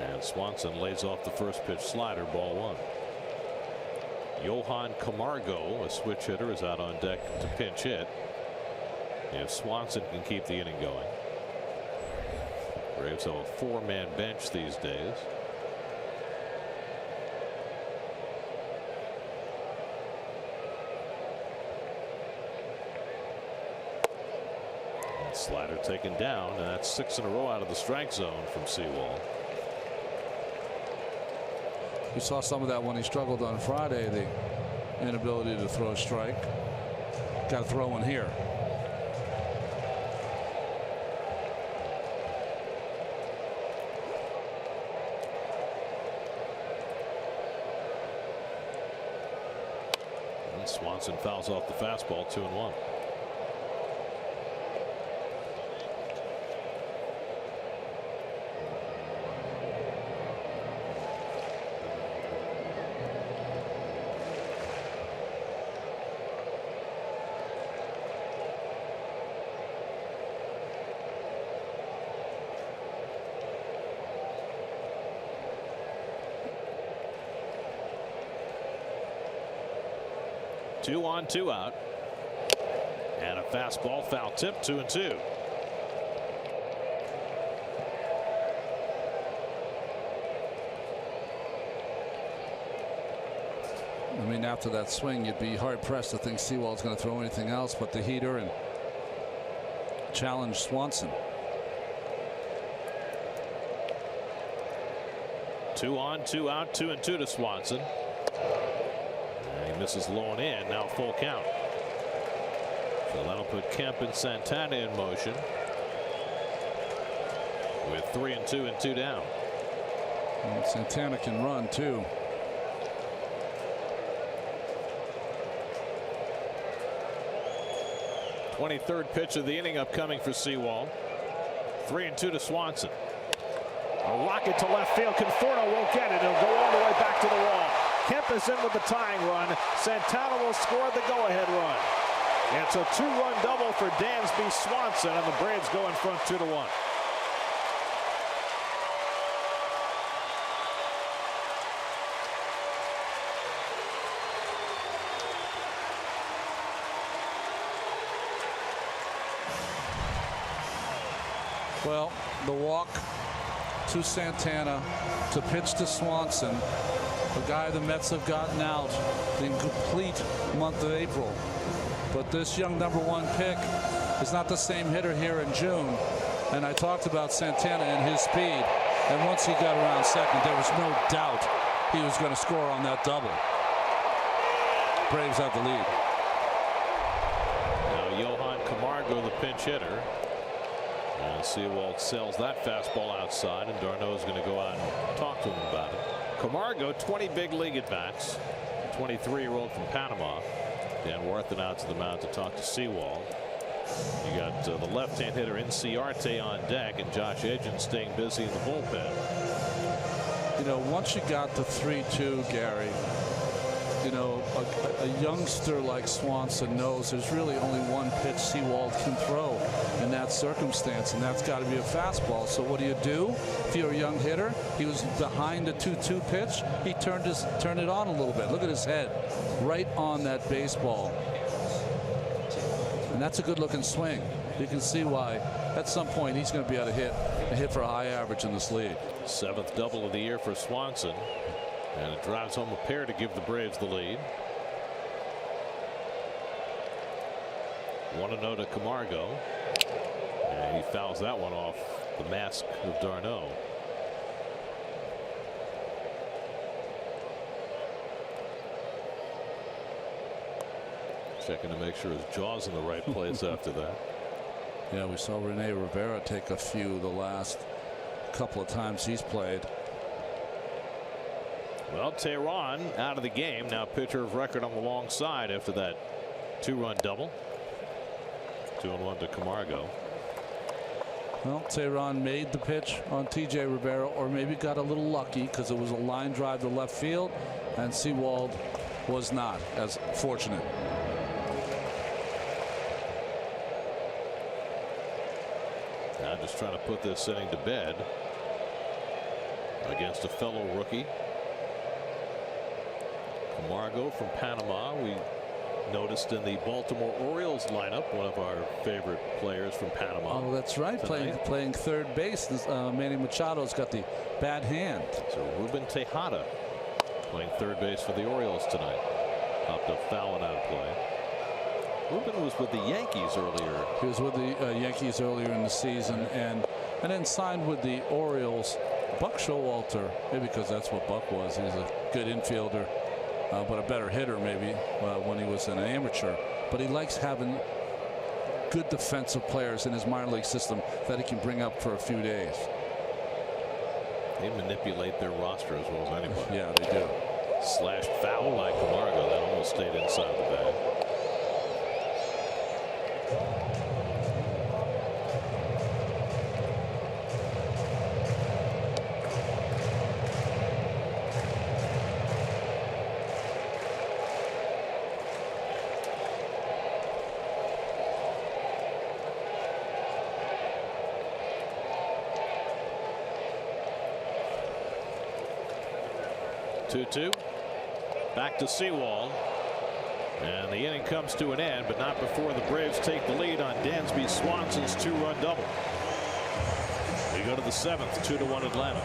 And Swanson lays off the first pitch slider, ball 1. Johan Camargo, a switch hitter, is out on deck to pinch hit if Swanson can keep the inning going. Braves have a 4-man bench these days. Slider taken down, and that's 6 in a row out of the strike zone from Sewald. We saw some of that when he struggled on Friday, the inability to throw a strike. Got to throw one here. And Swanson fouls off the fastball, 2-1. 2 on, 2 out. And a fastball foul tip, 2-2. I mean, after that swing, you'd be hard pressed to think Sewald's going to throw anything else but the heater and challenge Swanson. 2 on, 2 out, 2-2 to Swanson. And he misses low and in. Now full count. So that'll put Kemp and Santana in motion with 3-2 and 2 down. And Santana can run too. 23rd pitch of the inning upcoming for Sewald. 3-2 to Swanson. A rocket to left field. Conforto won't get it. It'll go all the way back to the wall. Kemp is in with the tying run. Santana will score the go-ahead run. It's a 2-run double for Dansby Swanson, and the Braves go in front 2-1. Well, the walk to Santana, to pitch to Swanson, the guy the Mets have gotten out the complete month of April. But this young #1 pick is not the same hitter here in June. And I talked about Santana and his speed. And once he got around second, there was no doubt he was going to score on that double. Braves have the lead. Now Johan Camargo, the pinch hitter. And Sewald sells that fastball outside, and d'Arnaud is going to go out and talk to him about it. Camargo, 20 big league at bats. 23-year-old from Panama. Dan Warthen out to the mound to talk to Sewald. You got the left-hand hitter Inciarte on deck, and Josh Edgen staying busy in the bullpen. You know, once you got the 3-2, Gary, you know, a youngster like Swanson knows there's really only one pitch Sewald can throw in that circumstance, and that's got to be a fastball. So what do you do if you're a young hitter? He was behind the 2-2 pitch. He turned it on a little bit. Look at his head, right on that baseball. And that's a good-looking swing. You can see why at some point he's going to be able to hit for a high average in this league. 7th double of the year for Swanson. And it drives home a pair to give the Braves the lead. 1-0 to Camargo. And he fouls that one off the mask of d'Arnaud. Checking to make sure his jaw's in the right place after that. Yeah, we saw Rene Rivera take a few the last couple of times he's played. Well, Tehran out of the game. Now pitcher of record on the long side after that 2-run double. 2-1 to Camargo. Well, Tehran made the pitch on T.J. Rivera, or maybe got a little lucky because it was a line drive to left field, and Sewald was not as fortunate. Now just trying to put this inning to bed against a fellow rookie. Camargo from Panama. We noticed in the Baltimore Orioles lineup one of our favorite players from Panama. Oh, that's right. Playing third base. Manny Machado's got the bad hand. So Ruben Tejada playing third base for the Orioles tonight. Popped up foul and out of play. Ruben was with the Yankees earlier. He was with the Yankees earlier in the season, and then signed with the Orioles. Buck Showalter, maybe because that's what Buck was. He's a good infielder. But a better hitter maybe when he was an amateur. But he likes having good defensive players in his minor league system that he can bring up for a few days. They manipulate their roster as well as anybody. Yeah, they do. Slashed foul by Camargo. That almost stayed inside the bag. Back to Sewald. And the inning comes to an end, but not before the Braves take the lead on Dansby Swanson's 2-run double. We go to the 7th, 2-1 Atlanta.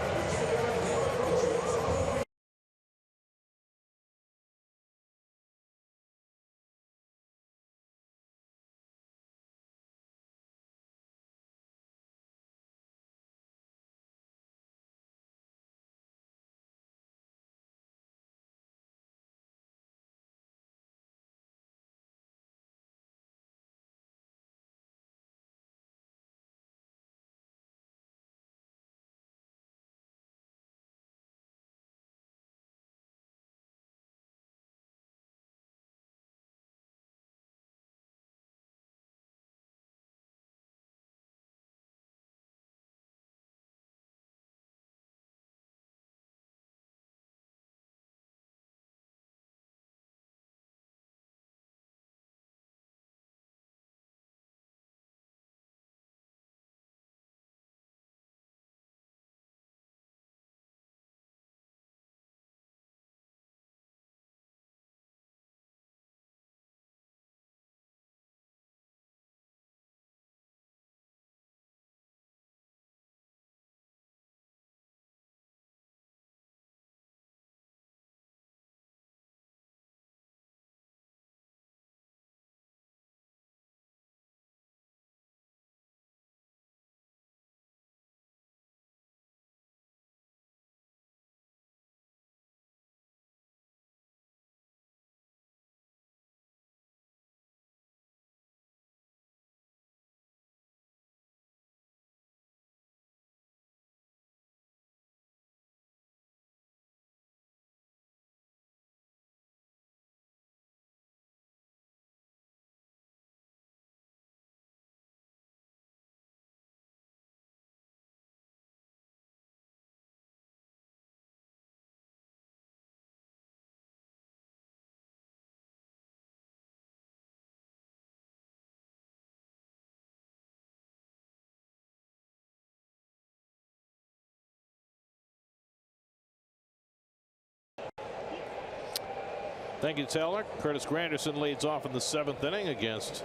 Thank you, Taylor. Curtis Granderson leads off in the 7th inning against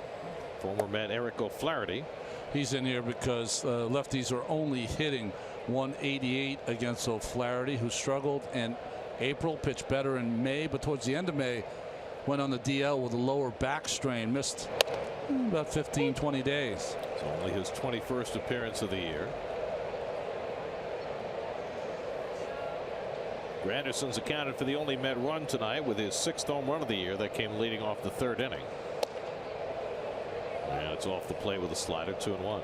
former Met Eric O'Flaherty. He's in here because lefties are only hitting 188 against O'Flaherty, who struggled in April, pitched better in May, but towards the end of May went on the DL with a lower back strain, missed about 15-20 days. It's only his 21st appearance of the year. Granderson's accounted for the only Met run tonight with his 6th home run of the year that came leading off the 3rd inning. And it's off the plate with a slider, 2-1.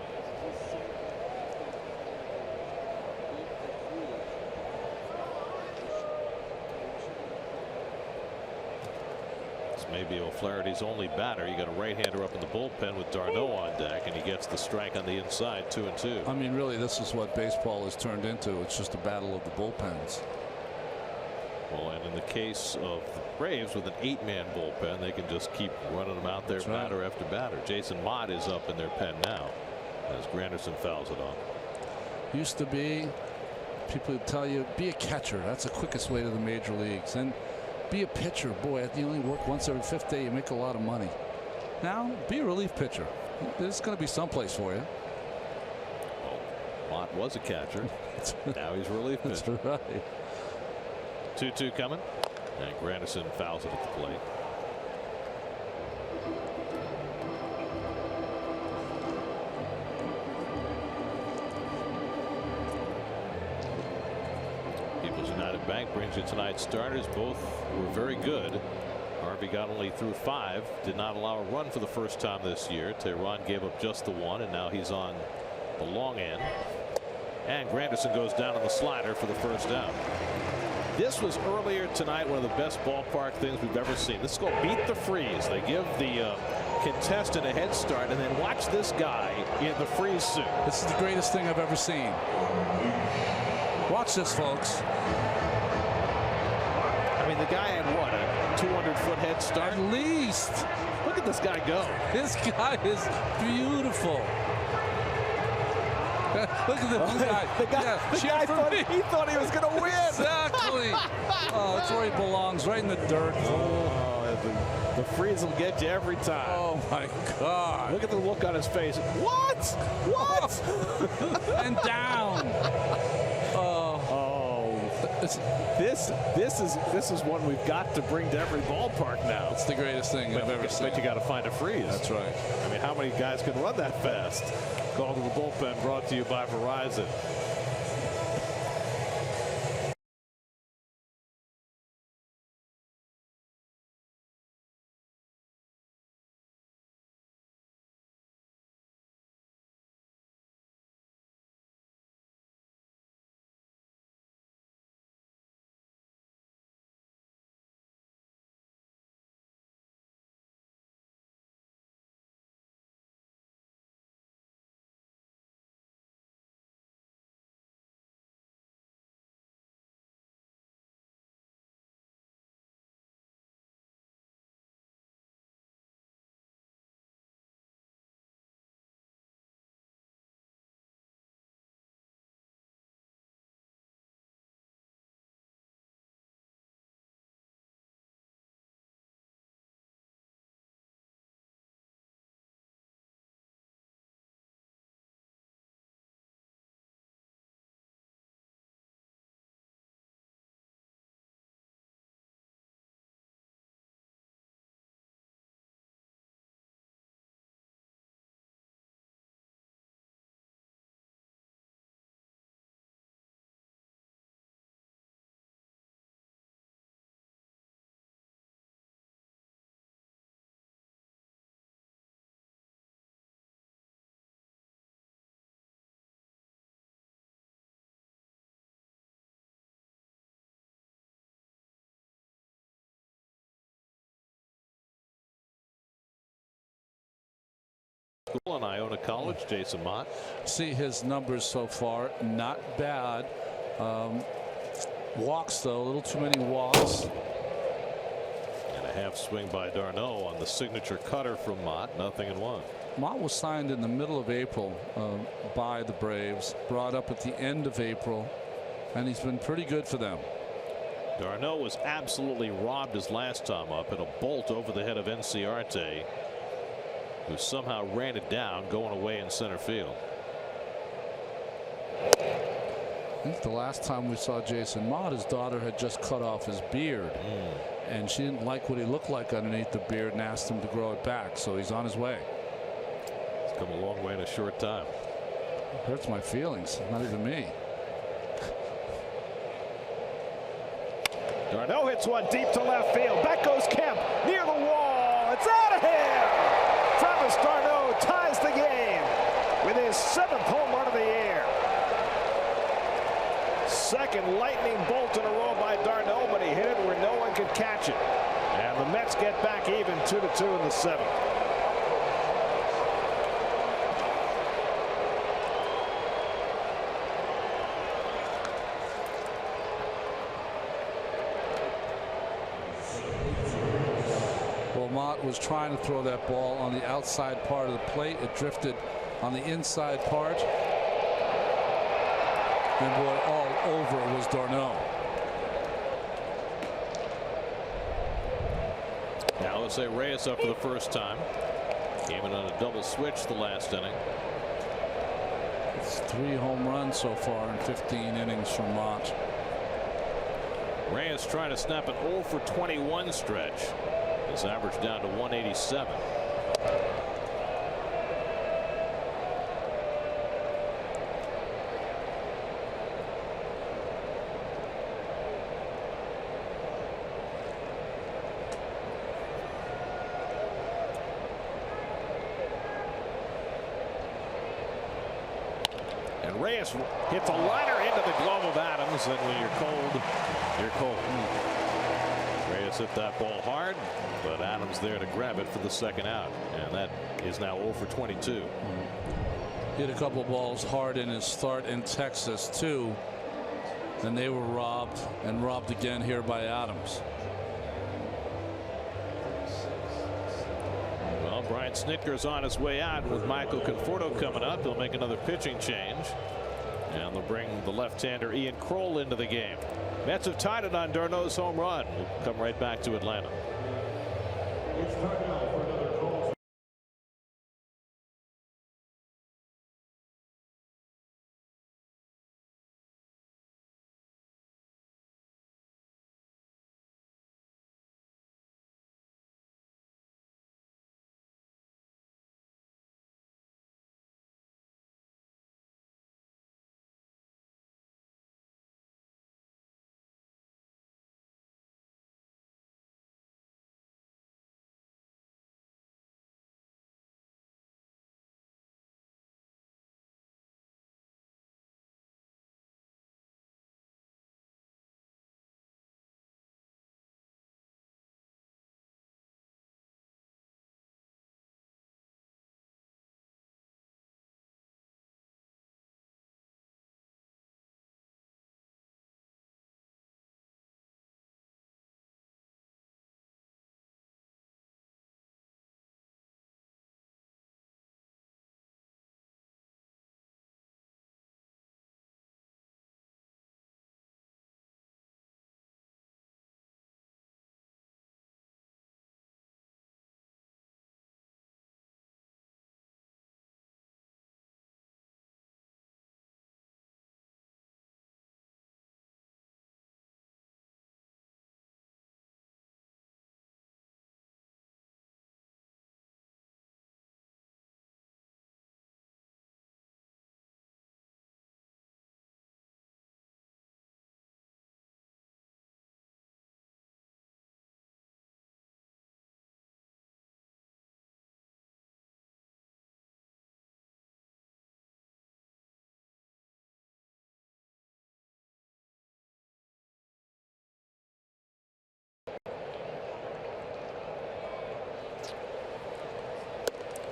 This may be O'Flaherty's only batter. You got a right-hander up in the bullpen with d'Arnaud on deck, and he gets the strike on the inside, 2-2. I mean, really, this is what baseball has turned into. It's just a battle of the bullpens. Well, and in the case of the Braves, with an 8-man bullpen, they can just keep running them out there, batter after batter. Jason Mott is up in their pen now as Granderson fouls it off. Used to be, people would tell you, be a catcher. That's the quickest way to the major leagues. And be a pitcher. Boy, you only work once every 5th day. You make a lot of money. Now, be a relief pitcher. There's going to be someplace for you. Well, Mott was a catcher. Now he's a relief pitcher. That's right. 2-2 coming, and Granderson fouls it at the plate. People's United Bank brings you tonight's starters. Both were very good. Harvey got only through 5, did not allow a run for the first time this year. Tehran gave up just the 1, and now he's on the long end. And Granderson goes down on the slider for the first out. This was earlier tonight, one of the best ballpark things we've ever seen. This is called Beat the Freeze. They give the contestant a head start, and then watch this guy in the freeze suit. This is the greatest thing I've ever seen. Watch this, folks. I mean, the guy had what, a 200-foot head start? At least. Look at this guy go. This guy is beautiful. Look at the guy. The guy thought he was going to win. Exactly. Oh, it's where he belongs, right in the dirt. Oh, The freeze will get you every time. Oh my God! Look at the look on his face. What? What? And down. This is one we've got to bring to every ballpark now. It's the greatest thing I've ever seen. But you got to find a freeze. That's right. I mean, how many guys can run that fast? Call to the bullpen, brought to you by Verizon. And Iona College, Jason Mott. See his numbers so far, not bad. Walks though, a little too many walks. And a half swing by d'Arnaud on the signature cutter from Mott. 0-1. Mott was signed in the middle of April by the Braves, brought up at the end of April, and he's been pretty good for them. d'Arnaud was absolutely robbed his last time up in a bolt over the head of Enciarte, who somehow ran it down going away in center field. I think the last time we saw Jason Mott, his daughter had just cut off his beard, and she didn't like what he looked like underneath the beard and asked him to grow it back, so he's on his way. He's come a long way in a short time. It hurts my feelings, not even me. d'Arnaud hits one deep to left field. Back goes Kemp near the wall. It's out of here. Travis d'Arnaud ties the game with his 7th home run of the year. Second lightning bolt in a row by d'Arnaud, but he hit it where no one could catch it. And the Mets get back even 2-2 in the 7th. Mott was trying to throw that ball on the outside part of the plate. It drifted on the inside part. And boy, all over was d'Arnaud. Now let's say Reyes up for the first time. Came in on a double switch the last inning. It's 3 home runs so far in 15 innings from Mott. Reyes trying to snap an 0 for 21 stretch. His average down to 187. And Reyes hits a liner into the glove of Adams, and when you're cold, you're cold. Reyes hit that ball hard, but Adams there to grab it for the second out, and that is now 0 for 22. Hit a couple balls hard in his start in Texas too, and they were robbed, and robbed again here by Adams. Well, Brian Snitker's on his way out with Michael Conforto coming up. He'll make another pitching change, and they'll bring the left-hander Ian Kroll into the game. Mets have tied it on d'Arnaud's home run. We'll come right back to Atlanta.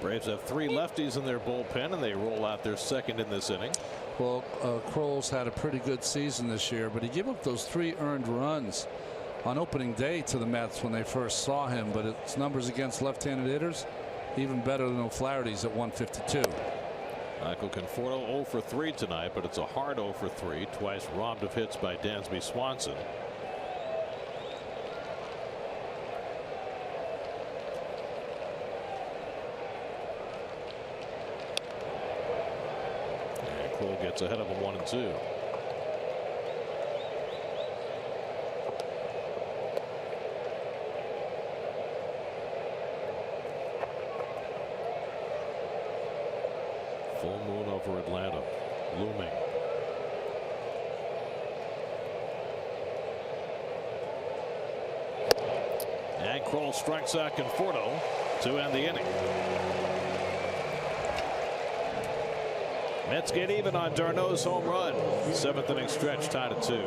Braves have 3 lefties in their bullpen, and they roll out their second in this inning. Well, Kroll's had a pretty good season this year, but he gave up those 3 earned runs on opening day to the Mets when they first saw him. But its numbers against left-handed hitters even better than O'Flaherty's at 152. Michael Conforto 0 for 3 tonight, but it's a hard 0 for 3, twice robbed of hits by Dansby Swanson. And Kroll gets ahead of him 1-2. Full moon over Atlanta looming. And Kroll strikes out Conforto to end the inning. Mets get even on d'Arnaud's home run. 7th inning stretch tied at 2.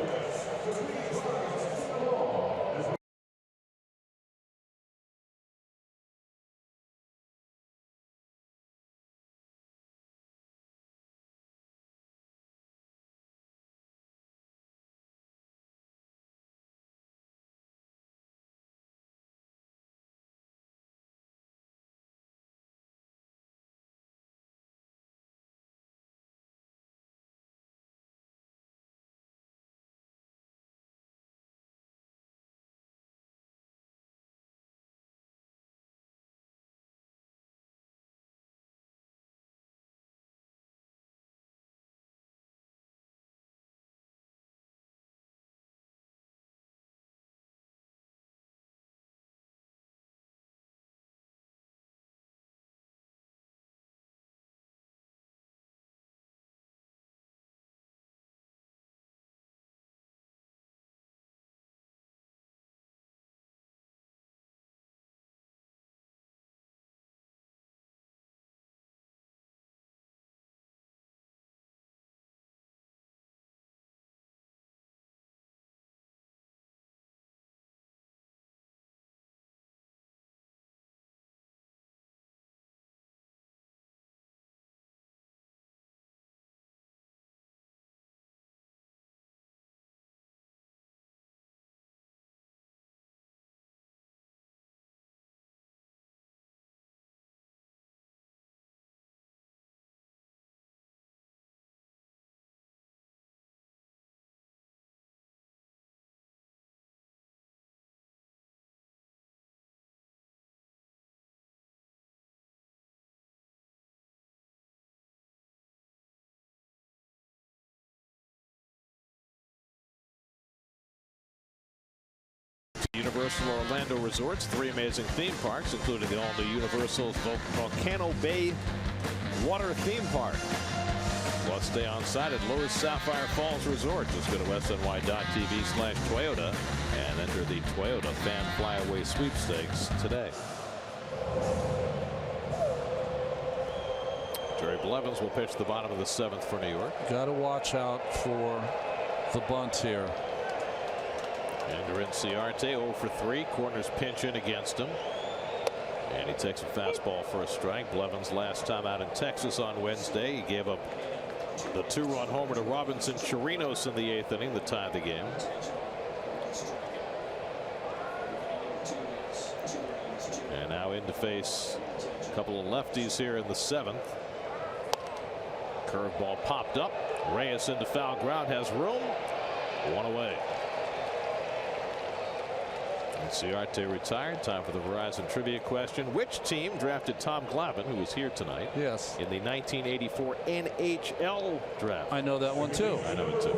Universal Orlando Resorts, 3 amazing theme parks, including the all-new Universal's Volcano Bay Water Theme Park. Plus, stay on site at Lowe's Sapphire Falls Resort. Just go to sny.tv/Toyota and enter the Toyota Fan Flyaway Sweepstakes today. Jerry Blevins will pitch the bottom of the 7th for New York. Got to watch out for the bunt here. Ender Inciarte 0 for 3. Corners pinch in against him. And he takes a fastball for a strike. Blevins last time out in Texas on Wednesday. He gave up the 2-run homer to Robinson Chirinos in the 8th inning that tied the game. And now in to face a couple of lefties here in the 7th. Curveball popped up. Reyes into foul ground, has room. 1 away. Inciarte retired. Time for the Verizon trivia question. Which team drafted Tom Glavine, who was here tonight? Yes. In the 1984 NHL draft. I know that one too. I know it too.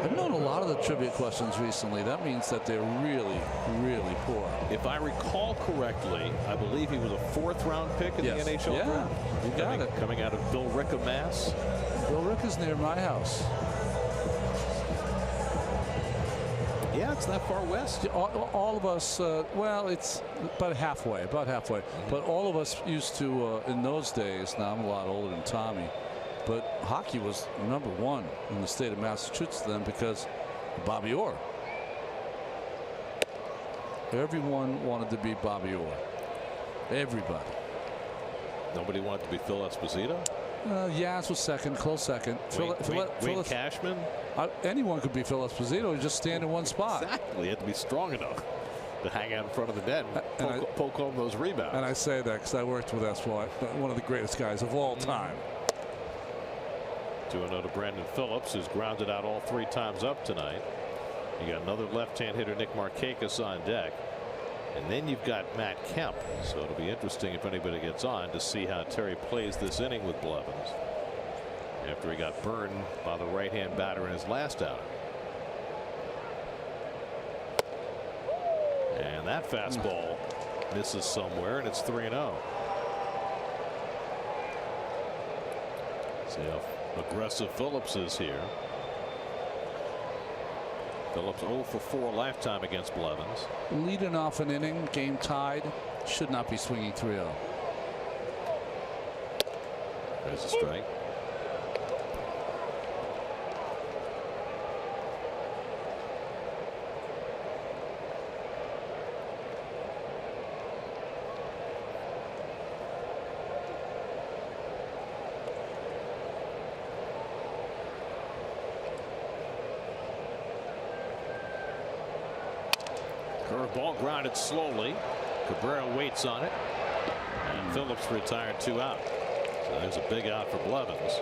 I've known a lot of the trivia questions recently. That means that they're really, really poor. If I recall correctly, I believe he was a 4th-round pick in the NHL draft. You got it. Coming out of Billerica, Mass. Billerica's near my house. Yeah, it's that far west. All of us, well, it's about halfway. But all of us used to, in those days, now I'm a lot older than Tommy, but hockey was #1 in the state of Massachusetts then because of Bobby Orr. Everyone wanted to be Bobby Orr. Everybody. Nobody wanted to be Phil Esposito? Yaz was second, close second. Wayne Cashman? Anyone could be Phil Esposito. You just stand in one spot. Exactly. You had to be strong enough to hang out in front of the net and poke home those rebounds. And I say that because I worked with Espo, one of the greatest guys of all time. 2-0 to Brandon Phillips, who's grounded out all 3 times up tonight. You got another left-hand hitter, Nick Markakis, on deck. And then you've got Matt Kemp. So it'll be interesting if anybody gets on to see how Terry plays this inning with Blevins after he got burned by the right-hand batter in his last outing. And that fastball misses somewhere, and it's 3-0. See how aggressive Phillips is here. Phillips 0 for 4 lifetime against Blevins. Leading off an inning, game tied, should not be swinging 3-0. There's a strike. Curveball grounded slowly. Cabrera waits on it. And Phillips retired 2 out. So there's a big out for Blevins.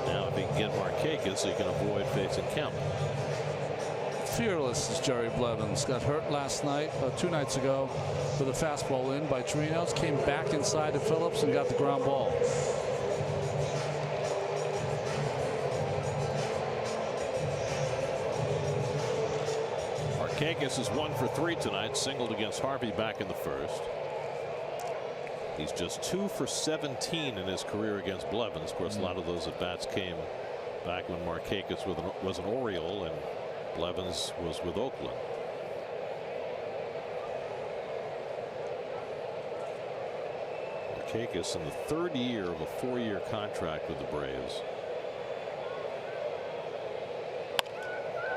Now if he can get Markakis, he can avoid facing Kemp. Fearless is Jerry Blevins. Got hurt last night, 2 nights ago, with a fastball in by Chirinos. Came back inside to Phillips and got the ground ball. Markakis is 1 for 3 tonight, singled against Harvey back in the 1st. He's just 2 for 17 in his career against Blevins. Of course, a lot of those at bats came back when Markakis was an Oriole and Blevins was with Oakland. Markakis in the 3rd year of a 4-year contract with the Braves.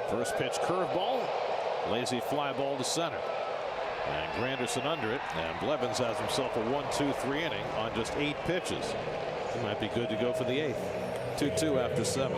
First pitch curveball. Lazy fly ball to center. And Granderson under it. And Blevins has himself a 1-2-3 inning on just 8 pitches. He might be good to go for the 8th. 2-2 after 7.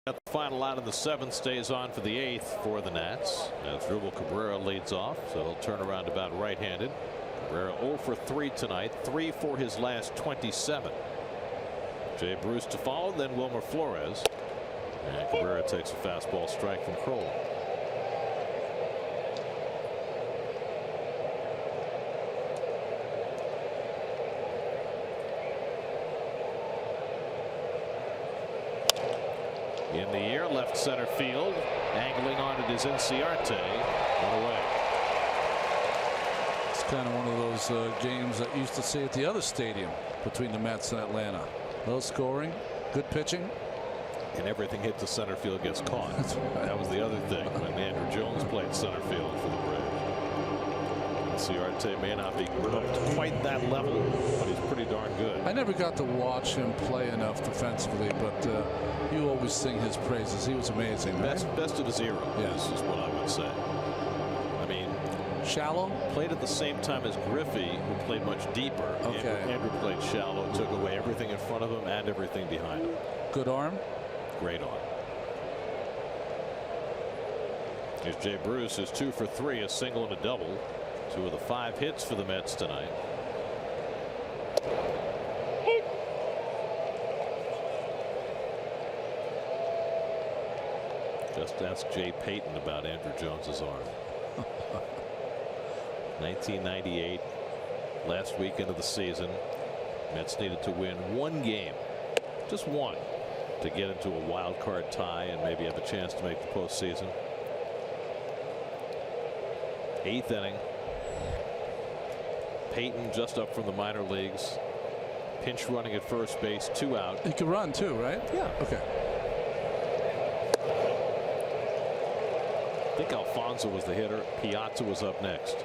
The final out in the 7th stays on for the 8th for the Nats as Cabrera leads off, so he'll turn around about right-handed. Cabrera 0 for 3 tonight, 3 for his last 27. Jay Bruce to follow, then Wilmer Flores, and Cabrera takes a fastball strike from Kroll. In the air, left center field, angling on it is Inciarte, one away. It's kind of one of those games that you used to see at the other stadium between the Mets and Atlanta. Low scoring, good pitching, and everything hit to center field gets caught. That's right. That was the other thing when Andrew Jones played center field for the Braves. Inciarte may not be up to quite that level, but he's pretty darn good. I never got to watch him play enough defensively, but you always sing his praises. He was amazing. Best of his era. Yes, is what I would say. I mean, shallow. Played at the same time as Griffey, who played much deeper. Okay. Andrew played shallow, took away everything in front of him and everything behind him. Good arm. Great arm. Here's Jay Bruce, who's 2 for 3, a single and a double. 2 of the 5 hits for the Mets tonight. Just ask Jay Payton about Andrew Jones's arm. 1998, last weekend of the season. Mets needed to win 1 game, just 1, to get into a wild card tie and maybe have a chance to make the postseason. 8th inning. Payton just up from the minor leagues. Pinch running at first base, 2 out. He could run too, right? Yeah. Okay. I think Alfonso was the hitter. Piazza was up next.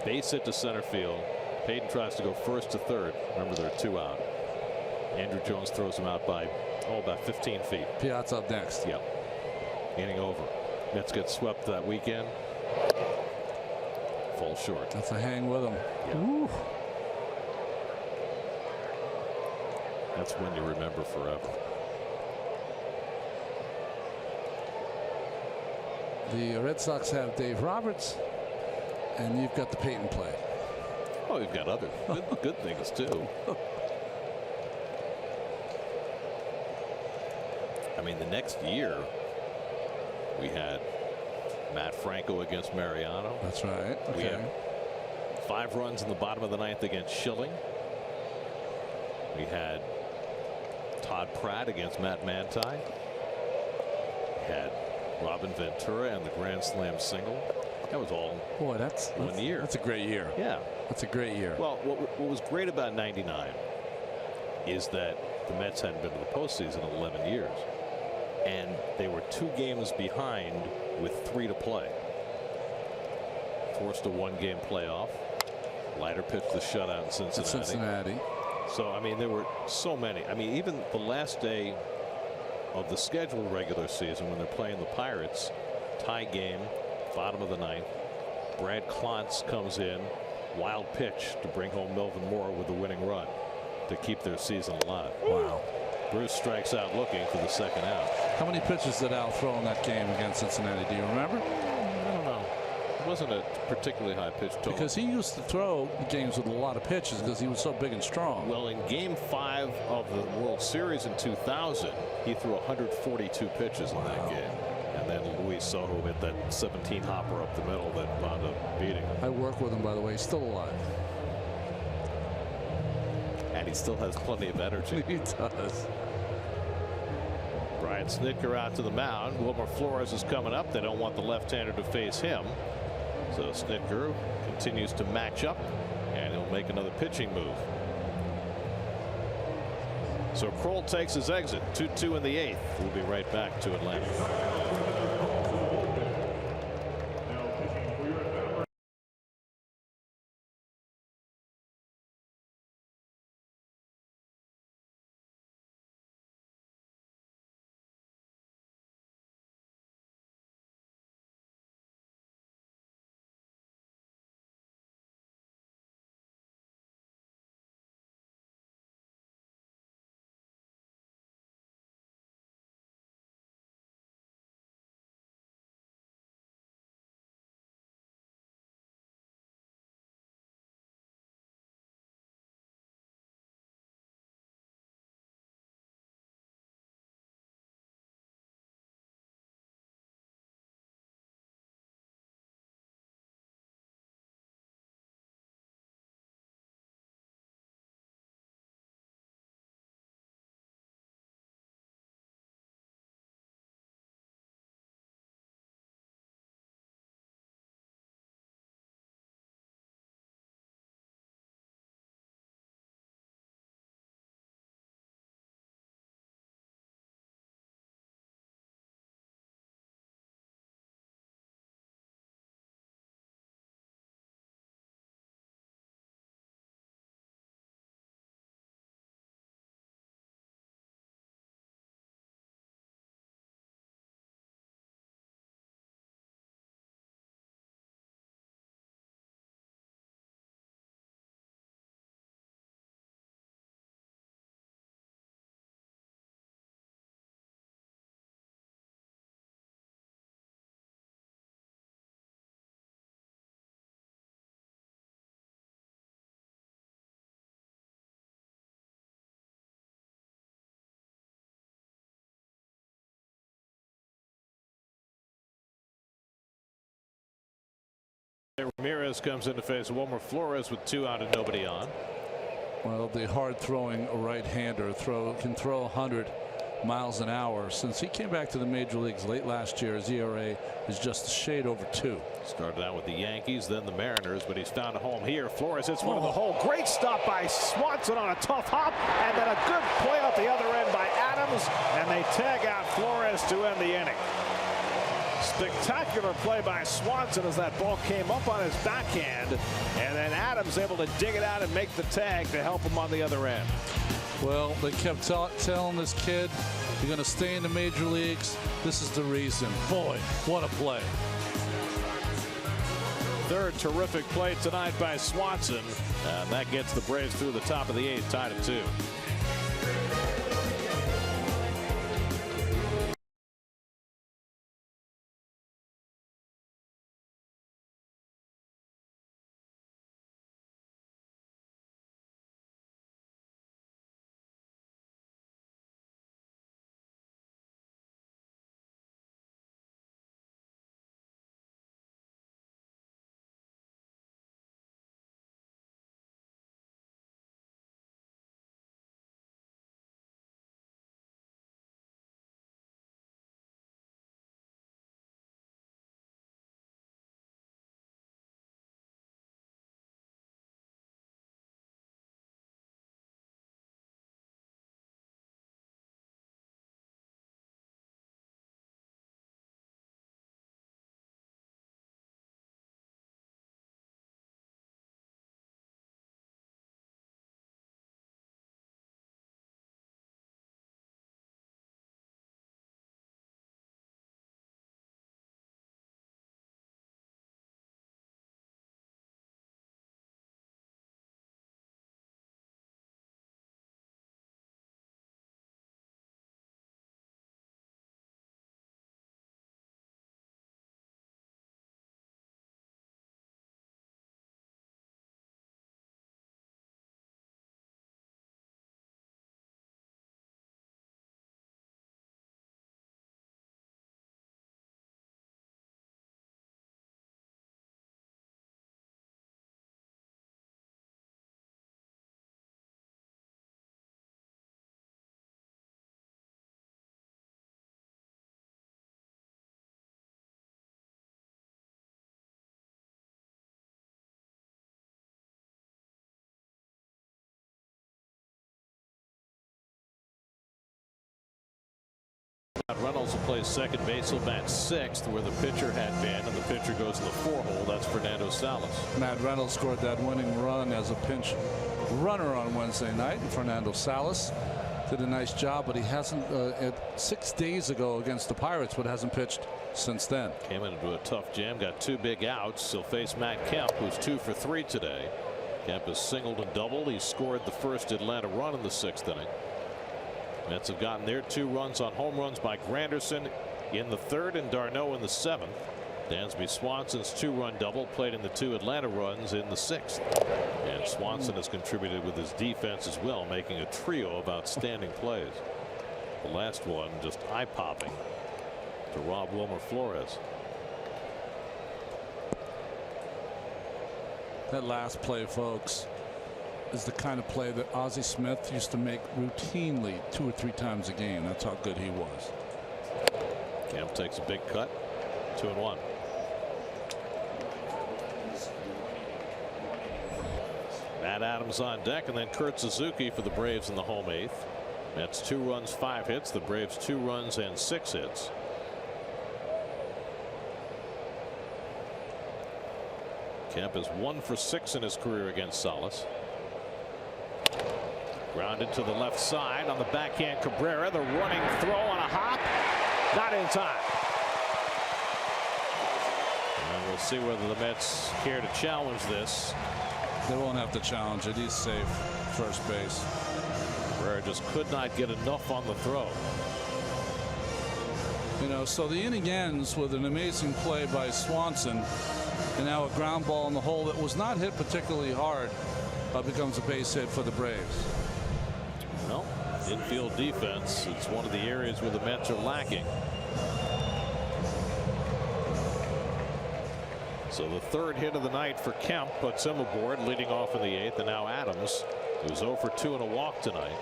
Base hit to center field. Payton tries to go first to third. Remember, there are 2 out. Andrew Jones throws him out by about 15 feet. Piazza up next. Yep. Inning over. Mets get swept that weekend. Fall short. That's a hang with him. Yeah. That's when you remember forever. The Red Sox have Dave Roberts, and you've got the Payton play. Oh, you've got other good things too. I mean, the next year we had Matt Franco against Mariano. That's right. Okay. We had 5 runs in the bottom of the 9th against Schilling. We had Todd Pratt against Matt Manti. We had Robin Ventura and the Grand Slam single. That was all. Boy, that's 1 year. That's a great year. Yeah. That's a great year. Well, what was great about '99 is that the Mets hadn't been to the postseason in 11 years. And they were 2 games behind with 3 to play. Forced a 1-game playoff. Leiter pitched the shutout in Cincinnati. So, I mean, there were so many. I mean, even the last day of the scheduled regular season when they're playing the Pirates, tie game, bottom of the 9th. Brad Klontz comes in, wild pitch to bring home Melvin Moore with the winning run to keep their season alive. Wow. Bruce strikes out looking for the 2nd out. How many pitches did Al throw in that game against Cincinnati? Do you remember? I don't know. It wasn't a particularly high pitch total. Because he used to throw games with a lot of pitches because he was so big and strong. Well, in Game 5 of the World Series in 2000, he threw 142 pitches in that game. And then Luis Soto hit that 17 hopper up the middle that wound up beating him. I work with him, by the way. He's still alive. And he still has plenty of energy. He does. Brian Snitker out to the mound. Wilmer Flores is coming up. They don't want the left-hander to face him. So Snitker continues to match up, and he'll make another pitching move. So Kroll takes his exit. 2-2 in the 8th. We'll be right back to Atlanta. Ramirez comes in to face Wilmer Flores with 2 out and nobody on. Well, the hard-throwing right-hander can throw 100 miles an hour. Since he came back to the major leagues late last year, his ERA is just a shade over 2. Started out with the Yankees, then the Mariners, but he's found a home here. Flores hits one of the hole. Great stop by Swanson on a tough hop, and then a good play out the other end by Adams, and they tag out Flores to end the inning. Spectacular play by Swanson as that ball came up on his backhand, and then Adams able to dig it out and make the tag to help him on the other end. Well, they kept telling this kid, you're going to stay in the major leagues. This is the reason. Boy, what a play. Third terrific play tonight by Swanson, and that gets the Braves through the top of the 8th, tied at 2. Reynolds will play second base. He'll bat 6th where the pitcher had been, and the pitcher goes to the 4-hole. That's Fernando Salas. Matt Reynolds scored that winning run as a pinch runner on Wednesday night, and Fernando Salas did a nice job, but he hasn't 6 days ago against the Pirates, but hasn't pitched since then. Came into a tough jam, got 2 big outs. He'll face Matt Kemp, who's 2 for 3 today. Kemp has singled and doubled. He scored the first Atlanta run in the 6th inning. Mets have gotten their 2 runs on home runs by Granderson in the 3rd and Darno in the 7th. Dansby Swanson's 2-run double played in the 2 Atlanta runs in the 6th. And Swanson has contributed with his defense as well, making a trio of outstanding plays. The last one just eye-popping to rob Wilmer Flores. That last play, folks, is the kind of play that Ozzie Smith used to make routinely 2 or 3 times a game. That's how good he was. Kemp takes a big cut. 2-1. Matt Adams on deck, and then Kurt Suzuki for the Braves in the home 8th. Mets 2 runs, 5 hits. The Braves 2 runs and 6 hits. Kemp is 1 for 6 in his career against Salas. Grounded to the left side on the backhand. Cabrera, the running throw on a hop. Not in time. And we'll see whether the Mets care to challenge this. They won't have to challenge it. He's safe. First base. Cabrera just could not get enough on the throw. You know, so the inning ends with an amazing play by Swanson, and now a ground ball in the hole that was not hit particularly hard, but becomes a base hit for the Braves. Well, infield defense, it's one of the areas where the Mets are lacking. So the third hit of the night for Kemp puts him aboard, leading off in the 8th, and now Adams, who's 0 for 2 and a walk tonight.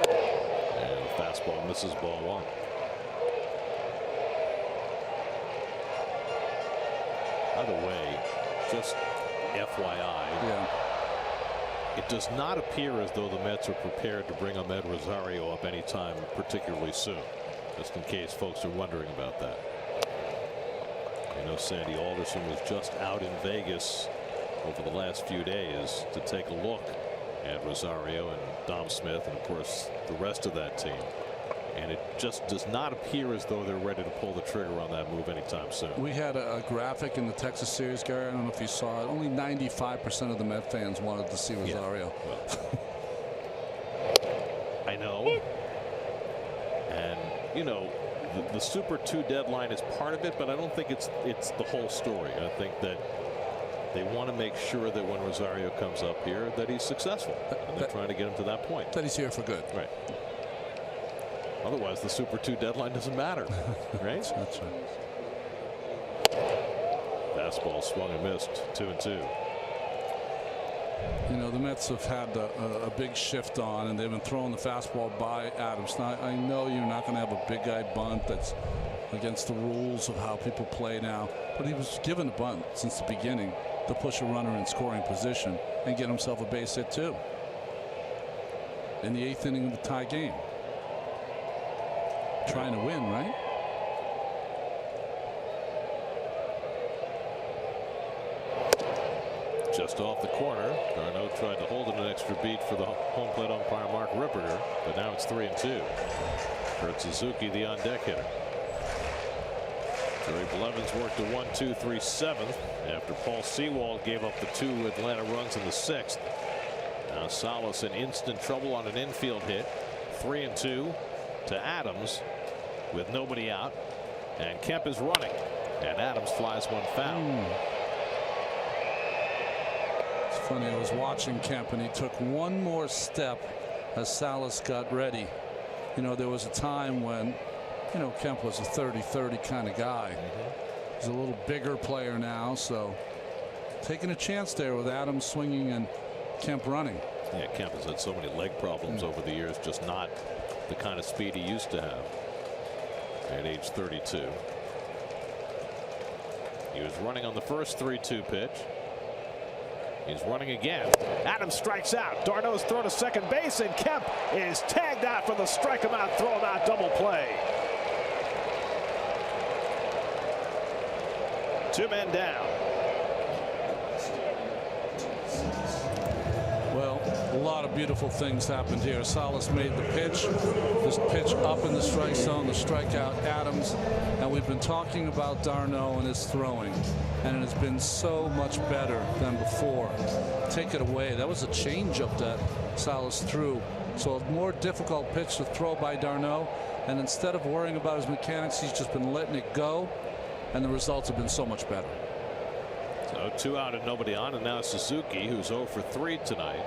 And the fastball misses, ball 1. By the way, just FYI, it does not appear as though the Mets are prepared to bring Ahmed Rosario up anytime particularly soon, just in case folks are wondering about that. I know Sandy Alderson was just out in Vegas over the last few days to take a look at Rosario and Dom Smith and of course the rest of that team. And it just does not appear as though they're ready to pull the trigger on that move anytime soon. We had a graphic in the Texas series, Gary. I don't know if you saw it. Only 95% of the Met fans wanted to see Rosario. Yeah, well, I know. And, you know, the Super 2 deadline is part of it, but I don't think it's the whole story. I think that they want to make sure that when Rosario comes up here that he's successful. And they're trying to get him to that point. That he's here for good. Right. Otherwise, the Super 2 deadline doesn't matter, right? That's right. Fastball swung and missed, 2-2. You know, the Mets have had a big shift on, and they've been throwing the fastball by Adams. Now, I know you're not going to have a big guy bunt that's against the rules of how people play now, but he was given a bunt since the beginning to push a runner in scoring position and get himself a base hit too in the 8th inning of the tie game. Trying to win, right? Just off the corner. Darno tried to hold it an extra beat for the home plate umpire Mark Ripperger, but now it's 3-2. Kurt Suzuki, the on-deck hitter. Jerry Blevins worked a 1-2-3 7th after Paul Sewald gave up the 2 Atlanta runs in the 6th. Now Salas in instant trouble on an infield hit. 3-2 to Adams with nobody out, and Kemp is running, and Adams flies one foul. It's funny, I was watching Kemp and he took one more step as Salas got ready. You know, there was a time when, you know, Kemp was a 30-30 kind of guy. He's a little bigger player now, so taking a chance there with Adams swinging and Kemp running. Yeah, Kemp has had so many leg problems over the years, just not the kind of speed he used to have at age 32. He was running on the first 3-2 pitch. He's running again. Adams strikes out. Darno's thrown to second base, and Kemp is tagged out for the strike him out, throw him out double play. 2 men down. Well, a lot of beautiful things happened here. Salas made the pitch. This pitch up in the strike zone, the strikeout Adams. And we've been talking about Darno and his throwing. And it has been so much better than before. Take it away. That was a changeup that Salas threw. So a more difficult pitch to throw by Darno. And instead of worrying about his mechanics, he's just been letting it go. And the results have been so much better. So 2 out and nobody on, and now Suzuki, who's 0 for 3 tonight.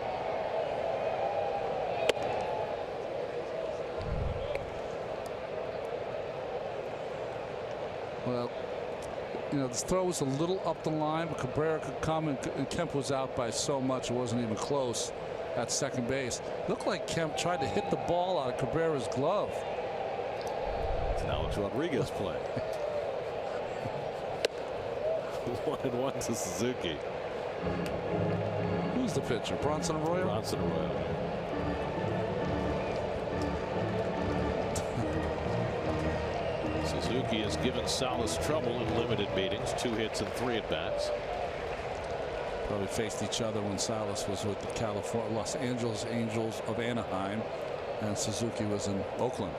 Well, you know, the throw was a little up the line, but Cabrera could come, and Kemp was out by so much it wasn't even close at second base. Looked like Kemp tried to hit the ball out of Cabrera's glove. It's an Alex Rodriguez play. 1-1 to Suzuki. Who's the pitcher? Bronson Arroyo? Bronson Arroyo. Suzuki has given Salas trouble in limited meetings, 2 hits and 3 at-bats. Probably faced each other when Salas was with the Los Angeles Angels of Anaheim, and Suzuki was in Oakland.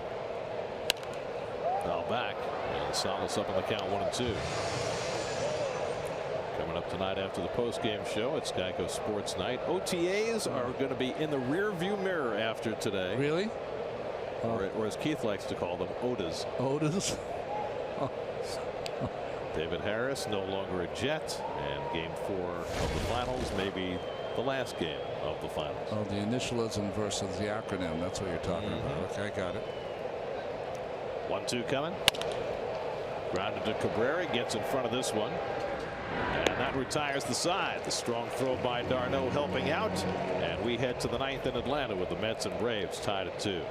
Now back, and Salas up on the count 1-2. Coming up tonight after the post-game show, it's Geico Sports Night. OTAs are going to be in the rear-view mirror after today. Really? Or as Keith likes to call them, OTAs. OTAs? Oh. David Harris no longer a Jet, and game 4 of the finals may be the last game of the finals. Oh, the initialism versus the acronym. That's what you're talking about. Okay, I got it. 1-2 coming. Grounded to Cabrera, gets in front of this one. And that retires the side. The strong throw by d'Arnaud helping out. And we head to the 9th in Atlanta with the Mets and Braves tied at 2.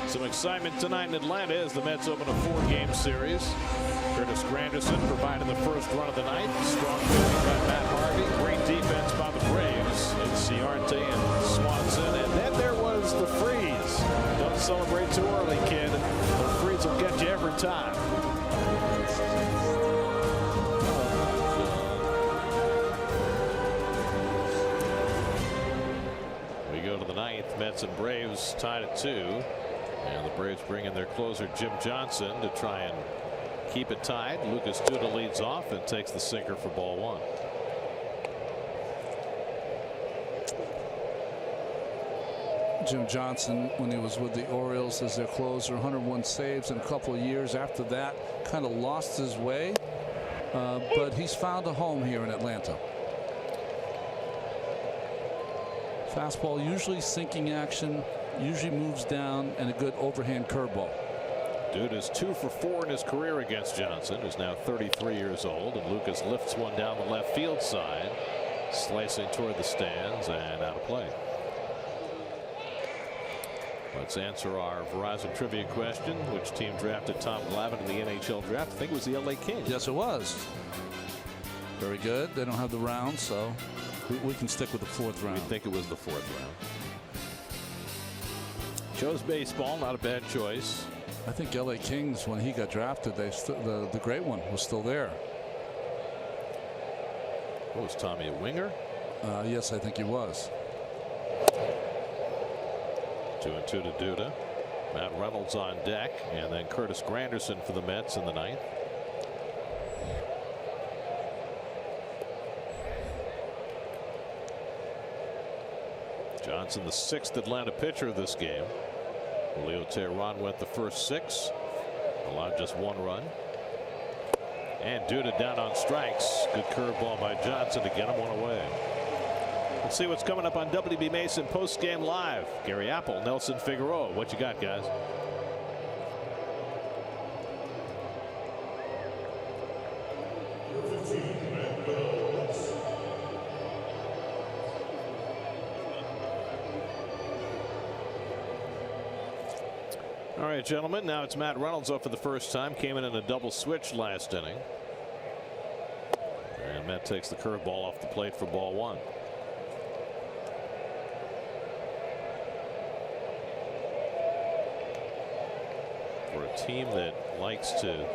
Some excitement tonight in Atlanta as the Mets open a 4-game series. Curtis Granderson providing the first run of the night. Strong pitching by Matt Harvey. Great defense by the Braves. It's Ciarte and Swanson. And then there was the freeze. Don't celebrate too early, kid. The freeze will get you every time. We go to the 9th. Mets and Braves tied at 2. And the Braves bring in their closer Jim Johnson to try and keep it tied. Lucas Duda leads off and takes the sinker for ball 1. Jim Johnson, when he was with the Orioles as their closer, 101 saves in a couple of years. After that, kind of lost his way, but he's found a home here in Atlanta. Fastball, usually sinking action, usually moves down, and a good overhand curveball. Duda's 2 for 4 in his career against Johnson, who's now 33 years old, and Lucas lifts one down the left field side, slicing toward the stands and out of play. Let's answer our Verizon trivia question. Which team drafted Tom Glavine in the NHL draft? I think it was the LA Kings. Yes, it was. Very good. They don't have the round, so we can stick with the 4th round. We think it was the 4th round. Chose baseball, not a bad choice. I think LA Kings, when he got drafted, the great one was still there. What was Tommy, a winger? Yes, I think he was. 2-2 to Duda. Matt Reynolds on deck, and then Curtis Granderson for the Mets in the 9th. Johnson, the 6th Atlanta pitcher of this game. Julio Teheran went the first 6, allowed just 1 run. And Duda down on strikes. Good curveball by Johnson to get him 1 away. Let's see what's coming up on WB Mason Postgame Live. Gary Apple, Nelson Figueroa. What you got, guys? All right, gentlemen, now it's Matt Reynolds up for the first time. Came in a double switch last inning. And Matt takes the curveball off the plate for ball 1. team that likes to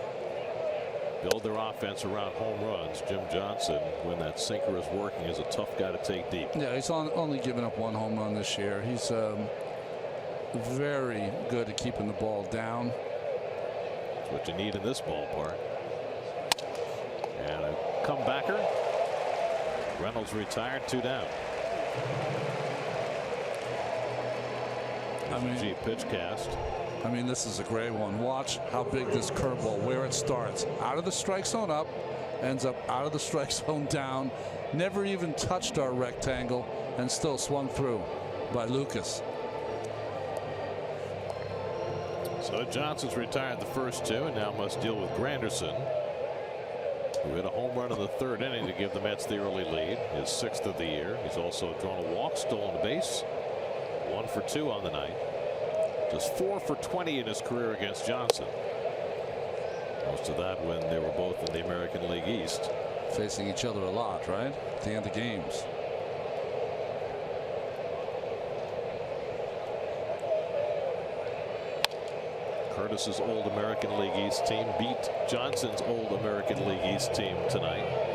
build their offense around home runs. Jim Johnson, when that sinker is working, is a tough guy to take deep. Yeah, he's only given up 1 home run this year. He's very good at keeping the ball down. That's what you need in this ballpark. And a comebacker. Reynolds retired, 2 down. I mean, G pitch cast. I mean, this is a great one. Watch how big this curveball, where it starts. Out of the strike zone up, ends up out of the strike zone down. Never even touched our rectangle and still swung through by Lucas. So Johnson's retired the first 2 and now must deal with Granderson, who hit a home run in the 3rd inning to give the Mets the early lead, his 6th of the year. He's also drawn a walk, stolen a base, 1 for 2 on the night. Just 4 for 20 in his career against Johnson. Most of that when they were both in the American League East. Facing each other a lot, right? At the end of games. Curtis's old American League East team beat Johnson's old American League East team tonight.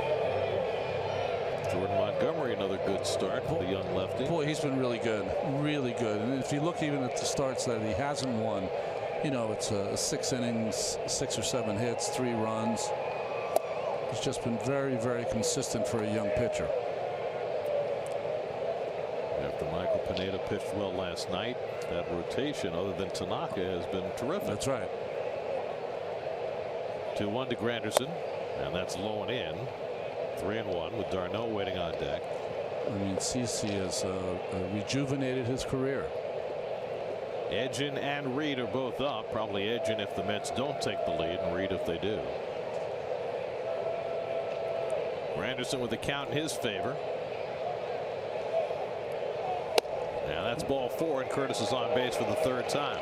Jordan Montgomery, another good start for the young lefty. Boy, he's been really good, really good. And if you look even at the starts that he hasn't won, you know, it's 6 innings, 6 or 7 hits, 3 runs. He's just been very, very consistent for a young pitcher. After Michael Pineda pitched well last night, that rotation, other than Tanaka, has been terrific. That's right. 2-1 to Granderson, and that's low and in. 3-1 with Darno waiting on deck. I mean, CC has rejuvenated his career. Edgin and Reed are both up. Probably Edgin if the Mets don't take the lead, and Reed if they do. Granderson with the count in his favor. Now that's ball 4, and Curtis is on base for the 3rd time.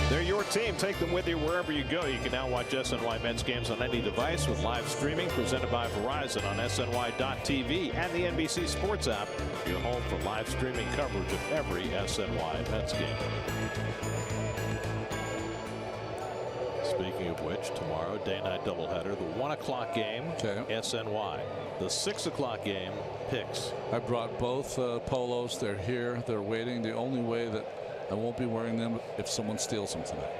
They're your team. Take them with you wherever you go. You can now watch SNY Mets games on any device with live streaming presented by Verizon on SNY.TV and the NBC Sports app. Your home for live streaming coverage of every SNY Mets game. Speaking of which, tomorrow, day-night doubleheader, the 1 o'clock game, Okay. SNY. The 6 o'clock game, Picks. I brought both polos. They're here. They're waiting. The only way that I won't be wearing them if someone steals them tonight,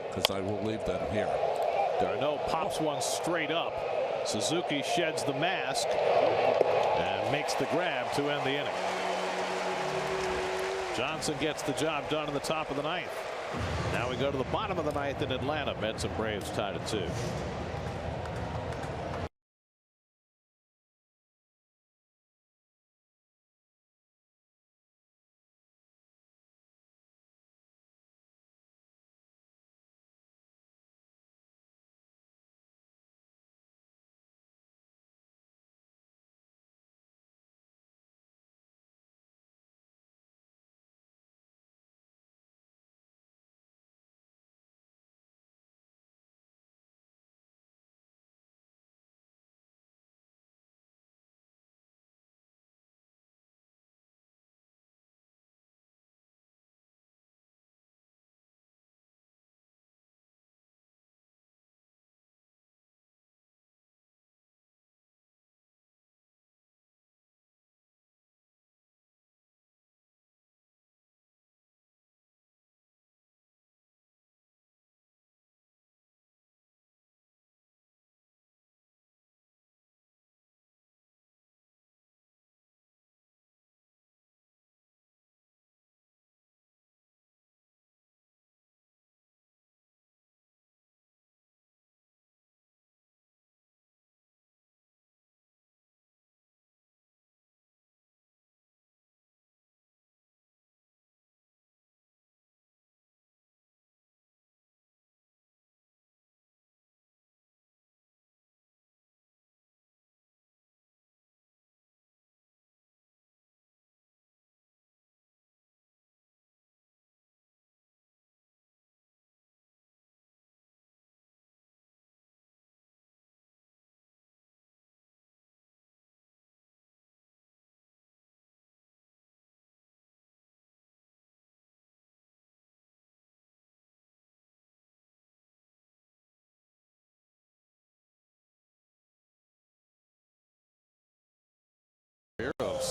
because I will leave them here. Darno pops one straight up. Suzuki sheds the mask and makes the grab to end the inning. Johnson gets the job done in the top of the 9th. Now we go to the bottom of the 9th in Atlanta. Mets and Braves tied at 2.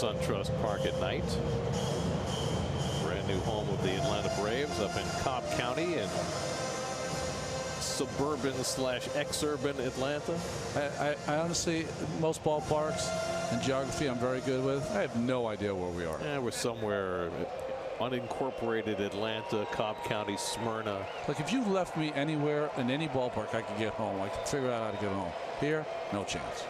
SunTrust Park at night. Brand new home of the Atlanta Braves up in Cobb County in suburban / exurban Atlanta. I honestly, most ballparks and geography I'm very good with. I have no idea where we are. Yeah, we're somewhere unincorporated Atlanta, Cobb County, Smyrna. Like if you left me anywhere in any ballpark, I could get home. I could figure out how to get home. Here, no chance.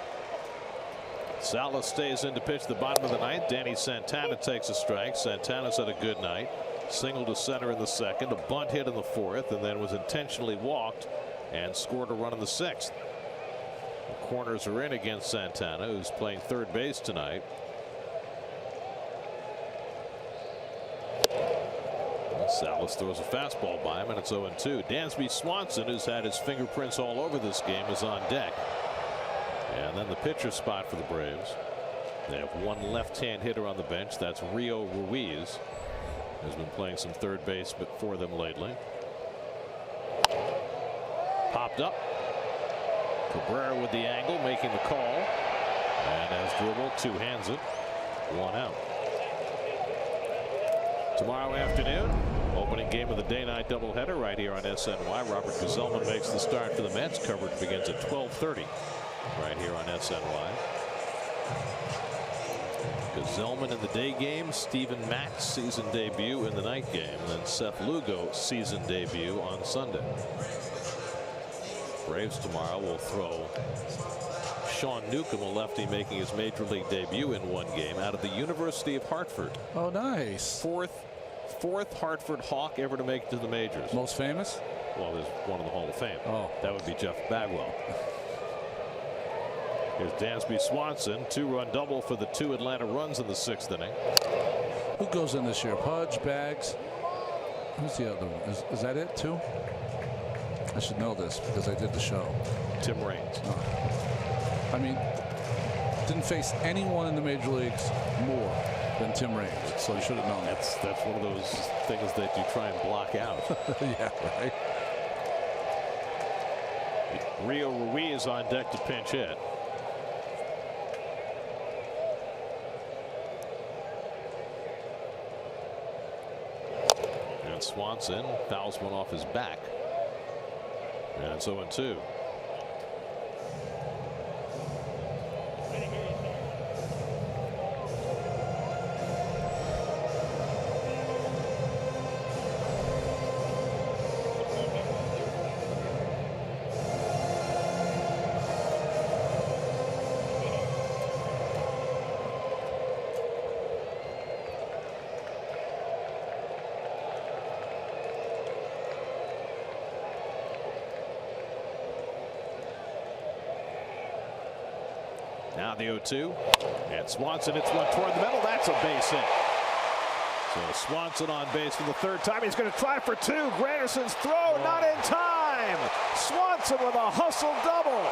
Salas stays in to pitch the bottom of the ninth. Danny Santana takes a strike. Santana's had a good night. Single to center in the second, a bunt hit in the fourth, and then was intentionally walked and scored a run in the sixth. The corners are in against Santana, who's playing third base tonight. Salas throws a fastball by him, and it's 0-2. Dansby Swanson, who's had his fingerprints all over this game, is on deck. And then the pitcher spot for the Braves. They have one left-hand hitter on the bench. That's Rio Ruiz, who's been playing some third base for them lately. Popped up. Cabrera with the angle, making the call. And as dribble, two-hands it. One out. Tomorrow afternoon, opening game of the day-night doubleheader right here on SNY. Robert Gazelman makes the start for the Mets. Coverage begins at 12:30 right here on SNY. Gazelman in the day game, Stephen Matz season debut in the night game, and then Seth Lugo season debut on Sunday. Braves tomorrow will throw Sean Newcomb, a lefty making his major league debut in one game, out of the University of Hartford. Oh, nice. Fourth Hartford Hawk ever to make it to the majors. Most famous? Well, there's one in the Hall of Fame. Oh. That would be Jeff Bagwell. Here's Dansby Swanson, two-run double for the two Atlanta runs in the sixth inning. Who goes in this year? Pudge, Bags. Who's the other one? Is that it too? I should know this because I did the show. Tim Raines. Oh. I mean, didn't face anyone in the major leagues more than Tim Raines, so you should have known. That's one of those things that you try and block out. Yeah, right. Rio Ruiz on deck to pinch hit. And Swanson fouls one off his back. And it's 0-2. Now the 0-2. And Swanson hits one toward the middle. That's a base hit. So Swanson on base for the third time. He's going to try for two. Granderson's throw not in time. Swanson with a hustle double.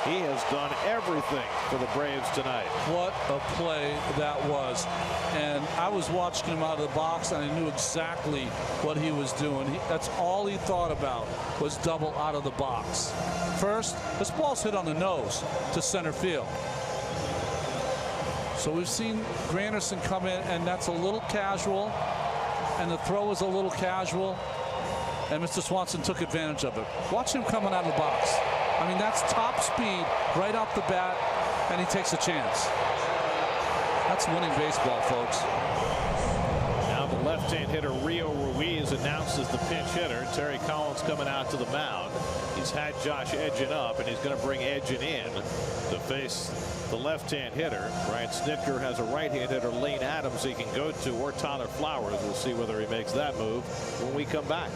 He has done everything for the Braves tonight. What a play that was. And I was watching him out of the box, and I knew exactly what he was doing. That's all he thought about was double out of the box. First, this ball's hit on the nose to center field. So we've seen Granderson come in, and that's a little casual, and the throw is a little casual, and Mr. Swanson took advantage of it. Watch him coming out of the box. I mean, that's top speed right off the bat, and he takes a chance. That's winning baseball, folks. Now the left-hand hitter Rio Ruiz announces the pinch hitter. Terry Collins coming out to the mound. He's had Josh Edgin up, and he's going to bring Edgin in to face the left-hand hitter. Brian Snitker has a right-hand hitter, Lane Adams, he can go to, or Tyler Flowers. We'll see whether he makes that move when we come back.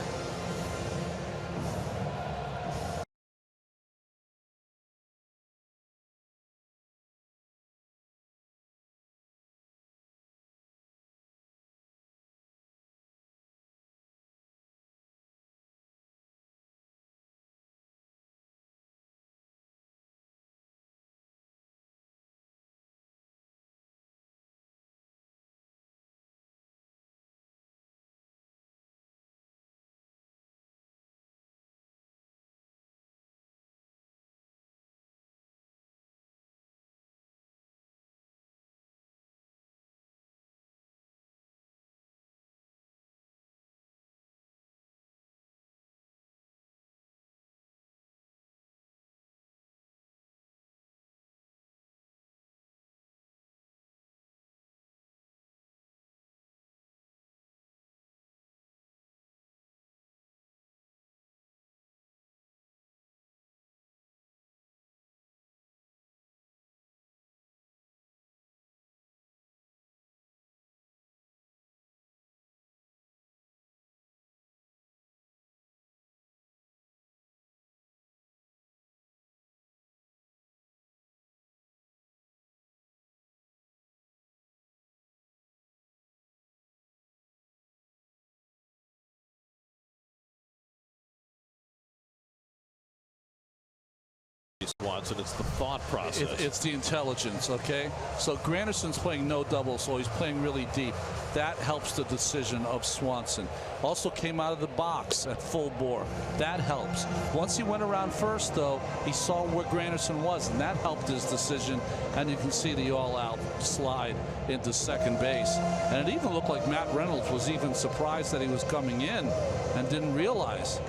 Swanson. It's the thought process. It's the intelligence, okay? So Granderson's playing no double, so he's playing really deep. That helps the decision of Swanson. Also came out of the box at full bore. That helps. Once he went around first, though, he saw where Granderson was, and that helped his decision. And you can see the all-out slide into second base. And it even looked like Matt Reynolds was even surprised that he was coming in and didn't realize.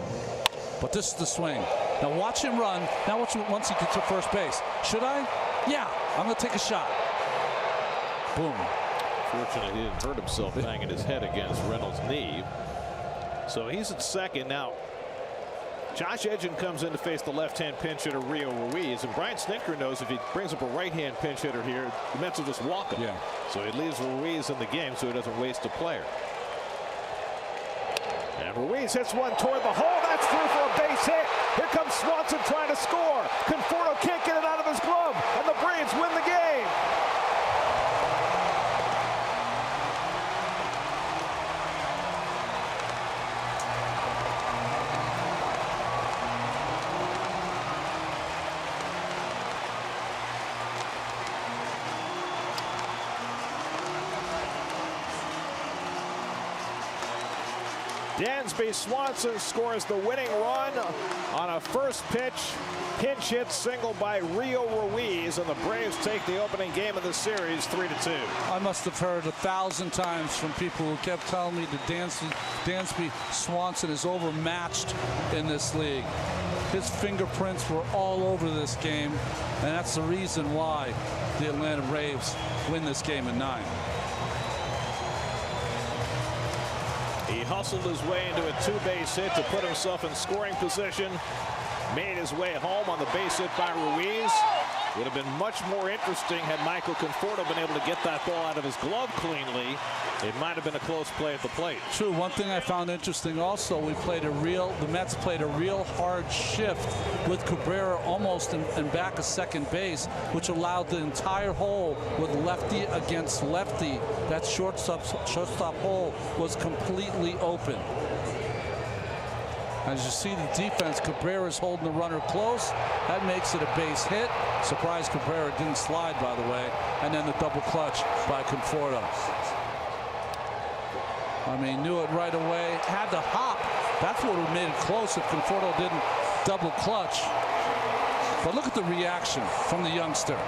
But this is the swing. Now watch him run. Now watch him once he gets to first base. Should I? Yeah, I'm going to take a shot. Boom. Fortunately, he didn't hurt himself banging his head against Reynolds' knee. So he's at second. Now, Josh Edgin comes in to face the left-hand pinch hitter Rio Ruiz. And Brian Snitker knows if he brings up a right-hand pinch hitter here, the Mets will just walk him. Yeah. So he leaves Ruiz in the game so he doesn't waste a player. And Ruiz hits one toward the hole. That's through for a base hit. Here comes Swanson trying to score. Conforto can't get it out of his glove. And the Braves win the game. Dansby Swanson scores the winning run on a first pitch pinch hit single by Rio Ruiz, and the Braves take the opening game of the series 3-2. I must have heard 1,000 times from people who kept telling me that Dansby Swanson is overmatched in this league. His fingerprints were all over this game, and that's the reason why the Atlanta Braves win this game in 9. He hustled his way into a two-base hit to put himself in scoring position. Made his way home on the base hit by Ruiz. Would have been much more interesting had Michael Conforto been able to get that ball out of his glove cleanly. It might have been a close play at the plate. True. One thing I found interesting also, the Mets played a real hard shift with Cabrera almost in back of second base, which allowed the entire hole with lefty against lefty. That shortstop hole was completely open. As you see the defense, Cabrera's holding the runner close. That makes it a base hit. Surprised Cabrera didn't slide, by the way. And then the double clutch by Conforto. I mean, knew it right away. Had to hop. That's what would have made it close if Conforto didn't double clutch. But look at the reaction from the youngster.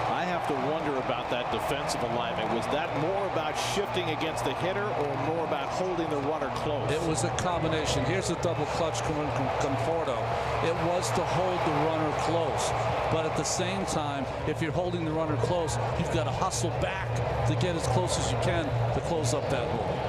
I have to wonder about that defensive alignment. Was that more about shifting against the hitter or more about holding the runner close? It was a combination. Here's the double clutch coming from Conforto. It was to hold the runner close. But at the same time, if you're holding the runner close, you've got to hustle back to get as close as you can to close up that hole.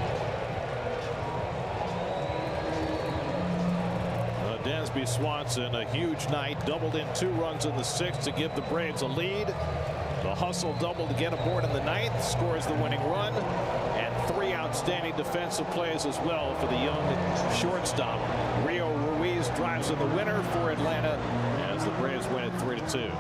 Dansby Swanson, a huge night, doubled in 2 runs in the 6th to give the Braves a lead. The hustle double to get aboard in the 9th, scores the winning run, and 3 outstanding defensive plays as well for the young shortstop. Rio Ruiz drives in the winner for Atlanta as the Braves win it 3-2.